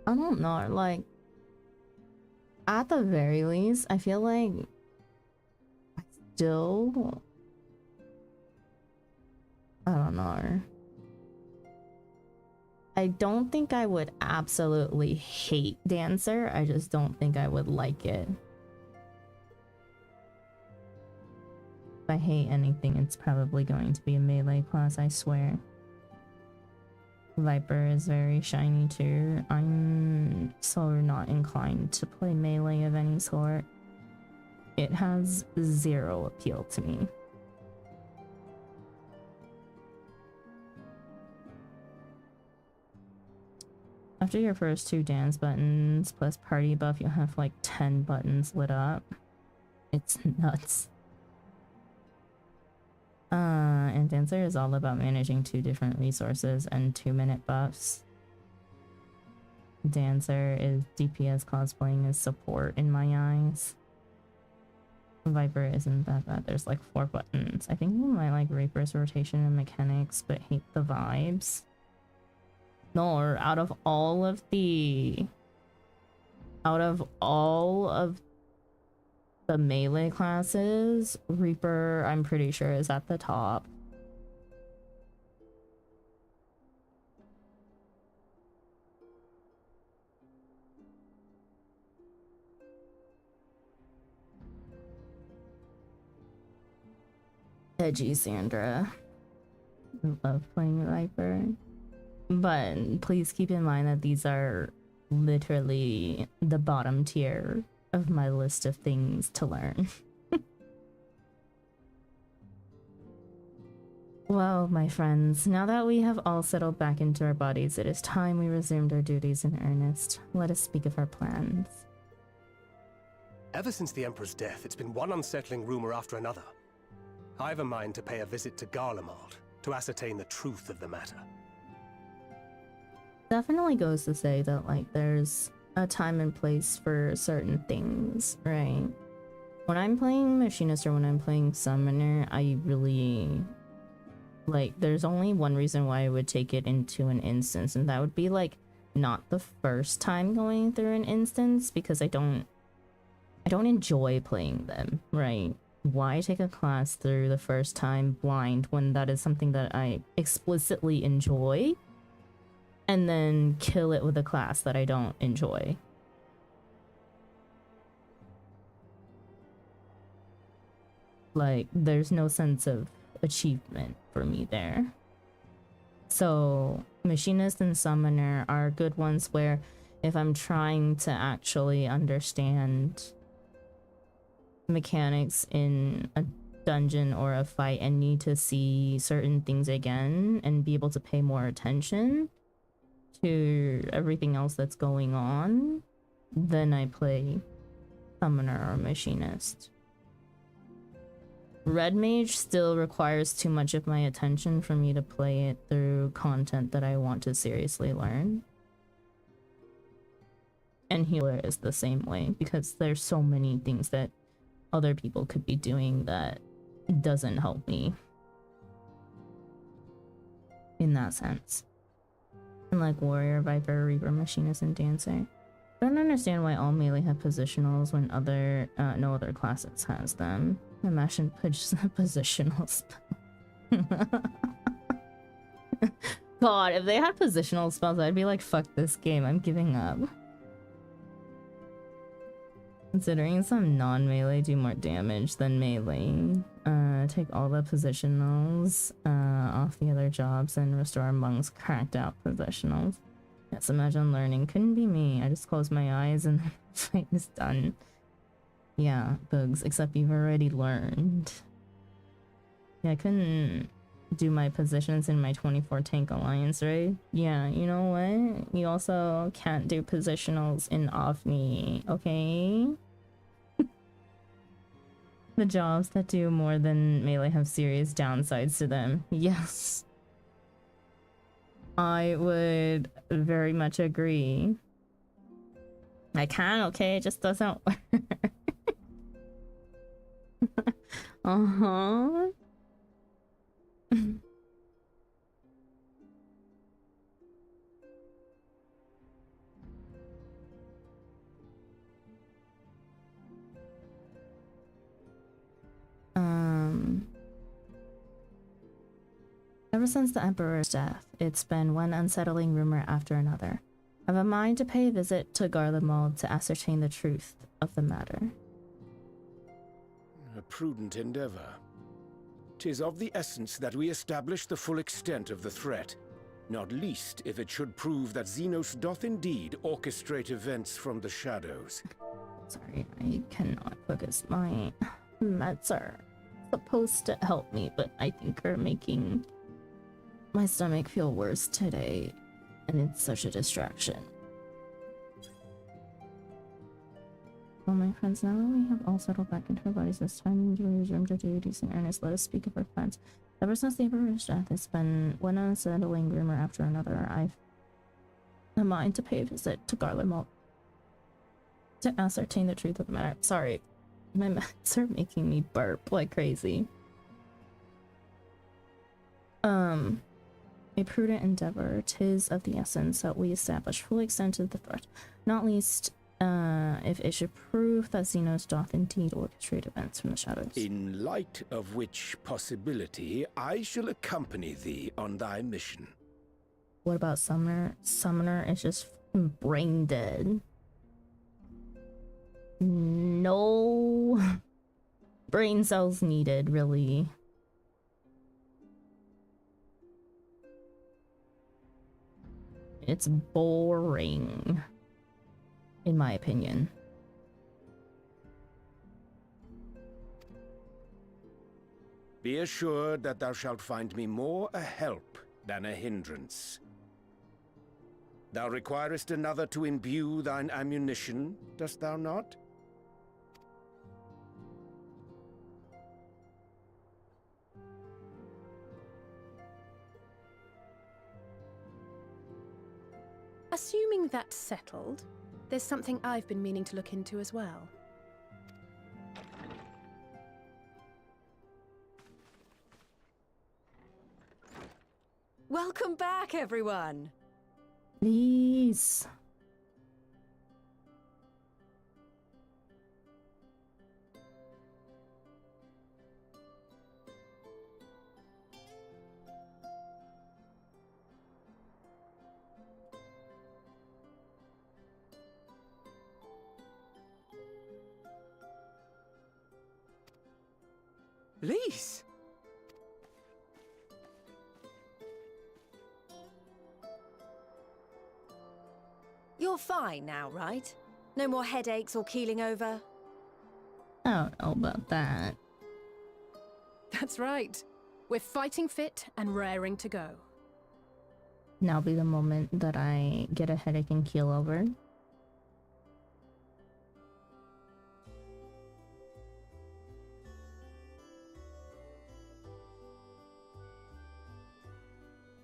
I don't know, like, at the very least, I feel like still, I don't know. I don't think I would absolutely hate Dancer. I just don't think I would like it. If I hate anything, it's probably going to be a melee class, I swear. Viper is very shiny too. I'm so not inclined to play melee of any sort. It has zero appeal to me. After your first 2 dance buttons plus party buff, you'll have like 10 buttons lit up. It's nuts. And Dancer is all about managing 2 different resources and 2-minute buffs. Dancer is DPS cosplaying as support in my eyes. Viper isn't that bad. There's like 4 buttons. I think you might like Reaper's rotation and mechanics, but hate the vibes. No, out of all of the melee classes, Reaper, I'm pretty sure, is at the top. Edgy Sandra. I love playing Viper. But please keep in mind that these are literally the bottom tier of my list of things to learn. Well, my friends, now that we have all settled back into our bodies, it is time we resumed our duties in earnest. Let us speak of our plans. Ever since the Emperor's death, it's been one unsettling rumor after another. I have a mind to pay a visit to Garlemald to ascertain the truth of the matter. Definitely goes to say that, like, there's a time and place for certain things, right? When I'm playing Machinist or when I'm playing Summoner, I really... like, there's only one reason why I would take it into an instance, and that would be, like, not the first time going through an instance, because I don't enjoy playing them, right? Why take a class through the first time blind when that is something that I explicitly enjoy, and then kill it with a class that I don't enjoy? Like, there's no sense of achievement for me there. So Machinist and Summoner are good ones where if I'm trying to actually understand mechanics in a dungeon or a fight and need to see certain things again and be able to pay more attention to everything else that's going on, then I play Summoner or Machinist. Red Mage still requires too much of my attention for me to play it through content that I want to seriously learn. And Healer is the same way, because there's so many things that other people could be doing that doesn't help me in that sense. And like Warrior, Viper, Reaper, Machinist, and Dancer. I don't understand why all melee have positionals when no other classes has them. Imagine positional spell. God, if they had positional spells, I'd be like, fuck this game, I'm giving up. Considering some non-melee do more damage than melee, take all the positionals off the other jobs and restore Monk's cracked out positionals. Yes, imagine learning. Couldn't be me. I just close my eyes and the fight is done. Yeah, bugs, except you've already learned. Yeah, I couldn't do my positions in my 24 tank alliance, right? Yeah, you know what? You also can't do positionals in Ofni, okay? The jobs that do more than melee have serious downsides to them. Yes. I would very much agree. I can, okay? It just doesn't work. Uh-huh. Ever since the Emperor's death, it's been one unsettling rumor after another. I've a mind to pay a visit to Garlemald to ascertain the truth of the matter. A prudent endeavor. 'Tis of the essence that we establish the full extent of the threat, not least if it should prove that Xenos doth indeed orchestrate events from the shadows. Sorry, I cannot focus. My meds are supposed to help me, but I think are making my stomach feel worse today, and it's such a distraction. Well, my friends, now that we have all settled back into our bodies, it's time to resume our duties in earnest. Let us speak of our plans. Ever since the Emperor's death, it's been one unsettling rumor after another. I've a mind to pay a visit to Garlemald to ascertain the truth of the matter. Sorry, my meds are making me burp like crazy. A prudent endeavor, 'tis of the essence that we establish full extent of the threat, not least if it should prove that Xenos doth indeed orchestrate events from the shadows. In light of which possibility, I shall accompany thee on thy mission. What about Summoner? Summoner is just brain dead. No brain cells needed, really. It's boring. in my opinion. Be assured that thou shalt find me more a help than a hindrance. Thou requirest another to imbue thine ammunition, dost thou not? Assuming that's settled, there's something I've been meaning to look into as well. Welcome back, everyone! Please. Lise! You're fine now, right? No more headaches or keeling over? I don't know about that. That's right. We're fighting fit and raring to go. Now be the moment that I get a headache and keel over.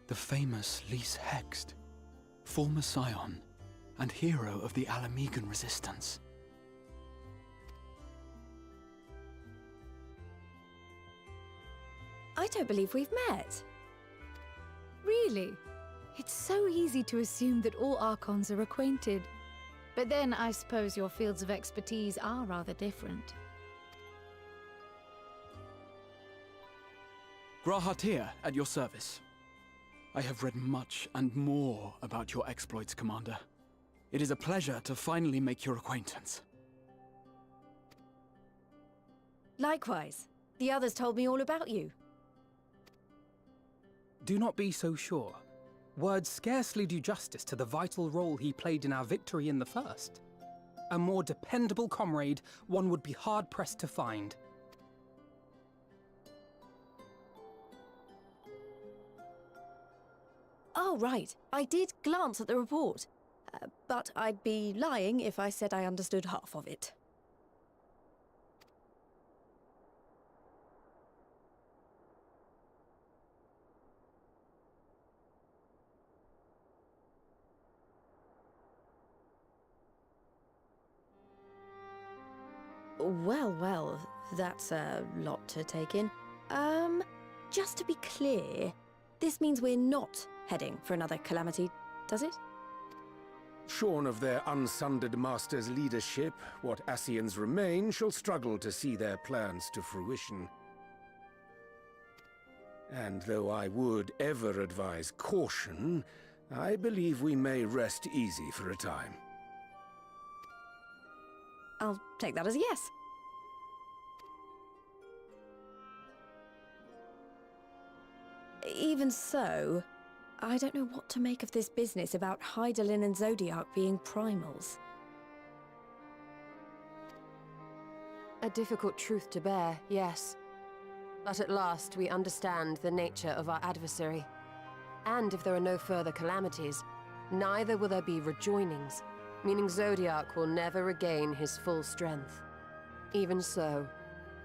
The famous Lise Hext, former scion and hero of the Alamegan resistance. I don't believe we've met. Really? It's so easy to assume that all Archons are acquainted. But then I suppose your fields of expertise are rather different. Grahatir, at your service. I have read much and more about your exploits, Commander. It is a pleasure to finally make your acquaintance. Likewise. The others told me all about you. Do not be so sure. Words scarcely do justice to the vital role he played in our victory in the first. A more dependable comrade one would be hard-pressed to find. Oh, right. I did glance at the report. But I'd be lying if I said I understood half of it. Well, that's a lot to take in. Just to be clear, this means we're not heading for another calamity, does it? Shorn of their unsundered master's leadership, what Ascians remain shall struggle to see their plans to fruition. And though I would ever advise caution, I believe we may rest easy for a time. I'll take that as a yes. Even so, I don't know what to make of this business about Hydaelyn and Zodiac being primals. A difficult truth to bear, yes. But at last we understand the nature of our adversary. And if there are no further calamities, neither will there be rejoinings, meaning Zodiac will never regain his full strength. Even so,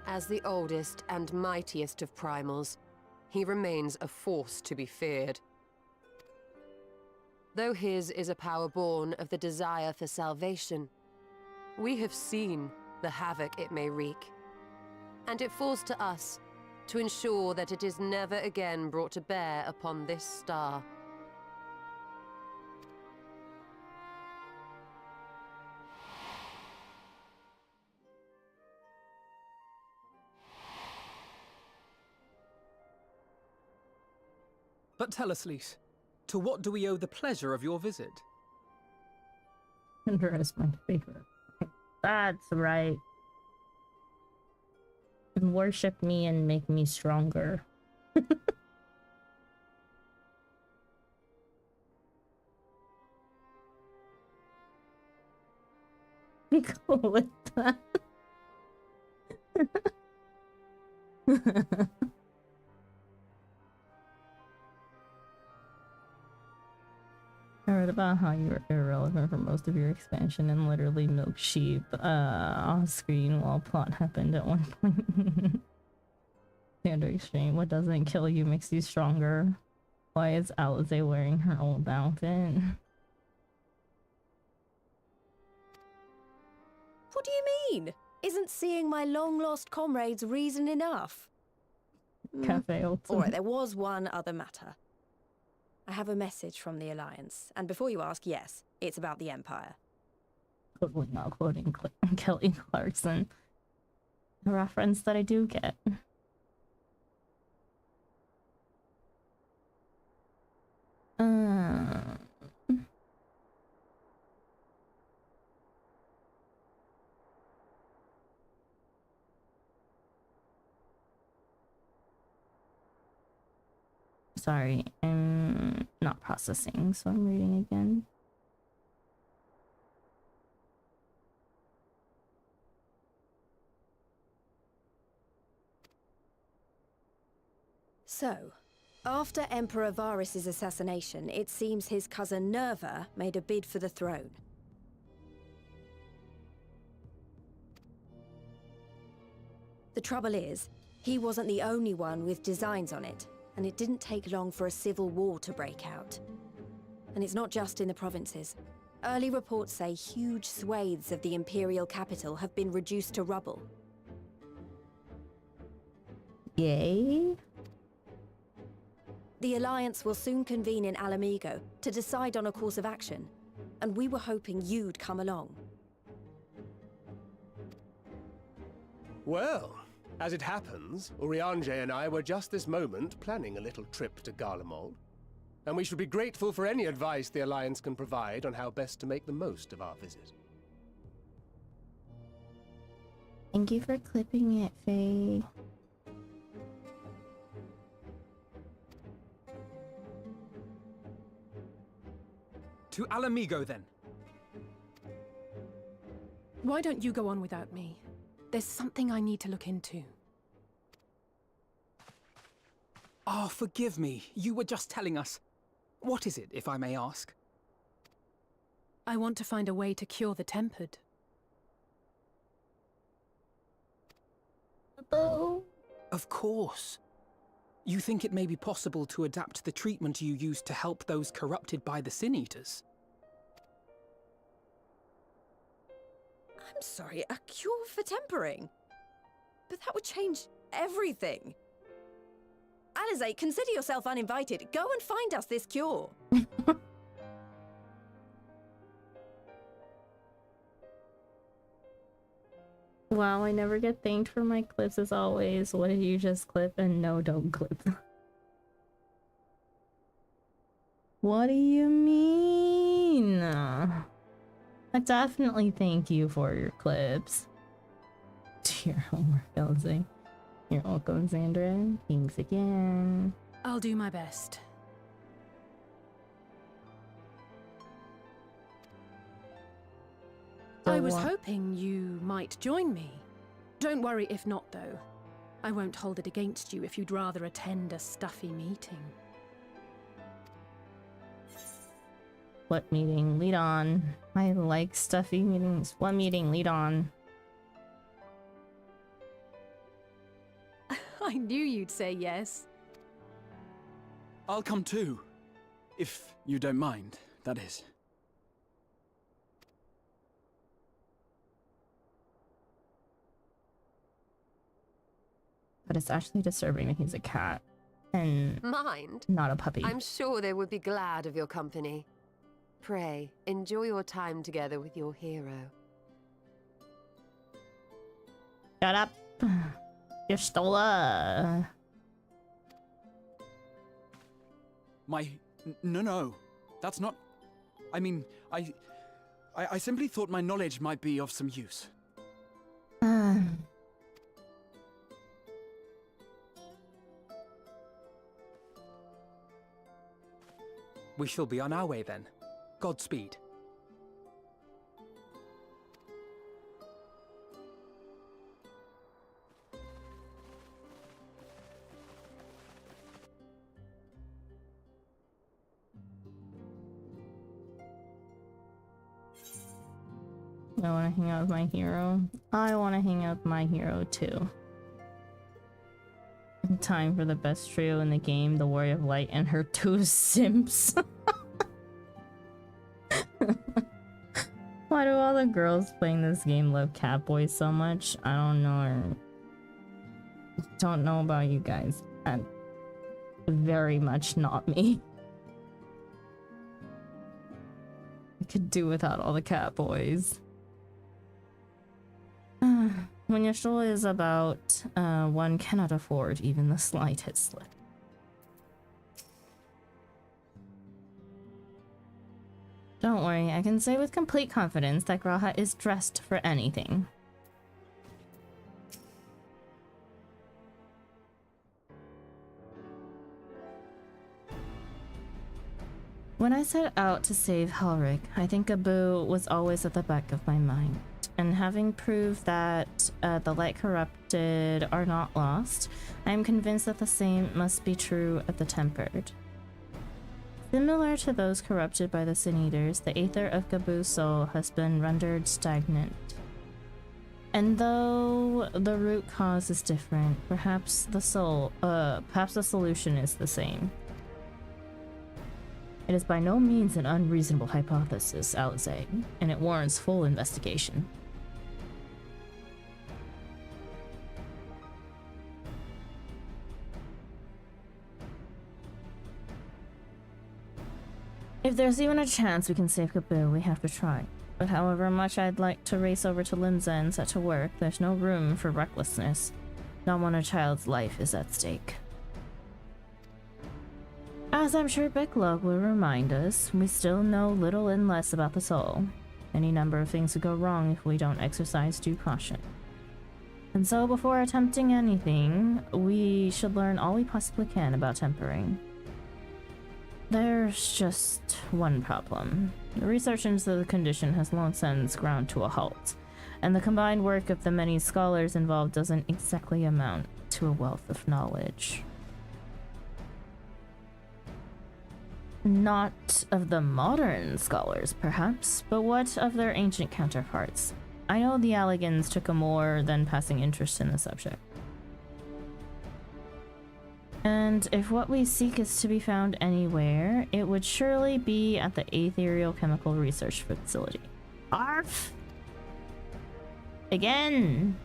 as the oldest and mightiest of primals, he remains a force to be feared. Though his is a power born of the desire for salvation, we have seen the havoc it may wreak. And it falls to us to ensure that it is never again brought to bear upon this star. But tell us, Lise, to what do we owe the pleasure of your visit? Cinder is my favorite. That's right. And worship me and make me stronger. cool with that. I read about how you were irrelevant for most of your expansion and literally milk sheep on screen while plot happened at one point. Standard extreme. What doesn't kill you makes you stronger. Why is Alize wearing her old outfit? What do you mean? Isn't seeing my long-lost comrades reason enough? Cafe Ultimate. Alright, there was one other matter. I have a message from the Alliance, and before you ask, yes, it's about the Empire. Totally not quoting Kelly Clarkson. A reference that I do get. Sorry, I'm not processing, so I'm reading again. So, after Emperor Varys' assassination, it seems his cousin Nerva made a bid for the throne. The trouble is, he wasn't the only one with designs on it, and it didn't take long for a civil war to break out. And it's not just in the provinces. Early reports say huge swathes of the Imperial capital have been reduced to rubble. Yay? The Alliance will soon convene in Alamigo to decide on a course of action, and we were hoping you'd come along. Well, as it happens, Urianger and I were just this moment planning a little trip to Garlemald, and we should be grateful for any advice the Alliance can provide on how best to make the most of our visit. Thank you for clipping it, Faye. To Alamigo, then. Why don't you go on without me? There's something I need to look into. Oh, forgive me. You were just telling us. What is it, if I may ask? I want to find a way to cure the tempered. Oh. Of course. You think it may be possible to adapt the treatment you use to help those corrupted by the Sin Eaters? I'm sorry, a cure for tempering? But that would change everything. Alize, consider yourself uninvited. Go and find us this cure. Wow, I never get thanked for my clips as always. What did you just clip? And no, don't clip. What do you mean? I definitely thank you for your clips. To your homework, Elsie. You're welcome, Sandra. Thanks again. I'll do my best. I was hoping you might join me. Don't worry if not, though. I won't hold it against you if you'd rather attend a stuffy meeting. What meeting? Lead on. I like stuffy meetings. What meeting? Lead on. I knew you'd say yes. I'll come too. If you don't mind, that is. But it's actually disturbing that he's a cat and Mind? not a puppy. I'm sure they would be glad of your company. Pray, enjoy your time together with your hero. Shut up. You're Stola. No. That's not... I mean, I simply thought my knowledge might be of some use. We shall be on our way then. Godspeed. I want to hang out with my hero. I want to hang out with my hero too. Time for the best trio in the game, the Warrior of Light and her two simps. Why do all the girls playing this game love Catboy so much? I don't know. Don't know about you guys. And very much not me. I could do without all the Catboys. When your soul is about, one cannot afford even the slightest slip. Don't worry, I can say with complete confidence that Graha is dressed for anything. When I set out to save Halric, I think Abu was always at the back of my mind. And having proved that the light corrupted are not lost, I am convinced that the same must be true of the tempered. Similar to those corrupted by the Sin Eaters, the aether of Gabu's soul has been rendered stagnant. And though the root cause is different, perhaps the solution is the same. It is by no means an unreasonable hypothesis, Alizé, and it warrants full investigation. If there's even a chance we can save Gabu, we have to try. But however much I'd like to race over to Linza and set to work, there's no room for recklessness. Not when a child's life is at stake. As I'm sure Bicklog will remind us, we still know little and less about the soul. Any number of things could go wrong if we don't exercise due caution. And so before attempting anything, we should learn all we possibly can about tempering. There's just one problem. The research into the condition has long since ground to a halt, and the combined work of the many scholars involved doesn't exactly amount to a wealth of knowledge. Not of the modern scholars, perhaps, but what of their ancient counterparts? I know the Alligans took a more than passing interest in the subject. And if what we seek is to be found anywhere, it would surely be at the Aetherial Chemical Research Facility. ARF! Again!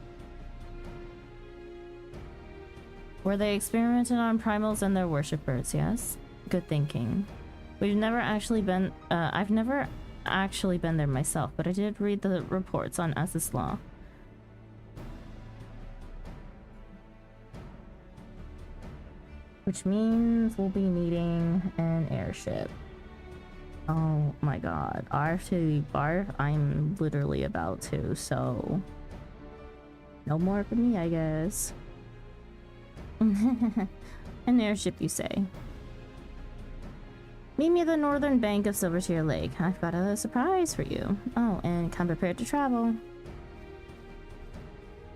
Where they experimented on primals and their worshippers, yes? Good thinking. We've never actually been, I've never actually been there myself, but I did read the reports on As's Law. Which means we'll be needing an airship. Oh my god. Arf to barf, I'm literally about to, so... no more for me, I guess. An airship, you say? Meet me at the northern bank of Silvertear Lake. I've got a surprise for you. Oh, and come prepared to travel.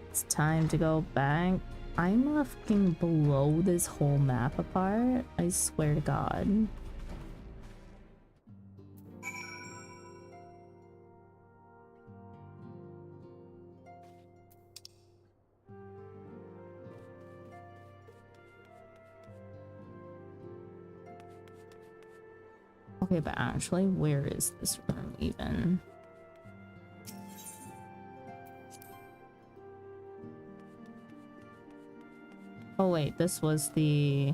It's time to go back. I'm gonna fucking blow this whole map apart. I swear to God. Okay, but actually, where is this room even? Oh wait, this was the...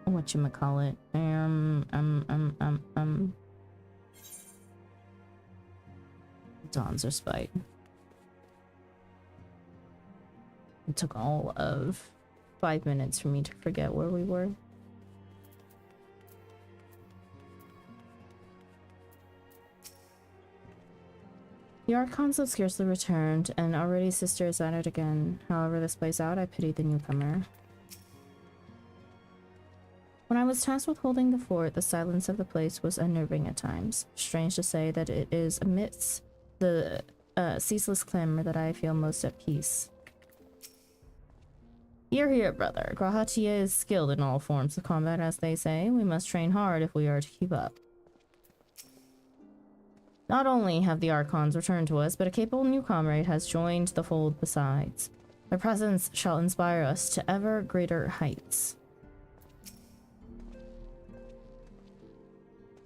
whatchamacallit? Dawn's Respite. It took all of 5 minutes for me to forget where we were. The Archons have scarcely returned, and already Sister is at it again. However this plays out, I pity the newcomer. When I was tasked with holding the fort, the silence of the place was unnerving at times. Strange to say that it is amidst the ceaseless clamor that I feel most at peace. Hear, hear, brother. Grahatia is skilled in all forms of combat, as they say. We must train hard if we are to keep up. Not only have the Archons returned to us, but a capable new comrade has joined the fold besides. Their presence shall inspire us to ever greater heights.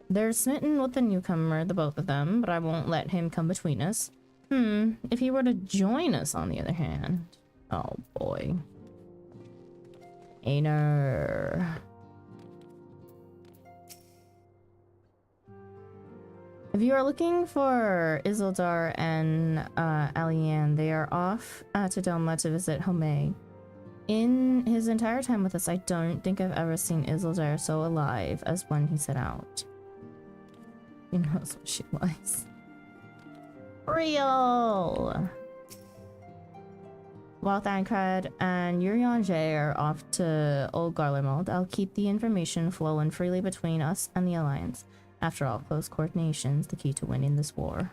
They're smitten with the newcomer, the both of them, but I won't let him come between us. If he were to join us, on the other hand... Oh, boy. Aner. If you are looking for Isildur and Alianne, they are off to Delma to visit Homay. In his entire time with us, I don't think I've ever seen Isildur so alive as when he set out. He knows what she was. Real! While Thancred and Urianger are off to Old Garlemald, I'll keep the information flowing freely between us and the Alliance. After all, close coordination's the key to winning this war.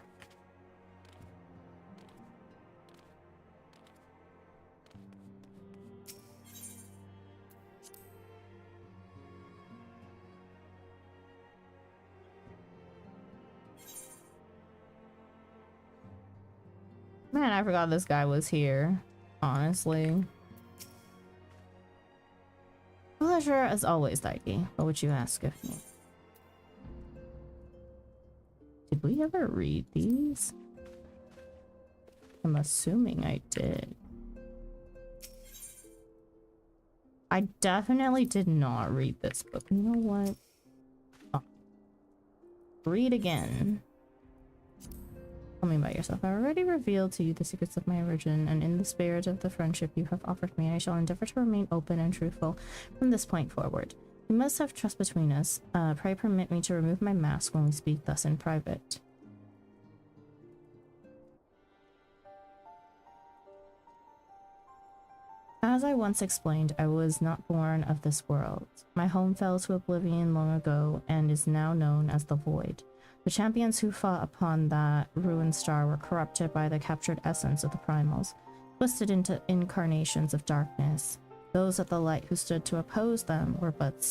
Man, I forgot this guy was here, honestly. Pleasure as always, Daiki. What would you ask of me? Did we ever read these? I'm assuming I did. I definitely did not read this book. You know what? Oh. Read again. Tell me about yourself. I already revealed to you the secrets of my origin, and in the spirit of the friendship you have offered me, I shall endeavor to remain open and truthful from this point forward. We must have trust between us. Pray permit me to remove my mask when we speak thus in private. As I once explained, I was not born of this world. My home fell to oblivion long ago and is now known as the Void. The champions who fought upon that ruined star were corrupted by the captured essence of the primals, twisted into incarnations of darkness. Those at the light who stood to oppose them were but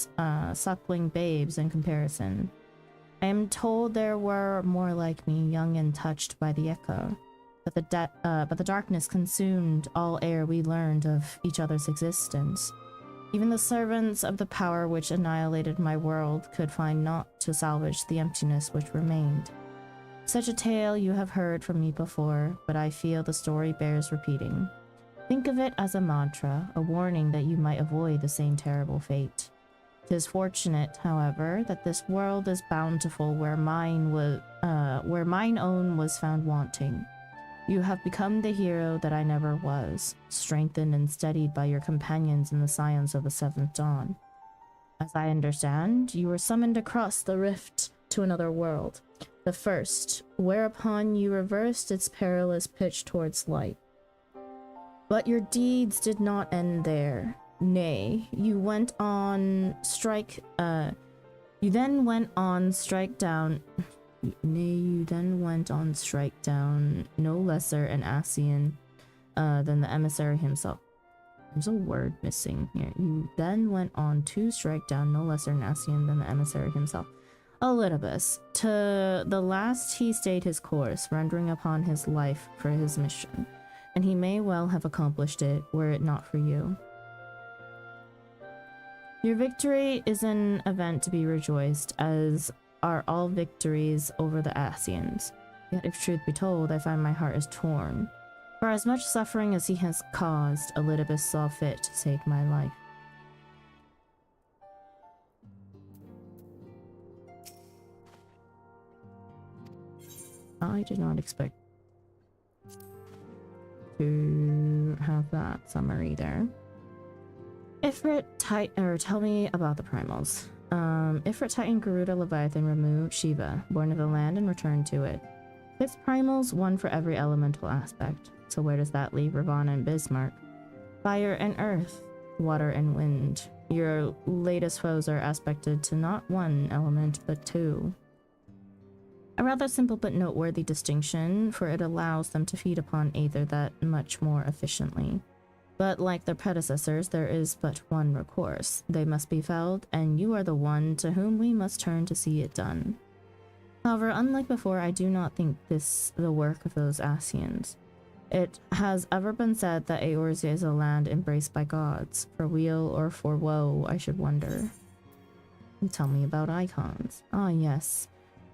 suckling babes in comparison. I am told there were more like me, young and touched by the echo, but the darkness consumed all ere we learned of each other's existence. Even the servants of the power which annihilated my world could find naught to salvage the emptiness which remained. Such a tale you have heard from me before, but I feel the story bears repeating. Think of it as a mantra, a warning that you might avoid the same terrible fate. 'Tis fortunate, however, that this world is bountiful where mine own was found wanting. You have become the hero that I never was, strengthened and steadied by your companions in the science of the Seventh Dawn. As I understand, you were summoned across the rift to another world, the first, whereupon you reversed its perilous pitch towards light. But your deeds did not end there. Nay, you then went on strike down no lesser an Ascian than the emissary himself. There's a word missing here. You then went on to strike down no lesser an Ascian than the emissary himself. Elidibus. To the last he stayed his course, rendering upon his life for his mission, and he may well have accomplished it were it not for you. Your victory is an event to be rejoiced, as are all victories over the Ascians. Yet if truth be told, I find my heart is torn. For as much suffering as he has caused, Elidibus saw fit to take my life. I did not expect to have that summary there. Ifrit, tell me about the primals. Ifrit, Titan, Garuda, Leviathan removed Shiva, born of the land, and returned to it. 6 primals, 1 for every elemental aspect. So where does that leave Ravana and Bismarck? Fire and earth, water and wind. Your latest foes are aspected to not 1 element, but 2. A rather simple but noteworthy distinction, for it allows them to feed upon either that much more efficiently. But like their predecessors, there is but one recourse. They must be felled, and you are the one to whom we must turn to see it done. However, unlike before, I do not think this the work of those Ascians. It has ever been said that Eorzea is a land embraced by gods. For weal or for woe, I should wonder. You tell me about icons. Ah, yes.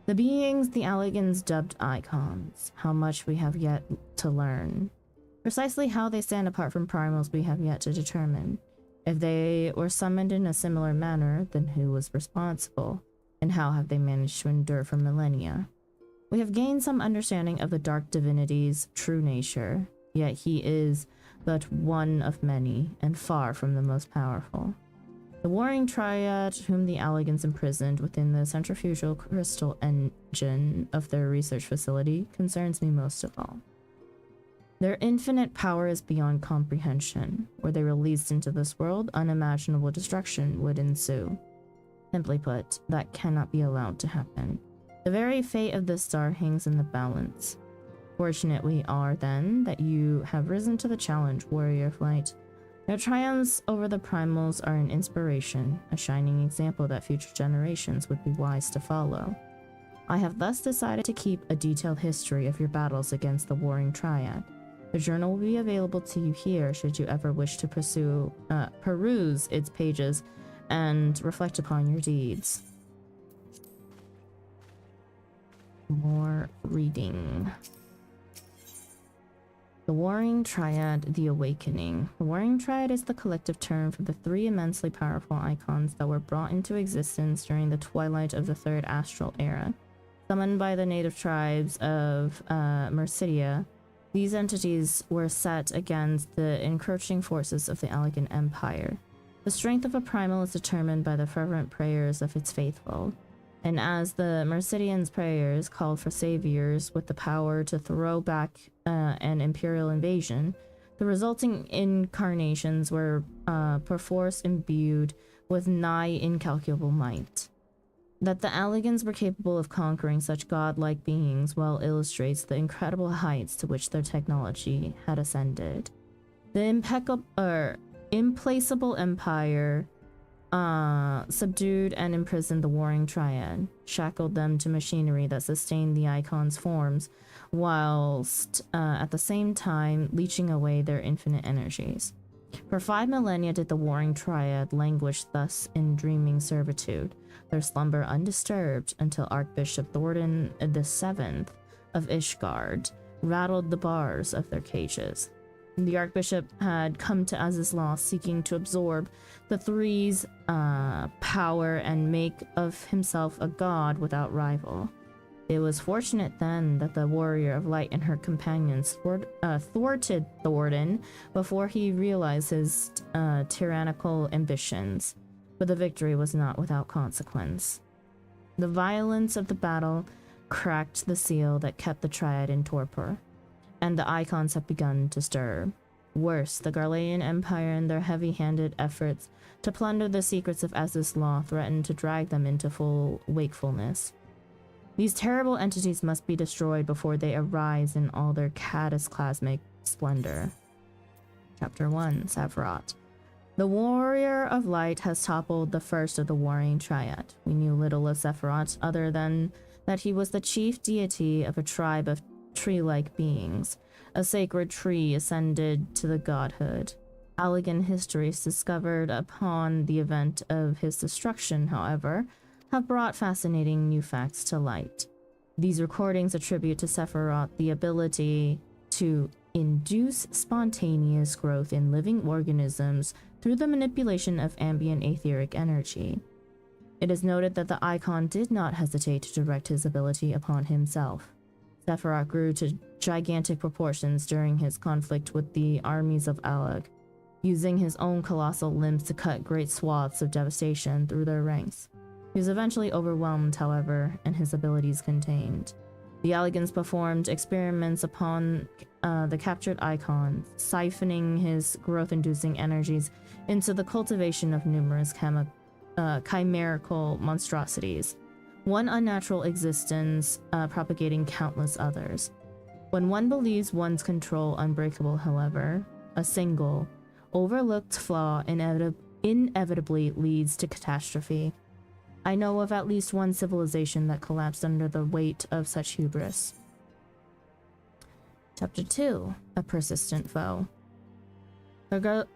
The beings the Alligans dubbed icons. How much we have yet to learn. Precisely how they stand apart from primals we have yet to determine. If they were summoned in a similar manner, then who was responsible? And how have they managed to endure for millennia? We have gained some understanding of the dark divinity's true nature, yet he is but one of many, and far from the most powerful. The warring triad whom the Alligans imprisoned within the centrifugal crystal engine of their research facility concerns me most of all. Their infinite power is beyond comprehension. Were they released into this world, unimaginable destruction would ensue. Simply put, that cannot be allowed to happen. The very fate of this star hangs in the balance. Fortunate we are, then, that you have risen to the challenge, Warrior of Light. Their triumphs over the primals are an inspiration, a shining example that future generations would be wise to follow. I have thus decided to keep a detailed history of your battles against the Warring Triad. The journal will be available to you here should you ever wish to peruse its pages and reflect upon your deeds. More reading. The Warring Triad, the Awakening. The Warring Triad is the collective term for the three immensely powerful icons that were brought into existence during the twilight of the Third Astral Era. Summoned by the native tribes of Mercidia, these entities were set against the encroaching forces of the Alligan Empire. The strength of a primal is determined by the fervent prayers of its faithful. And as the Mercidians' prayers called for saviors with the power to throw back an imperial invasion, the resulting incarnations were perforce imbued with nigh incalculable might. That the Alligans were capable of conquering such godlike beings well illustrates the incredible heights to which their technology had ascended. The implacable empire subdued and imprisoned the Warring Triad, shackled them to machinery that sustained the icons' forms, whilst at the same time leeching away their infinite energies. For 5 millennia did the Warring Triad languish thus in dreaming servitude, their slumber undisturbed until Archbishop Thordan VII of Ishgard rattled the bars of their cages. The Archbishop had come to Azizlaw seeking to absorb the three's power and make of himself a god without rival. It was fortunate then that the Warrior of Light and her companions thwarted Thordan before he realized his tyrannical ambitions, but the victory was not without consequence. The violence of the battle cracked the seal that kept the Triad in torpor, and the icons have begun to stir. Worse, the Garlean Empire and their heavy-handed efforts to plunder the secrets of Azizlaw threatened to drag them into full wakefulness. These terrible entities must be destroyed before they arise in all their cataclysmic splendor. Chapter 1, Sephiroth. The Warrior of Light has toppled the first of the Warring Triad. We knew little of Sephiroth other than that he was the chief deity of a tribe of tree-like beings. A sacred tree ascended to the godhood. Alligan histories discovered upon the event of his destruction, however, have brought fascinating new facts to light. These recordings attribute to Sephiroth the ability to induce spontaneous growth in living organisms through the manipulation of ambient etheric energy. It is noted that the icon did not hesitate to direct his ability upon himself. Sephiroth grew to gigantic proportions during his conflict with the armies of Allag, using his own colossal limbs to cut great swaths of devastation through their ranks. He was eventually overwhelmed, however, and his abilities contained. The Alligans performed experiments upon the captured icon, siphoning his growth-inducing energies into the cultivation of numerous chimerical monstrosities, one unnatural existence propagating countless others. When one believes one's control unbreakable, however, a single, overlooked flaw inevitably leads to catastrophe. I know of at least one civilization that collapsed under the weight of such hubris. Chapter 2. A persistent foe. The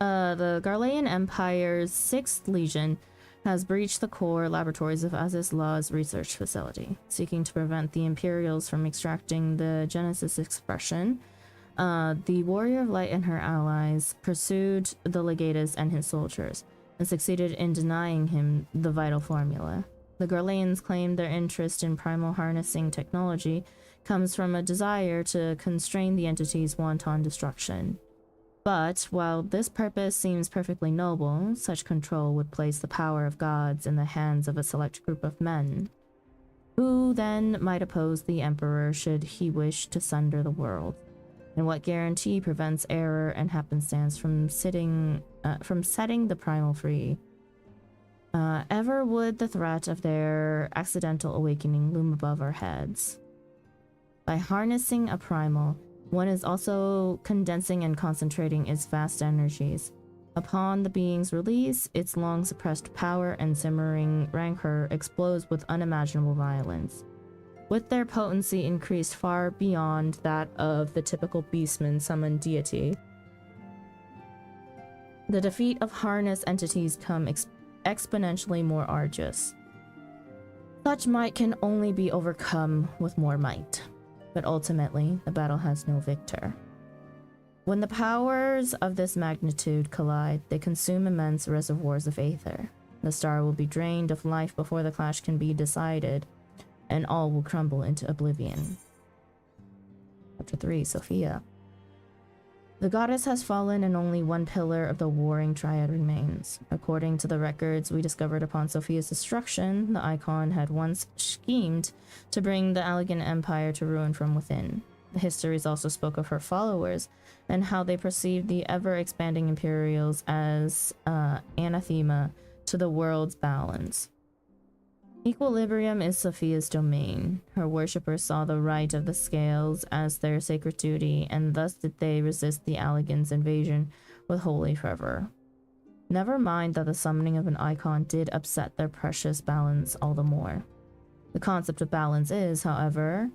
Garlean Empire's 6th Legion has breached the core laboratories of Aziz Law's research facility, seeking to prevent the Imperials from extracting the Genesis expression. The Warrior of Light and her allies pursued the Legatus and his soldiers, and succeeded in denying him the vital formula. The Garleans claim their interest in primal harnessing technology comes from a desire to constrain the entity's wanton destruction. But, while this purpose seems perfectly noble, such control would place the power of gods in the hands of a select group of men. Who, then, might oppose the Emperor should he wish to sunder the world? And what guarantee prevents error and happenstance from setting the primal free? Ever would the threat of their accidental awakening loom above our heads. By harnessing a primal, one is also condensing and concentrating its vast energies. Upon the being's release, its long-suppressed power and simmering rancor explodes with unimaginable violence, with their potency increased far beyond that of the typical beastman summoned deity. The defeat of harness entities come exponentially more arduous. Such might can only be overcome with more might. But ultimately, the battle has no victor. When the powers of this magnitude collide, they consume immense reservoirs of aether. The star will be drained of life before the clash can be decided, and all will crumble into oblivion. Chapter 3. Sophia. The goddess has fallen and only one pillar of the warring triad remains. According to the records we discovered upon Sophia's destruction, the Icon had once schemed to bring the Allegan Empire to ruin from within. The histories also spoke of her followers and how they perceived the ever-expanding Imperials as anathema to the world's balance. Equilibrium is Sophia's domain. Her worshippers saw the right of the scales as their sacred duty, and thus did they resist the Allegans' invasion with holy fervor. Never mind that the summoning of an icon did upset their precious balance all the more. The concept of balance is, however,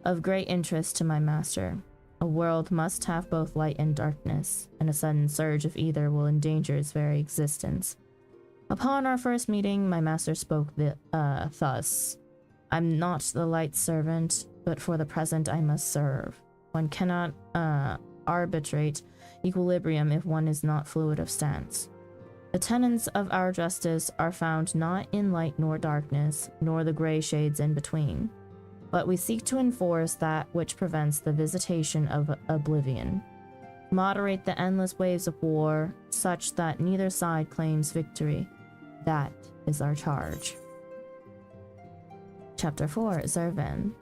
of great interest to my master. A world must have both light and darkness, and a sudden surge of either will endanger its very existence. Upon our first meeting, my master spoke thus. I'm not the light servant, but for the present I must serve. One cannot arbitrate equilibrium if one is not fluid of stance. The tenets of our justice are found not in light nor darkness, nor the gray shades in between, but we seek to enforce that which prevents the visitation of oblivion. Moderate the endless waves of war, such that neither side claims victory. That is our charge. Chapter 4. Zervan.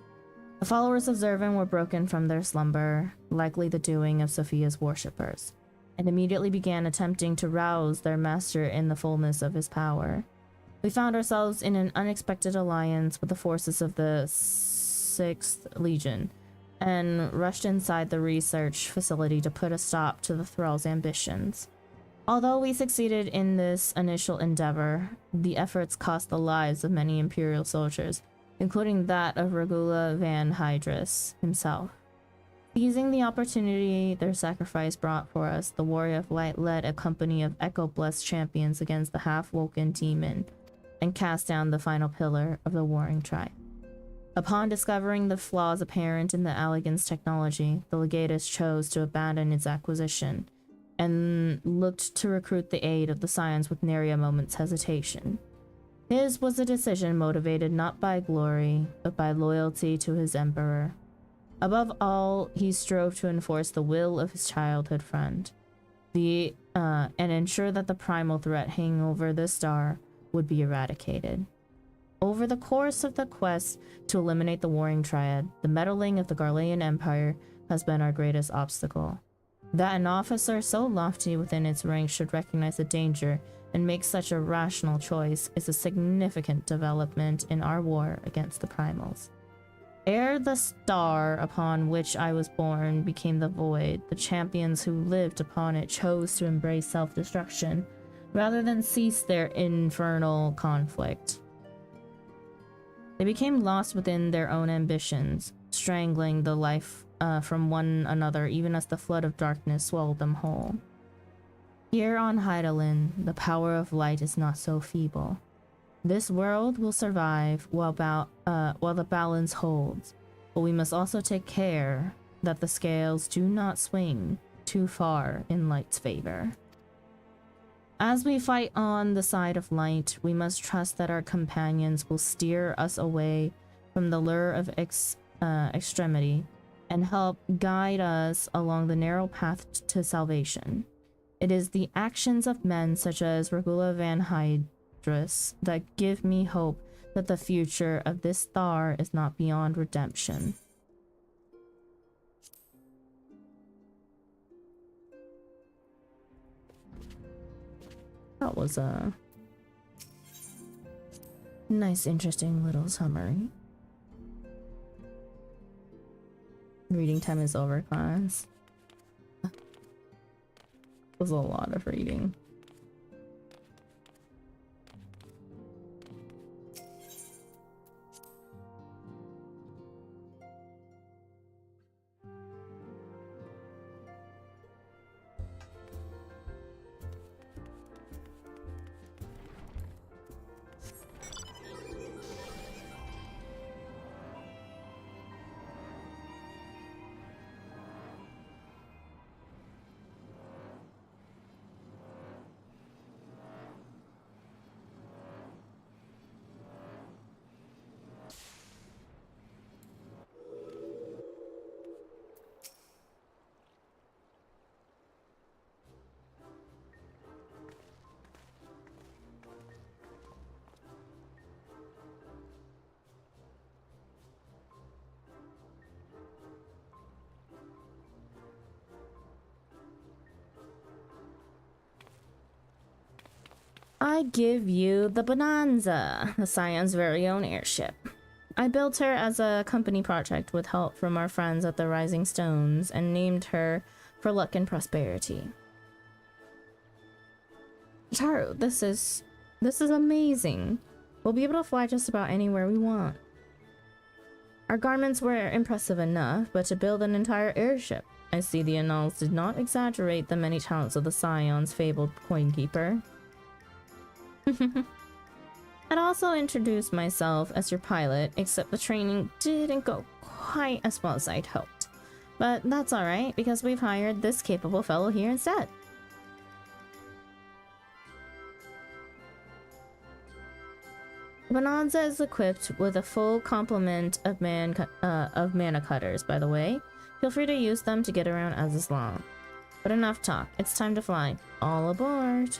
The followers of Zervan were broken from their slumber, likely the doing of Sophia's worshippers, and immediately began attempting to rouse their master in the fullness of his power. We found ourselves in an unexpected alliance with the forces of the 6th Legion, and rushed inside the research facility to put a stop to the thrall's ambitions. Although we succeeded in this initial endeavor, the efforts cost the lives of many Imperial soldiers, including that of Regula van Hydrus himself. Seizing the opportunity their sacrifice brought for us, the Warrior of Light led a company of echo-blessed champions against the half-woken demon, and cast down the final pillar of the warring tribe. Upon discovering the flaws apparent in the Allegans' technology, the Legatus chose to abandon its acquisition, and looked to recruit the aid of the Scions with nary a moment's hesitation. His was a decision motivated not by glory, but by loyalty to his emperor. Above all, he strove to enforce the will of his childhood friend, and ensure that the primal threat hanging over the star would be eradicated. Over the course of the quest to eliminate the warring triad, the meddling of the Garlean Empire has been our greatest obstacle. That an officer so lofty within its ranks should recognize the danger and make such a rational choice is a significant development in our war against the primals. Ere the star upon which I was born became the void, the champions who lived upon it chose to embrace self-destruction rather than cease their infernal conflict. They became lost within their own ambitions, strangling the life from one another even as the flood of darkness swallowed them whole. Here on Hydaelyn, the power of light is not so feeble. This world will survive while the balance holds, but we must also take care that the scales do not swing too far in light's favor. As we fight on the side of light, we must trust that our companions will steer us away from the lure of extremity and help guide us along the narrow path to salvation. It is the actions of men such as Regula van Hydrus that give me hope that the future of this star is not beyond redemption. That was a nice, interesting little summary. Reading time is over, class. That was a lot of reading. I give you the Bonanza, the Scion's very own airship. I built her as a company project with help from our friends at the Rising Stones and named her for luck and prosperity. Taru, this is amazing. We'll be able to fly just about anywhere we want. Our garments were impressive enough, but to build an entire airship, I see the annals did not exaggerate the many talents of the Scion's fabled coinkeeper. I'd also introduced myself as your pilot, except the training didn't go quite as well as I'd hoped. But that's alright, because we've hired this capable fellow here instead. Bonanza is equipped with a full complement of mana cutters, by the way. Feel free to use them to get around Azizla. But enough talk, it's time to fly. All aboard!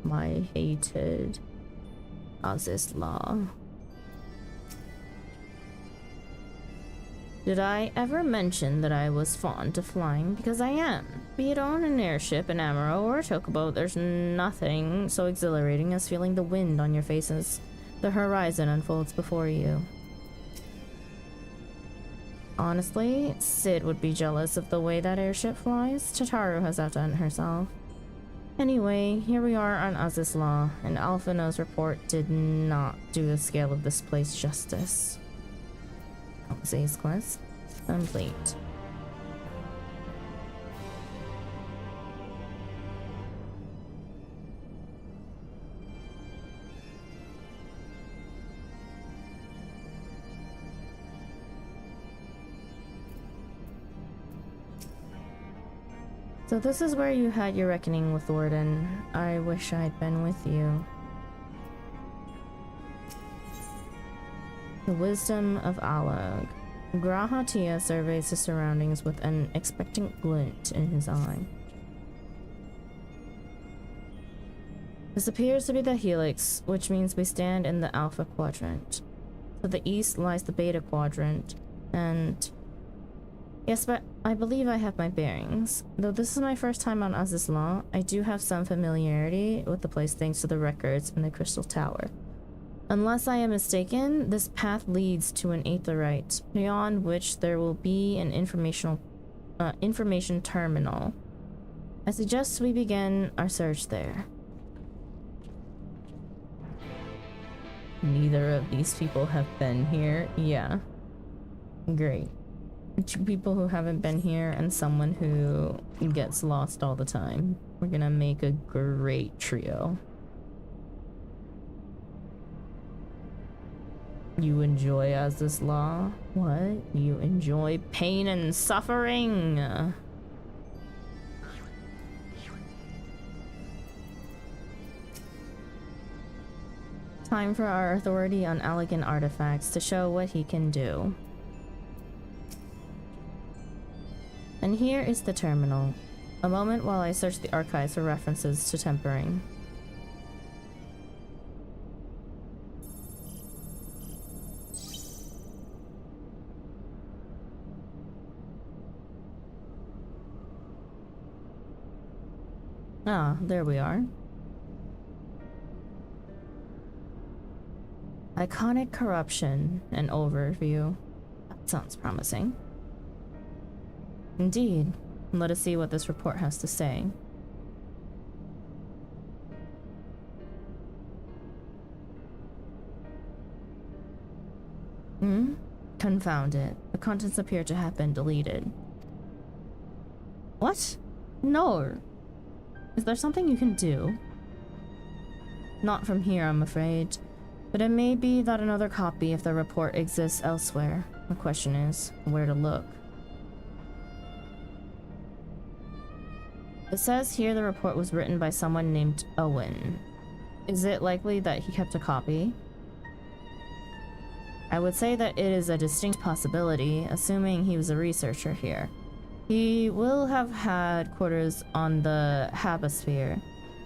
My hated Azizla. Did I ever mention that I was fond of flying? Because I am. Be it on an airship, an Amaro, or a chocobo, there's nothing so exhilarating as feeling the wind on your face as the horizon unfolds before you. Honestly, Sid would be jealous of the way that airship flies. Tataru has outdone herself. Anyway, here we are on Azizla, and Alphina's report did not do the scale of this place justice. Zay's quest complete. So this is where you had your reckoning with Warden. I wish I'd been with you. The wisdom of Alag. Grahatia surveys his surroundings with an expectant glint in his eye. This appears to be the helix, which means we stand in the Alpha Quadrant. To the east lies the Beta Quadrant, and... Yes, but I believe I have my bearings. Though this is my first time on Azizla, I do have some familiarity with the place thanks to the records in the Crystal Tower. Unless I am mistaken, this path leads to an aetherite, beyond which there will be an information terminal. I suggest we begin our search there. Neither of these people have been here. Yeah. Great. 2 people who haven't been here and someone who gets lost all the time. We're gonna make a great trio. You enjoy Azizla? What? You enjoy pain and suffering? Time for our authority on elegant artifacts to show what he can do. And here is the terminal. A moment while I search the archives for references to tempering. Ah, there we are. Iconic corruption, an overview. That sounds promising. Indeed. Let us see what this report has to say. Confound it. The contents appear to have been deleted. What? No. Is there something you can do? Not from here, I'm afraid. But it may be that another copy of the report exists elsewhere. The question is, where to look? It says here the report was written by someone named Owen. Is it likely that he kept a copy? I would say that it is a distinct possibility, assuming he was a researcher here. He will have had quarters on the Habosphere.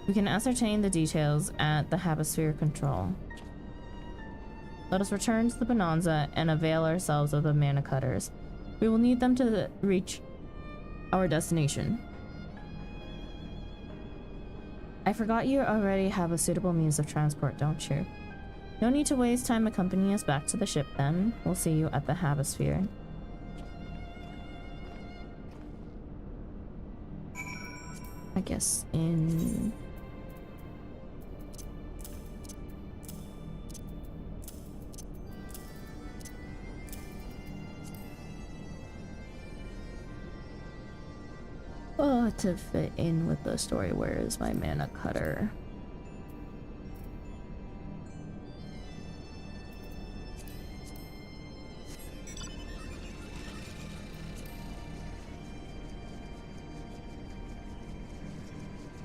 We can ascertain the details at the Habosphere Control. Let us return to the Bonanza and avail ourselves of the mana cutters. We will need them to reach our destination. I forgot you already have a suitable means of transport, don't you? No need to waste time accompanying us back to the ship then. We'll see you at the Habosphere. I guess in... Oh, to fit in with the story, where is my mana cutter?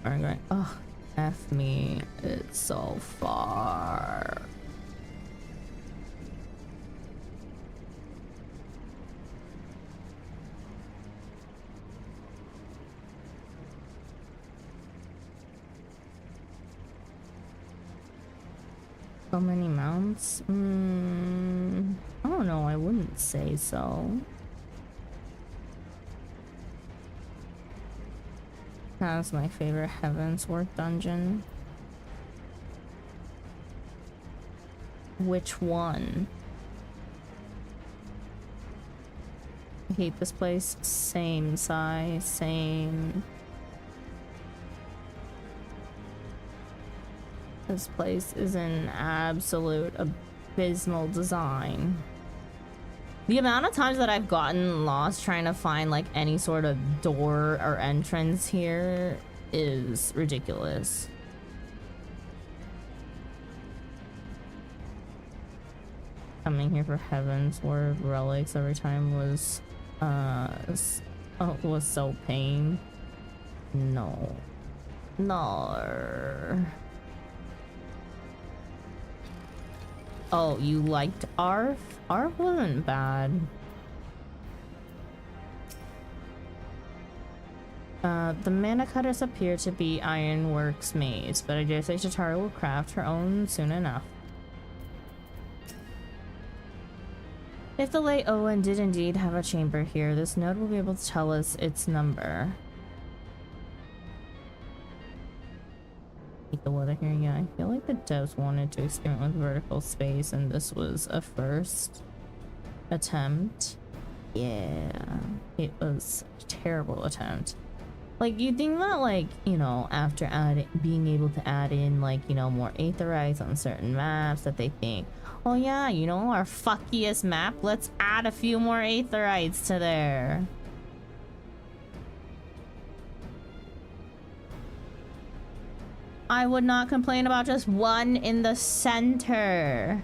I'm going, oh, F me, it's so far. So many mounts? I don't know, I wouldn't say so. That's my favorite Heavensward dungeon. Which one? I hate this place. Same size, same. This place is an absolute abysmal design. The amount of times that I've gotten lost trying to find like any sort of door or entrance here is ridiculous. Coming here for Heavensward relics every time was so pain. No. No. Oh, you liked Arf? Arf wasn't bad. The mana cutters appear to be ironworks maids, but I dare say Shatara will craft her own soon enough. If the late Owen did indeed have a chamber here, this node will be able to tell us its number. The weather here, yeah. I feel like the devs wanted to experiment with vertical space, and this was a first attempt. Yeah, it was a terrible attempt. Like, you'd think that, like, you know, after being able to add in, like, you know, more aetherites on certain maps, that they think, oh yeah, you know, our fuckiest map, let's add a few more aetherites to there. I would not complain about just one in the center.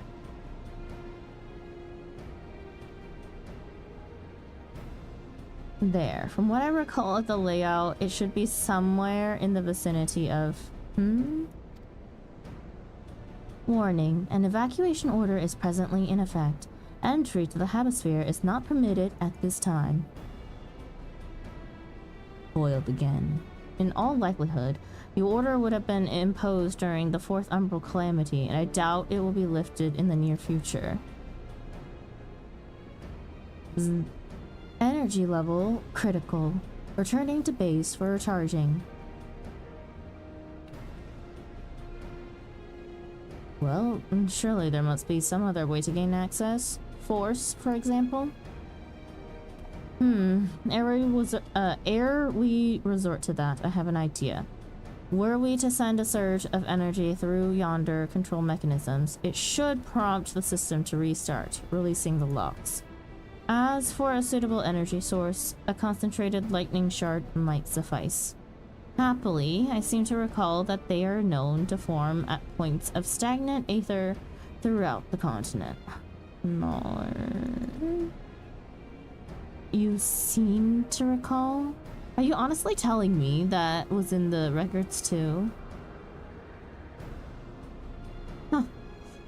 There. From what I recall of the layout, it should be somewhere in the vicinity of... Warning. An evacuation order is presently in effect. Entry to the Habisphere is not permitted at this time. Foiled again. In all likelihood, the order would have been imposed during the Fourth Umbral Calamity, and I doubt it will be lifted in the near future. Energy level critical. Returning to base for recharging. Well, surely there must be some other way to gain access. Force, for example? Ere we resort to that, I have an idea. Were we to send a surge of energy through yonder control mechanisms, it should prompt the system to restart, releasing the locks. As for a suitable energy source, a concentrated lightning shard might suffice. Happily, I seem to recall that they are known to form at points of stagnant aether throughout the continent. No. You seem to recall? Are you honestly telling me that was in the records too? Huh.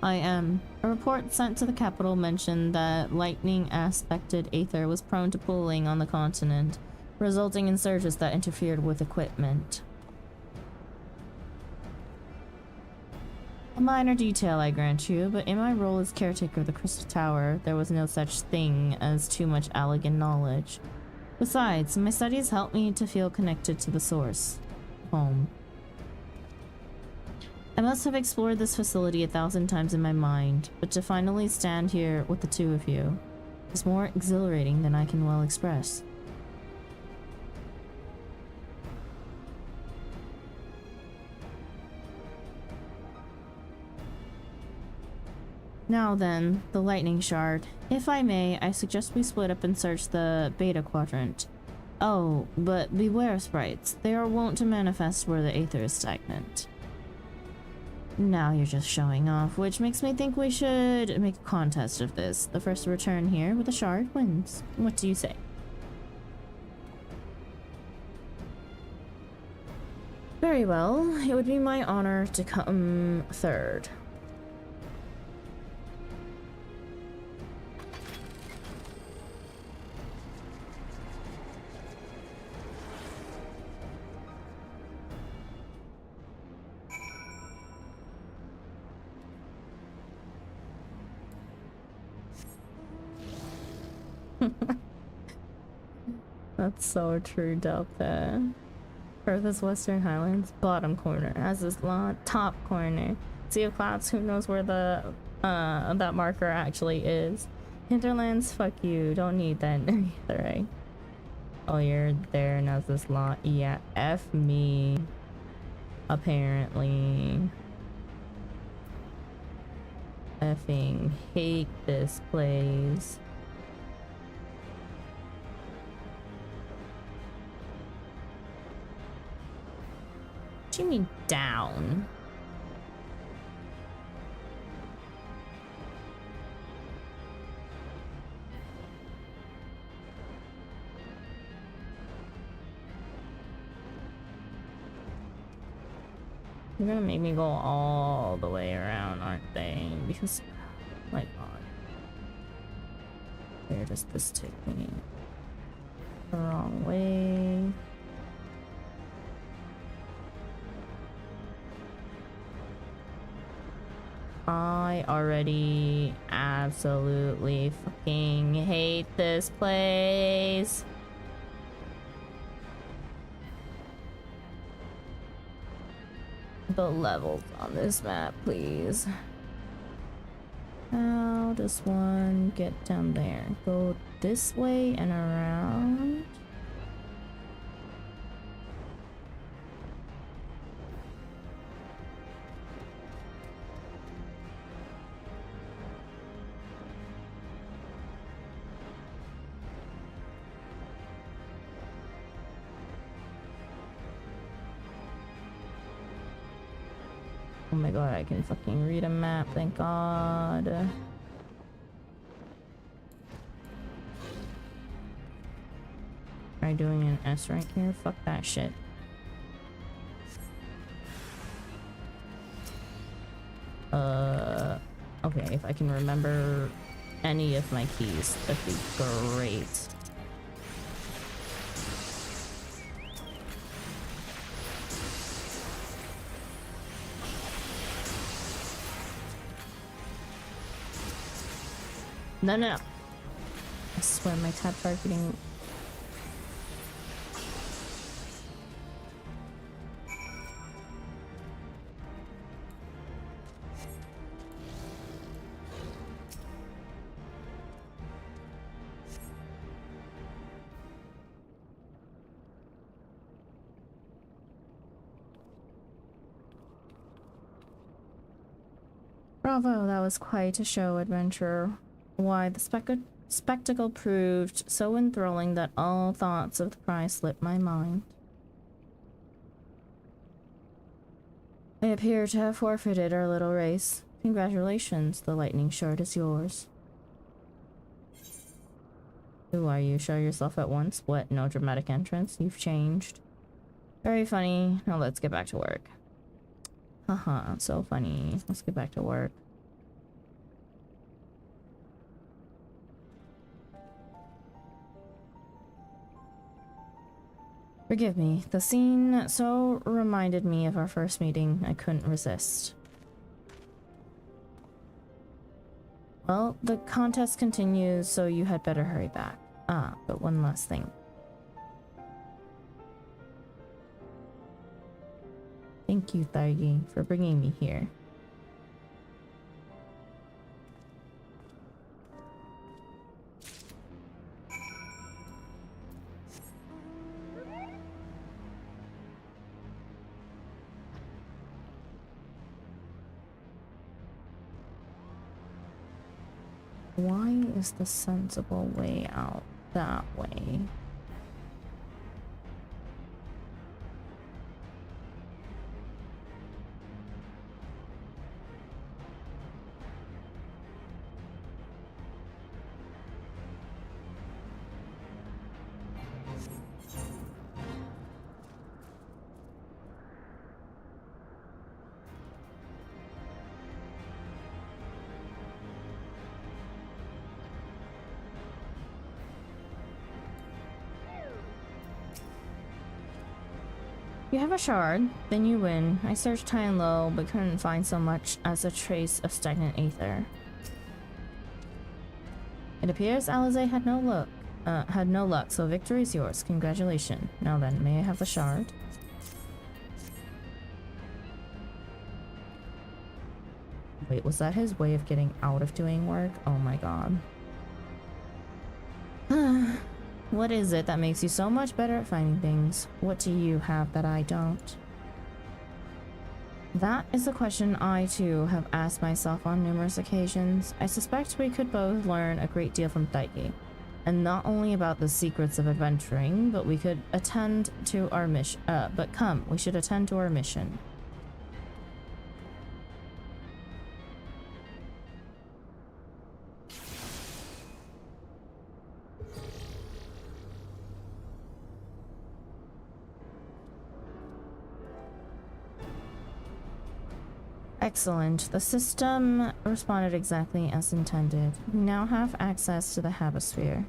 I am. A report sent to the capital mentioned that lightning-aspected aether was prone to pooling on the continent, resulting in surges that interfered with equipment. A minor detail, I grant you, but in my role as caretaker of the Crystal Tower, there was no such thing as too much Allegan knowledge. Besides, my studies helped me to feel connected to the source. Home. I must have explored this facility 1,000 times in my mind, but to finally stand here with the two of you is more exhilarating than I can well express. Now then, the lightning shard. If I may, I suggest we split up and search the beta quadrant. Oh, but beware sprites. They are wont to manifest where the aether is stagnant. Now you're just showing off, which makes me think we should make a contest of this. The first to return here with a shard wins. What do you say? Very well. It would be my honor to come third. That's so true, Delta. Furthest Western Highlands, bottom corner. As is lot, top corner. Sea of Clouds, who knows where the that marker actually is. Hinterlands, fuck you. Don't need that either, right? Oh, you're there and as this lot. Yeah, F me. Apparently. Effing hate this place. What do you mean down? They're gonna make me go all the way around, aren't they? Because, my god. Where does this take me? The wrong way. I already absolutely fucking hate this place. The levels on this map, please. How does one get down there? Go this way and around? Oh my god, I can fucking read a map, thank god. Am I doing an S right here? Fuck that shit. Okay, if I can remember any of my keys, that'd be great. No, no, no. I swear my tab targeting. Bravo, that was quite a show, adventurer. Why, the spectacle proved so enthralling that all thoughts of the prize slipped my mind. I appear to have forfeited our little race. Congratulations, the lightning shard is yours. Who are you? Show yourself at once. What? No dramatic entrance? You've changed. Very funny. Now let's get back to work. Haha, so funny. Let's get back to work. Forgive me. The scene so reminded me of our first meeting, I couldn't resist. Well, the contest continues, so you had better hurry back. Ah, but one last thing. Thank you, Thargi, for bringing me here. Why is the sensible way out that way? You have a shard, then you win. I searched high and low, but couldn't find so much as a trace of stagnant aether. It appears Alize had no luck, so victory is yours. Congratulations. Now then, may I have the shard? Wait, was that his way of getting out of doing work? Oh my god. What is it that makes you so much better at finding things? What do you have that I don't? That is a question I too have asked myself on numerous occasions. I suspect we could both learn a great deal from Daiki. And not only about the secrets of adventuring, but we could attend to our mission. We should attend to our mission. Excellent. The system responded exactly as intended. We now have access to the Habosphere.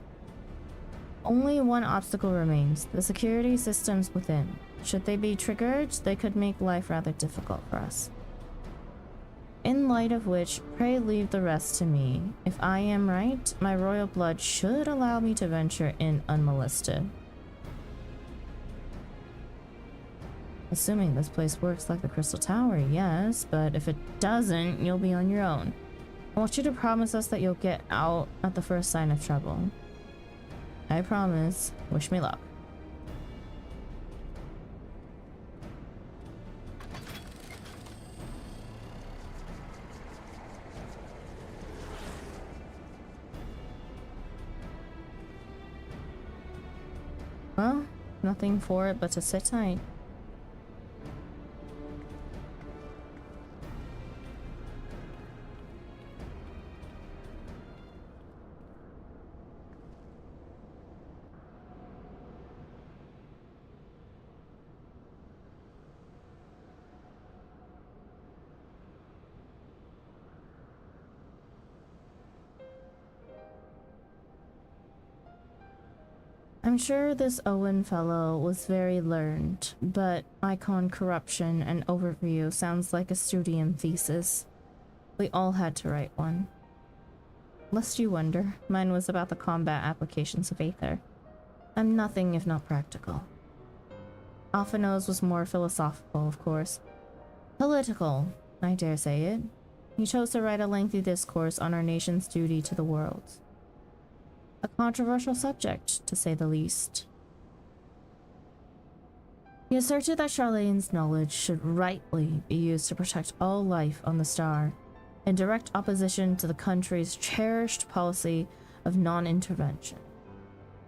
Only one obstacle remains, the security systems within. Should they be triggered, they could make life rather difficult for us. in light of which, pray leave the rest to me. If I am right, my royal blood should allow me to venture in unmolested. Assuming this place works like the Crystal Tower, yes, but if it doesn't, you'll be on your own. I want you to promise us that you'll get out at the first sign of trouble. I promise. Wish me luck. Well, nothing for it but to sit tight. I'm sure this Owen fellow was very learned, but icon corruption and overview sounds like a studium thesis. We all had to write one. Lest you wonder, mine was about the combat applications of Aether. I'm nothing if not practical. Alphino's was more philosophical, of course. Political, I dare say it. He chose to write a lengthy discourse on our nation's duty to the world. A controversial subject, to say the least. He asserted that Charlane's knowledge should rightly be used to protect all life on the star, in direct opposition to the country's cherished policy of non-intervention.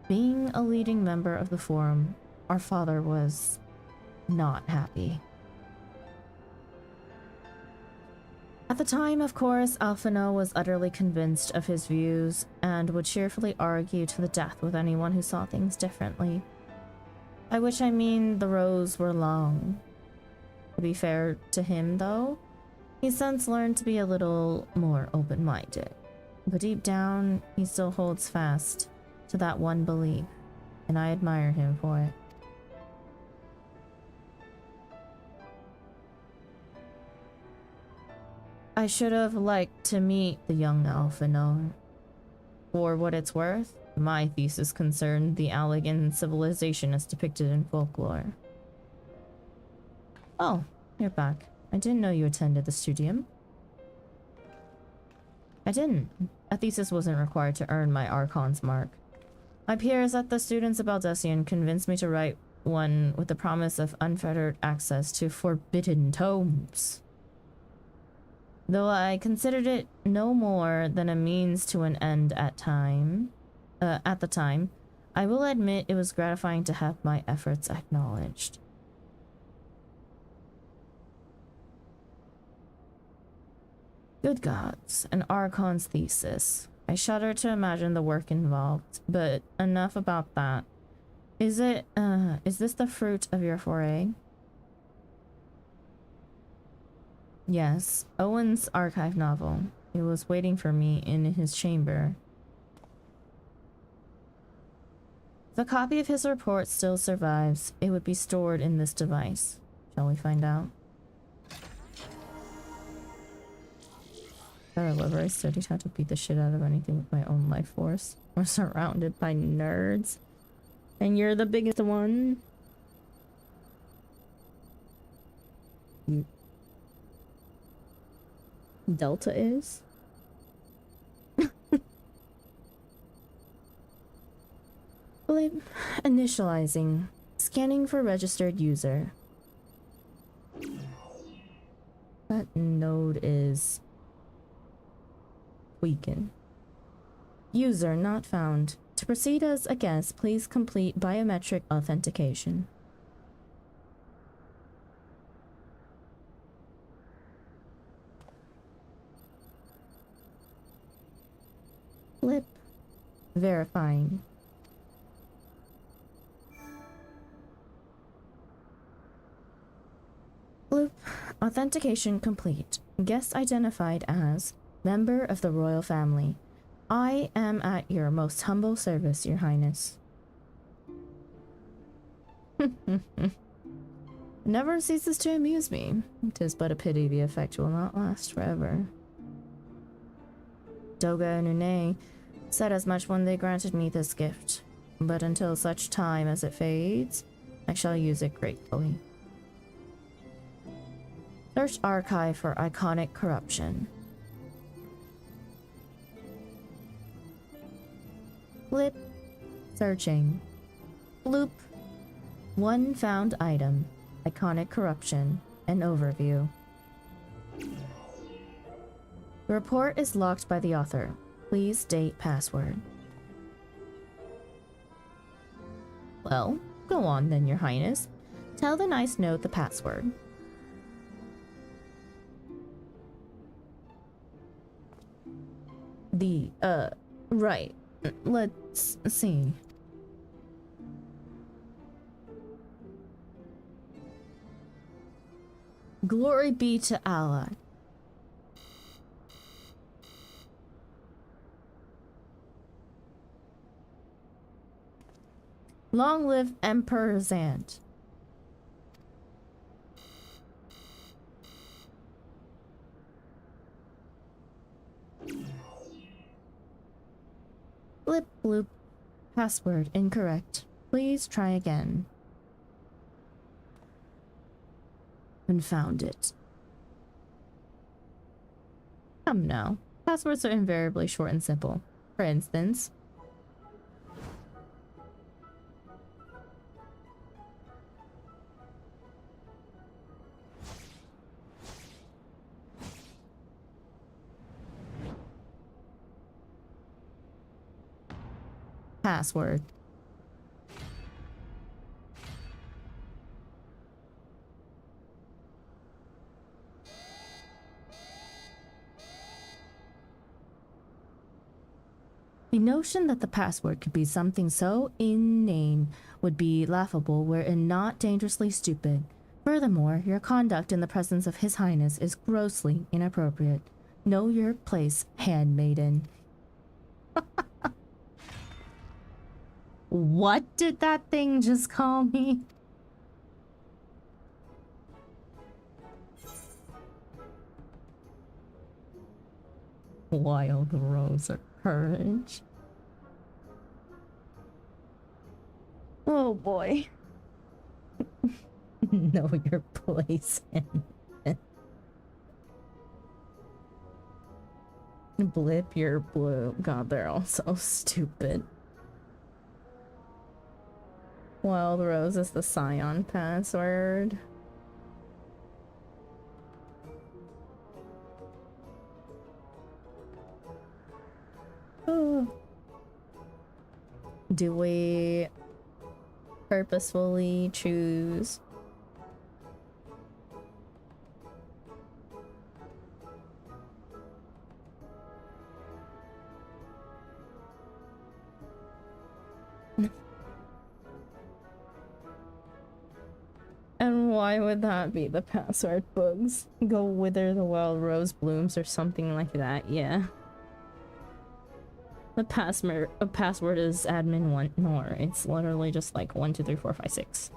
Being a leading member of the Forum, our father was not happy. At the time, of course, Alphino was utterly convinced of his views and would cheerfully argue to the death with anyone who saw things differently. By which I mean the rows were long. To be fair to him, though, he's since learned to be a little more open-minded. But deep down, he still holds fast to that one belief, and I admire him for it. I should have liked to meet the young Alphino. For what it's worth, my thesis concerned the Allegan civilization as depicted in folklore. Oh, you're back. I didn't know you attended the studium. I didn't. A thesis wasn't required to earn my Archon's mark. My peers at the Students of Baldessian convinced me to write one with the promise of unfettered access to forbidden tomes. Though I considered it no more than a means to an end at the time, I will admit it was gratifying to have my efforts acknowledged. Good gods, an Archon's thesis. I shudder to imagine the work involved, but enough about that. Is this the fruit of your foray? Yes, Owen's archive novel. He was waiting for me in his chamber. The copy of his report still survives. It would be stored in this device. Shall we find out? God, I love her. I studied how to beat the shit out of anything with my own life force. We're surrounded by nerds. And you're the biggest one. Delta is? Blip. Initializing. Scanning for registered user. That node is tweaking. User not found. To proceed as a guest, please complete biometric authentication. Blip. Verifying. Bloop. Authentication complete. Guest identified as member of the royal family. I am at your most humble service, Your Highness. never ceases to amuse me. 'Tis but a pity the effect will not last forever. Doga and Une said as much when they granted me this gift, but until such time as it fades, I shall use it gratefully. Search archive for iconic corruption. Flip. Searching. Bloop. One found item. Iconic corruption. An overview. The report is locked by the author. Please state password. Well, go on then, Your Highness. Tell the nice note the password. Right. Let's see. Glory be to Allah. Long live Emperor Zant. Blip bloop. Password incorrect. Please try again. And found it. Come now. Passwords are invariably short and simple. For instance, password. The notion that the password could be something so inane would be laughable were it not dangerously stupid. Furthermore, your conduct in the presence of His Highness is grossly inappropriate. Know your place, handmaiden. What did that thing just call me? Wild rose of courage. Oh boy. Know your place. Blip your blue. God, they're all so stupid. Wild Rose is the Scion password. Oh. Do we purposefully choose and why would that be the password? Bugs go wither the wild rose blooms or something like that? Yeah. The password is admin1 nor. It's literally just like 1 2 3 4 5 6.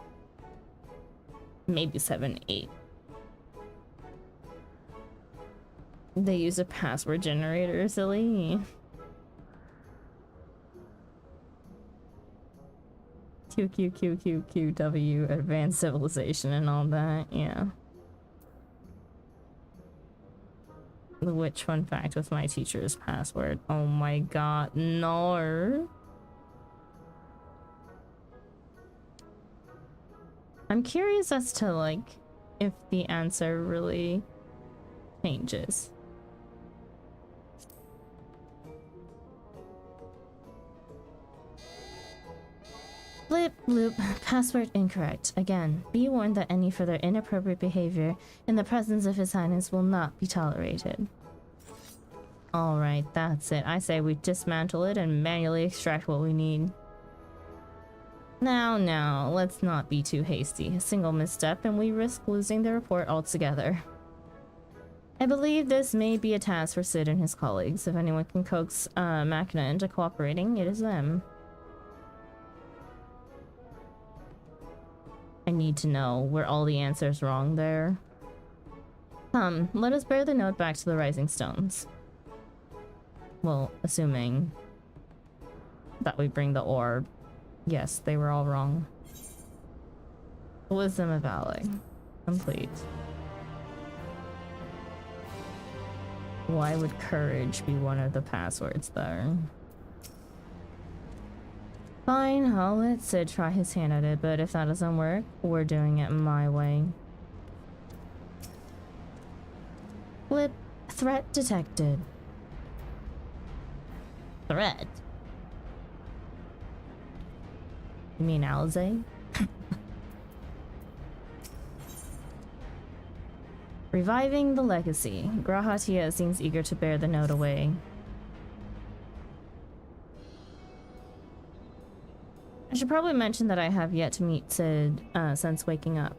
Maybe 7 8. They use a password generator, silly. QQQQQW advanced civilization and all that, yeah. The witch fun fact with my teacher's password. Oh my god, no. I'm curious as to like if the answer really changes. Blip bloop, password incorrect. Again, be warned that any further inappropriate behavior in the presence of His Highness will not be tolerated. Alright, that's it. I say we dismantle it and manually extract what we need. Now, let's not be too hasty. A single misstep and we risk losing the report altogether. I believe this may be a task for Sid and his colleagues. If anyone can coax Machina into cooperating, it is them. I need to know were all the answers wrong there. Come, let us bear the note back to the Rising Stones. Well, assuming that we bring the orb. Yes, they were all wrong. Wisdom of Valak. Complete. Why would courage be one of the passwords there? Fine, I'll let Sid try his hand at it, but if that doesn't work, we're doing it my way. Flip. Threat detected. Threat? You mean Alze? Reviving the legacy. Grahatia seems eager to bear the note away. I should probably mention that I have yet to meet Sid since waking up.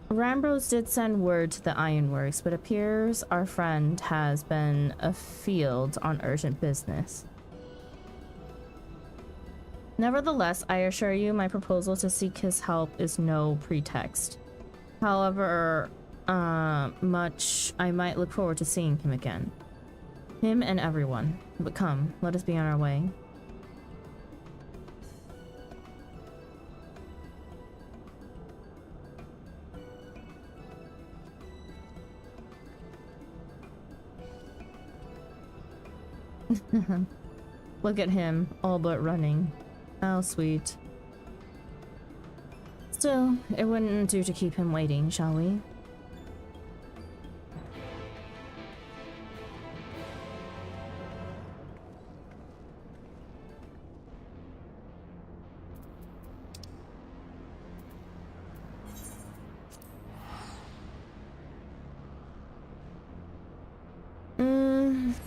Rambrose did send word to the Ironworks, but appears our friend has been afield on urgent business. Nevertheless, I assure you my proposal to seek his help is no pretext. However, much I might look forward to seeing him again. Him and everyone. But come, let us be on our way. Look at him, all but running. How sweet. Still, it wouldn't do to keep him waiting, shall we?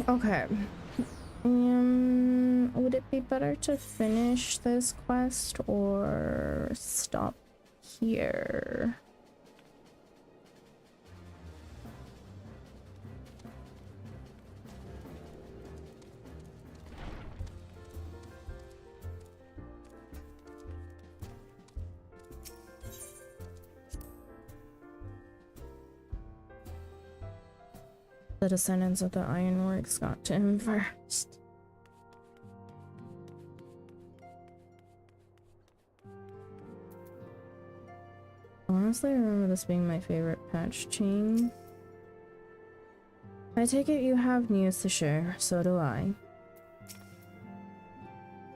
Okay. Would it be better to finish this quest or stop here? The descendants of the Ironworks got to him first. Honestly, I remember this being my favorite patch chain. I take it you have news to share, so do I.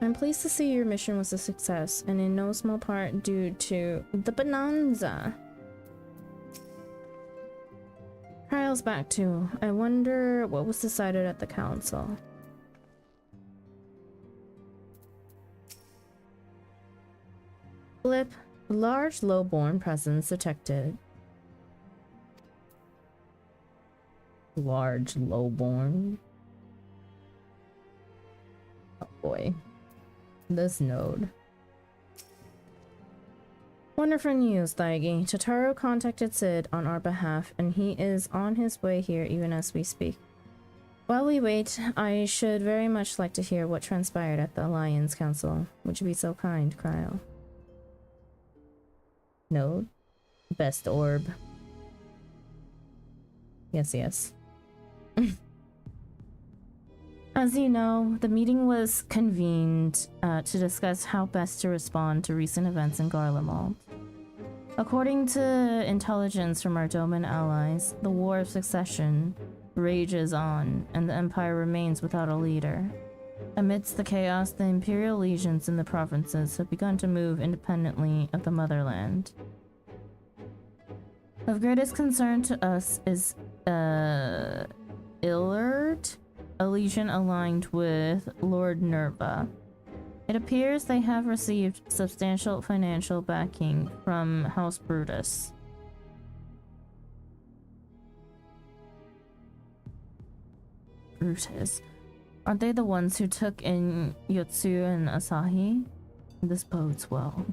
I'm pleased to see your mission was a success, and in no small part due to the Bonanza. Kyle's back too. I wonder what was decided at the council. Blip. Large lowborn presence detected. Large lowborn. Oh boy. This node. Wonderful news, Thaigi. Totaro contacted Sid on our behalf, and he is on his way here even as we speak. While we wait, I should very much like to hear what transpired at the Alliance Council. Would you be so kind, Cryo? Node? Best orb. Yes, yes. As you know, the meeting was convened to discuss how best to respond to recent events in Garlemald. According to intelligence from our Doman allies, the War of Succession rages on, and the Empire remains without a leader. Amidst the chaos, the Imperial legions in the provinces have begun to move independently of the motherland. Of greatest concern to us is Illard, a legion aligned with Lord Nerva. It appears they have received substantial financial backing from House Brutus. Brutus? Aren't they the ones who took in Yotsu and Asahi? This bodes well.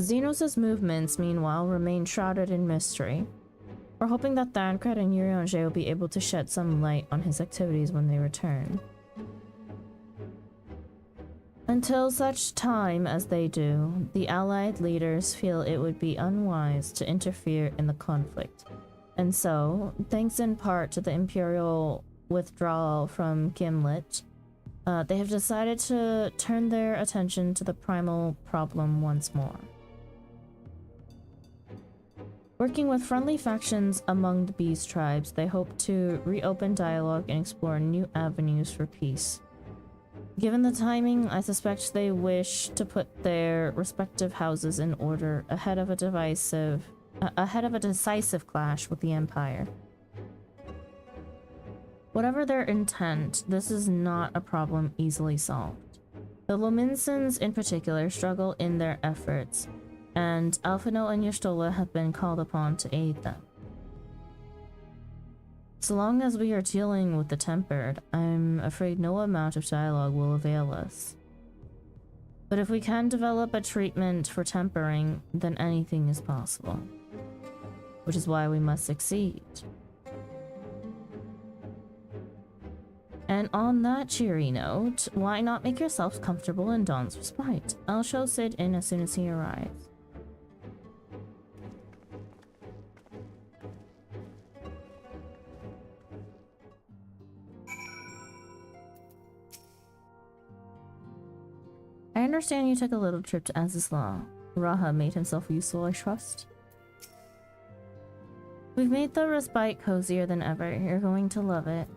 Xenos' movements, meanwhile, remain shrouded in mystery. We're hoping that Thancred and Urianger will be able to shed some light on his activities when they return. Until such time as they do, the Allied leaders feel it would be unwise to interfere in the conflict. And so, thanks in part to the Imperial withdrawal from Gimlet, they have decided to turn their attention to the primal problem once more. Working with friendly factions among the Beast tribes, they hope to reopen dialogue and explore new avenues for peace. Given the timing, I suspect they wish to put their respective houses in order ahead of a decisive clash with the Empire. Whatever their intent, this is not a problem easily solved. The Lominsons in particular struggle in their efforts, and Alphino and Y'shtola have been called upon to aid them. So long as we are dealing with the Tempered, I'm afraid no amount of dialogue will avail us. But if we can develop a treatment for tempering, then anything is possible. Which is why we must succeed. And on that cheery note, why not make yourselves comfortable in Dawn's Respite? I'll show Sid in as soon as he arrives. I understand you took a little trip to Azizlaw. Raha made himself useful, I trust. We've made the respite cozier than ever. You're going to love it.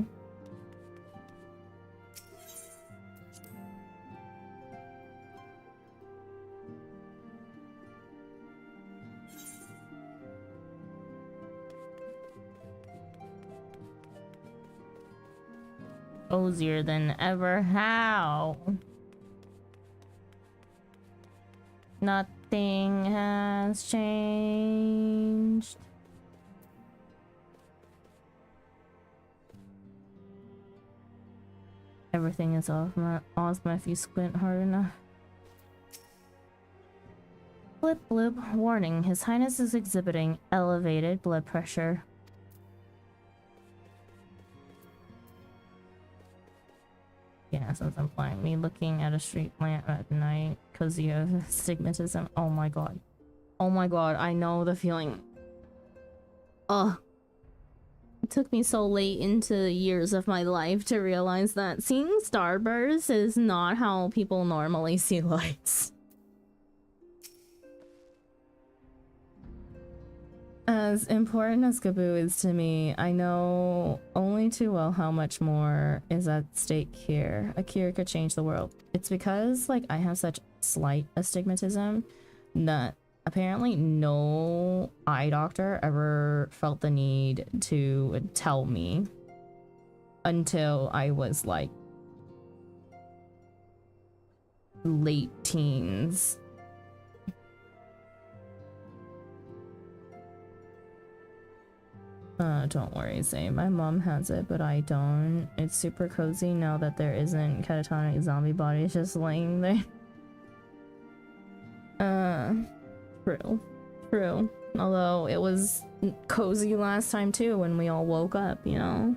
Cozier than ever. How? Nothing has changed. Everything is off my Ozma if you squint hard enough. Blip bloop. Warning, His Highness is exhibiting elevated blood pressure. Yeah, since I'm playing me looking at a street lamp at night because you have stigmatism. Oh my god. Oh my god, I know the feeling. Ugh. It took me so late into the years of my life to realize that seeing starbursts is not how people normally see lights. As important as Gaboo is to me, I know only too well how much more is at stake here. A cure could change the world. It's because, like, I have such slight astigmatism that apparently no eye doctor ever felt the need to tell me until I was, like, late teens. Don't worry, Zay. My mom has it, but I don't. It's super cozy now that there isn't catatonic zombie bodies just laying there. True. True. Although it was cozy last time too when we all woke up, you know?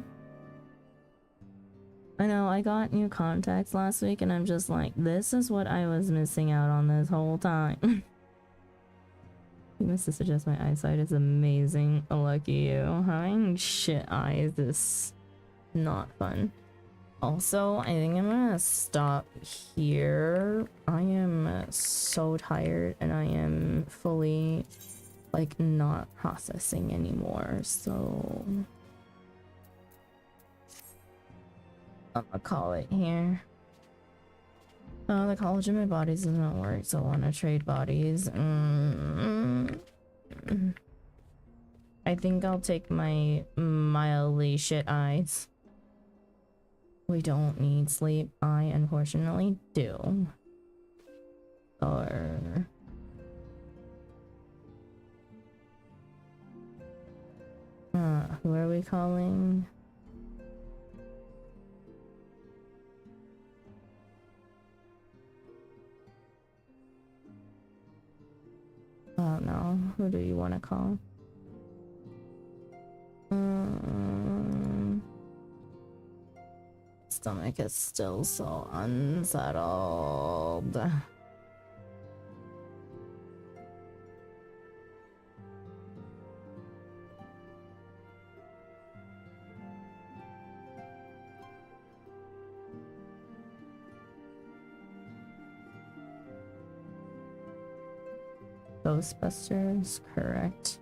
I know, I got new contacts last week and I'm just like, this is what I was missing out on this whole time. My sister suggests my eyesight is amazing. Lucky you. Having shit eyes is not fun. Also, I think I'm gonna stop here. I am so tired and I am fully, like, not processing anymore, so I'm gonna call it here. The college in my bodies doesn't work, so I want to trade bodies. I think I'll take my mildly shit eyes. We don't need sleep. I unfortunately do. Or... who are we calling? don't know. Who do you want to call? Stomach is still so unsettled. Ghostbusters, correct.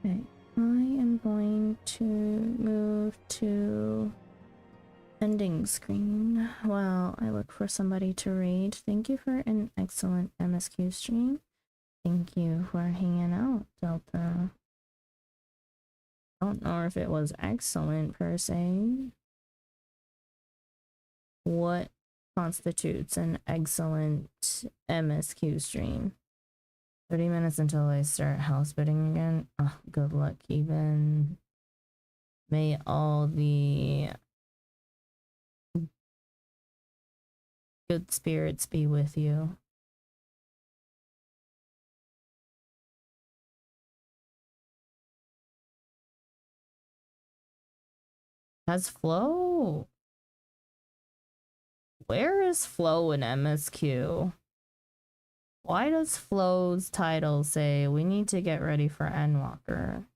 Okay, I am going to move to ending screen while I look for somebody to raid. Thank you for an excellent MSQ stream. Thank you for hanging out, Delta. I don't know if it was excellent per se. What constitutes an excellent MSQ stream? 30 minutes until I start house bidding again. Oh, good luck, even. May all the good spirits be with you. Has Flo? Where is Flo in MSQ? Why does Flo's title say we need to get ready for Endwalker?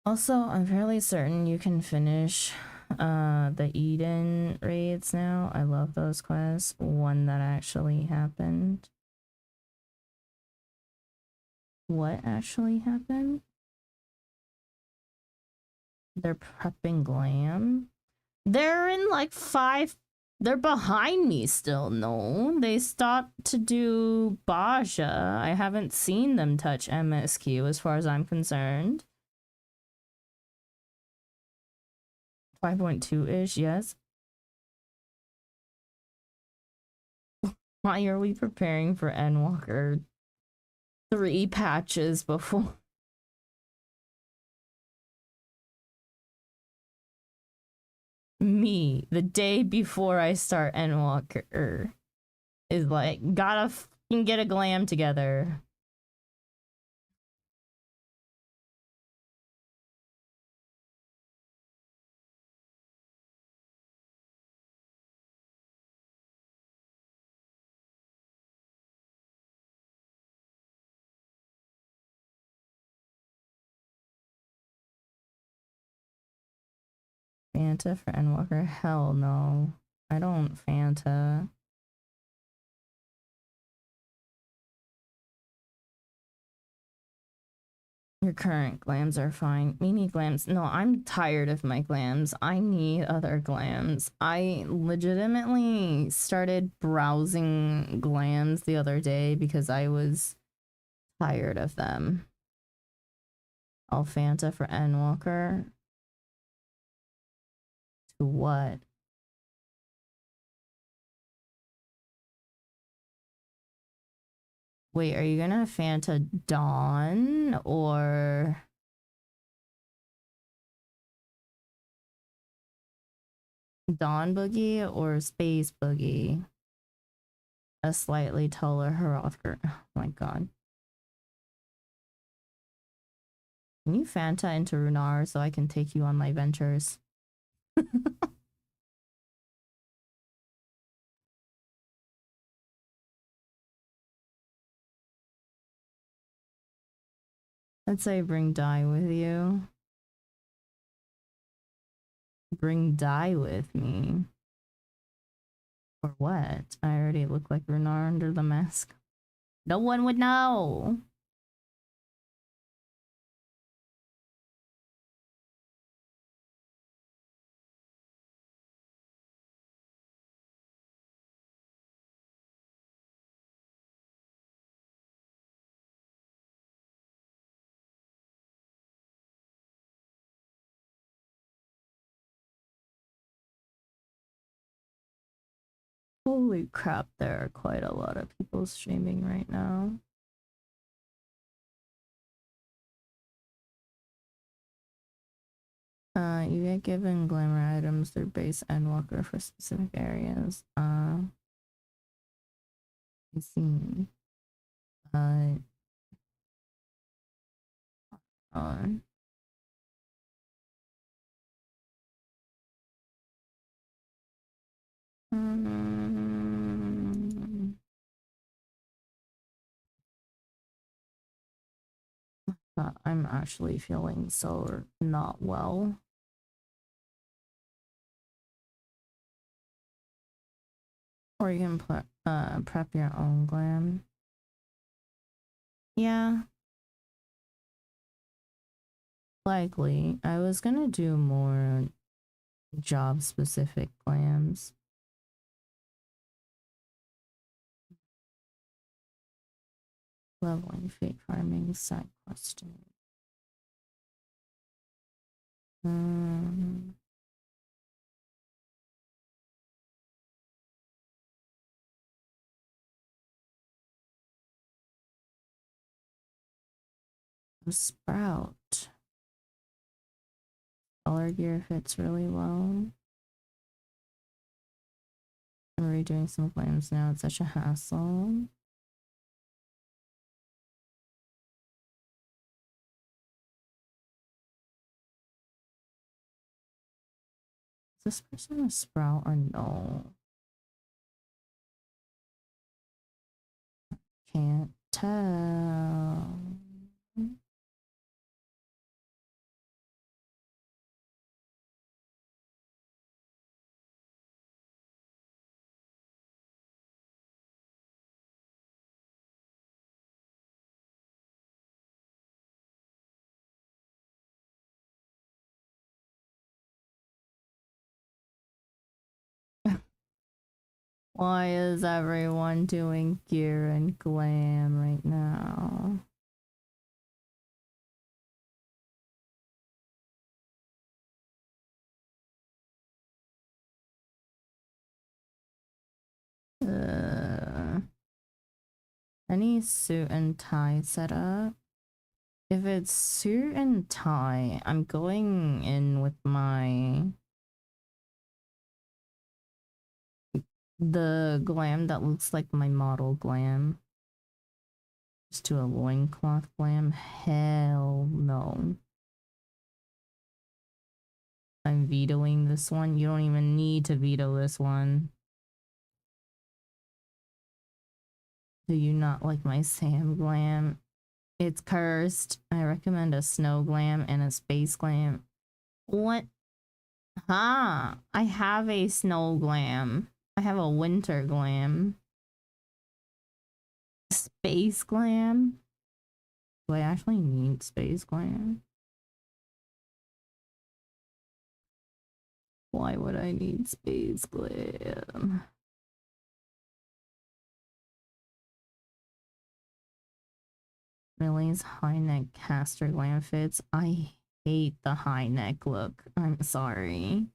Also, I'm fairly certain you can finish the Eden raids now. I love those quests. One that actually happened. What actually happened? They're prepping Glam. They're in like 5. They're behind me still. No, they stopped to do Baja. I haven't seen them touch MSQ as far as I'm concerned. 5.2-ish, yes. Why are we preparing for Endwalker 3 patches before? Me, the day before I start Endwalker, is like, gotta fucking get a Glam together. Fanta for Endwalker? Hell no. I don't Fanta. Your current glams are fine. Mini glams. No, I'm tired of my glams. I need other glams. I legitimately started browsing glams the other day because I was tired of them. Fanta for Endwalker. To what? Wait, are you gonna Fanta Dawn or Dawn Boogie or Space Boogie? A slightly taller Hrothgar. Oh my god. Can you Fanta into Runar so I can take you on my ventures? Let's say bring Dai with you. Bring Dai with me. For what? I already look like Runar under the mask. No one would know! Holy crap, there are quite a lot of people streaming right now. You get given glamour items through base Endwalker for specific areas. I see. On. I'm actually feeling so not well. Or you can prep your own glam. Yeah. Likely. I was gonna do more job-specific glams. Leveling, fate farming, side questing. Sprout. Color gear fits really well. I'm redoing some glams now. It's such a hassle. Is this person a sprout or no? Can't tell. Why is everyone doing gear and glam right now? Any suit and tie setup? If it's suit and tie, I'm going in with the glam that looks like my model glam. Just to a loincloth glam? Hell no. I'm vetoing this one. You don't even need to veto this one. Do you not like my Sam glam? It's cursed. I recommend a snow glam and a space glam. What? Huh? I have a snow glam. I have a winter glam. Space glam? Do I actually need space glam? Why would I need space glam? Millie's high neck caster glam fits. I hate the high neck look. I'm sorry.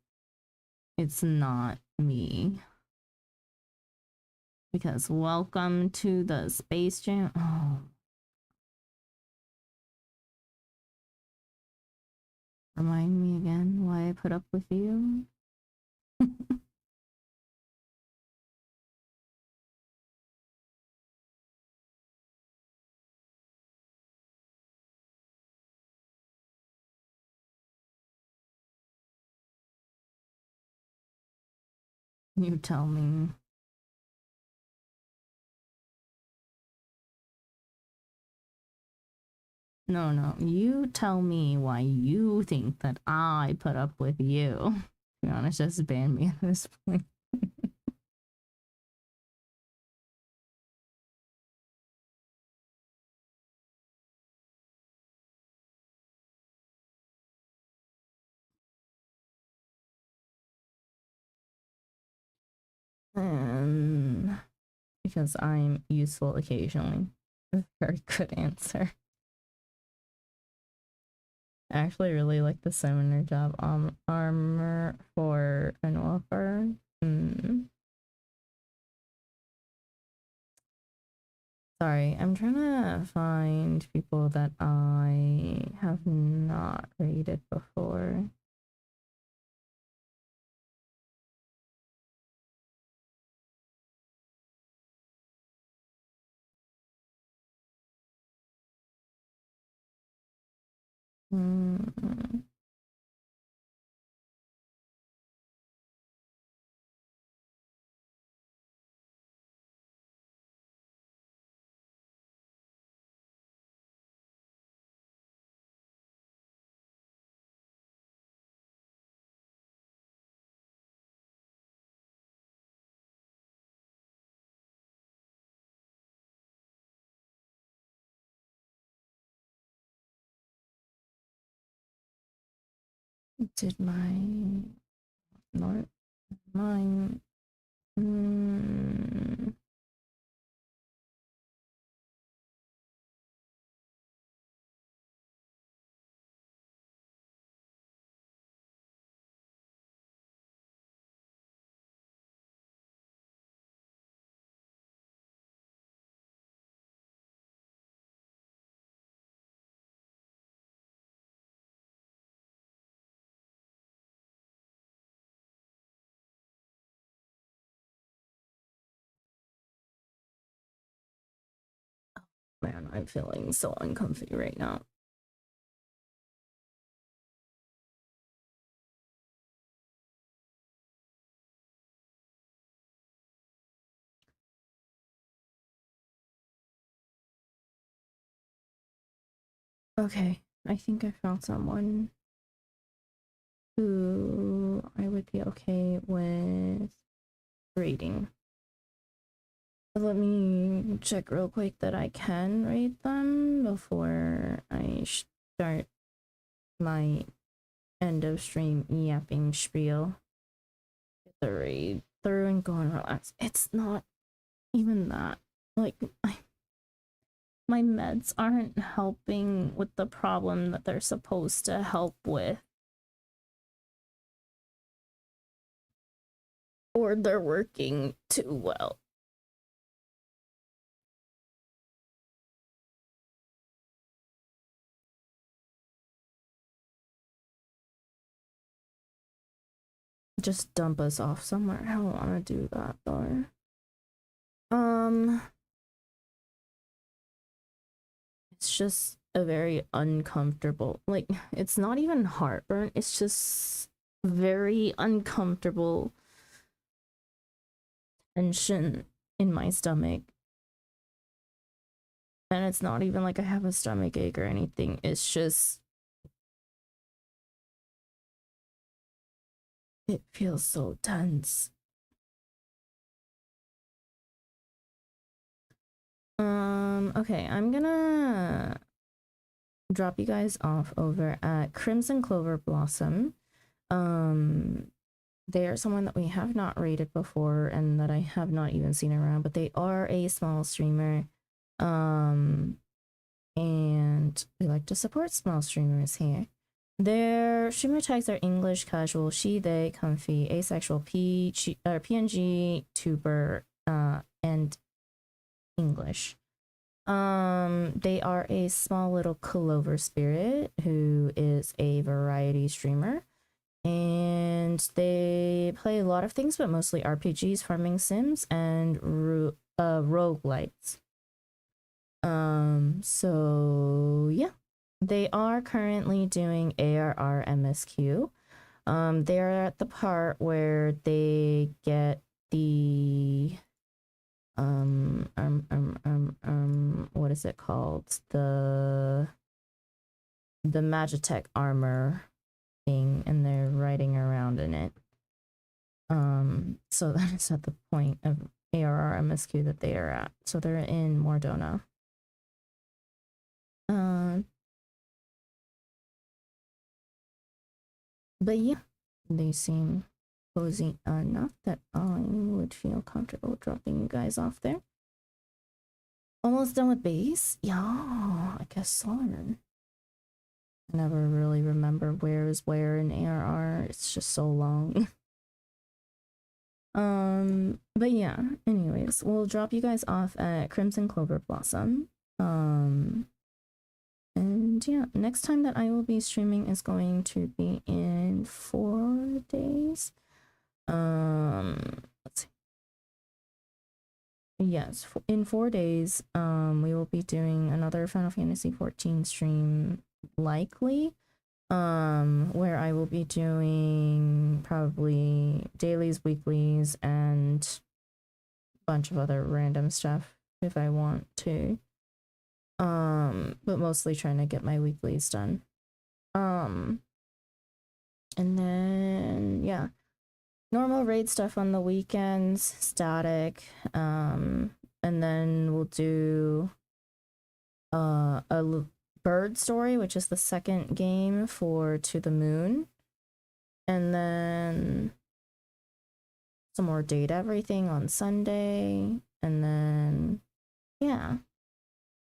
It's not me. Because welcome to the Space Jam. Oh. Remind me again why I put up with you. You tell me. No, you tell me why you think that I put up with you. To be honest, just ban me at this point. Because I'm useful occasionally. A very good answer. I actually really like the summoner job armor for an offer. Sorry, I'm trying to find people that I have not rated before. Hmm. Did my not mine? Man, I'm feeling so uncomfy right now. Okay, I think I found someone who I would be okay with rating. Let me check real quick that I can rate them before I start my end of stream yapping spiel. Get the raid through and go and relax. It's not even that. Like, my meds aren't helping with the problem that they're supposed to help with. Or they're working too well. Just dump us off somewhere. I don't want to do that though. It's just a very uncomfortable, like, it's not even heartburn, it's just very uncomfortable tension in my stomach. And it's not even like I have a stomach ache or anything, it's just it feels so tense. Okay, I'm gonna drop you guys off over at Crimson Clover Blossom. They are someone that we have not rated before and that I have not even seen around, but they are a small streamer. And we like to support small streamers here. Their streamer tags are English, casual, she, they, comfy, asexual, PNG, tuber, and English. They are a small little clover spirit who is a variety streamer, and they play a lot of things, but mostly RPGs, farming sims, and roguelites. So yeah, they are currently doing ARR MSQ. They're at the part where they get the what is it called? The Magitech armor thing, and they're riding around in it. So that is at the point of ARR MSQ that they are at. So they're in Mordona. But yeah, they seem cozy enough that I would feel comfortable dropping you guys off there. Almost done with base? Yeah, I guess so. I never really remember where is where in ARR. It's just so long. But yeah, anyways, we'll drop you guys off at Crimson Clover Blossom. And yeah, next time that I will be streaming is going to be in 4 days. Let's see. Yes, in 4 days, we will be doing another Final Fantasy 14 stream, likely, where I will be doing probably dailies, weeklies, and a bunch of other random stuff if I want to. But mostly trying to get my weeklies done. And then, yeah. Normal raid stuff on the weekends, static, and then we'll do a bird story, which is the second game for To the Moon, and then some more Date Everything on Sunday, and then yeah,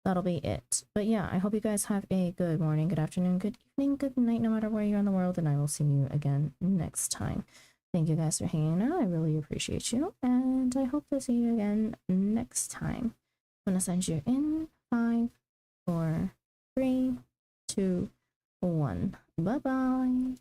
that'll be it. But yeah, I hope you guys have a good morning, good afternoon, good evening, good night, no matter where you're in the world, and I will see you again next time. Thank you guys for hanging out. I really appreciate you, and I hope to see you again next time. I'm gonna send you in 5, 4, 3, 2, 1. Bye bye.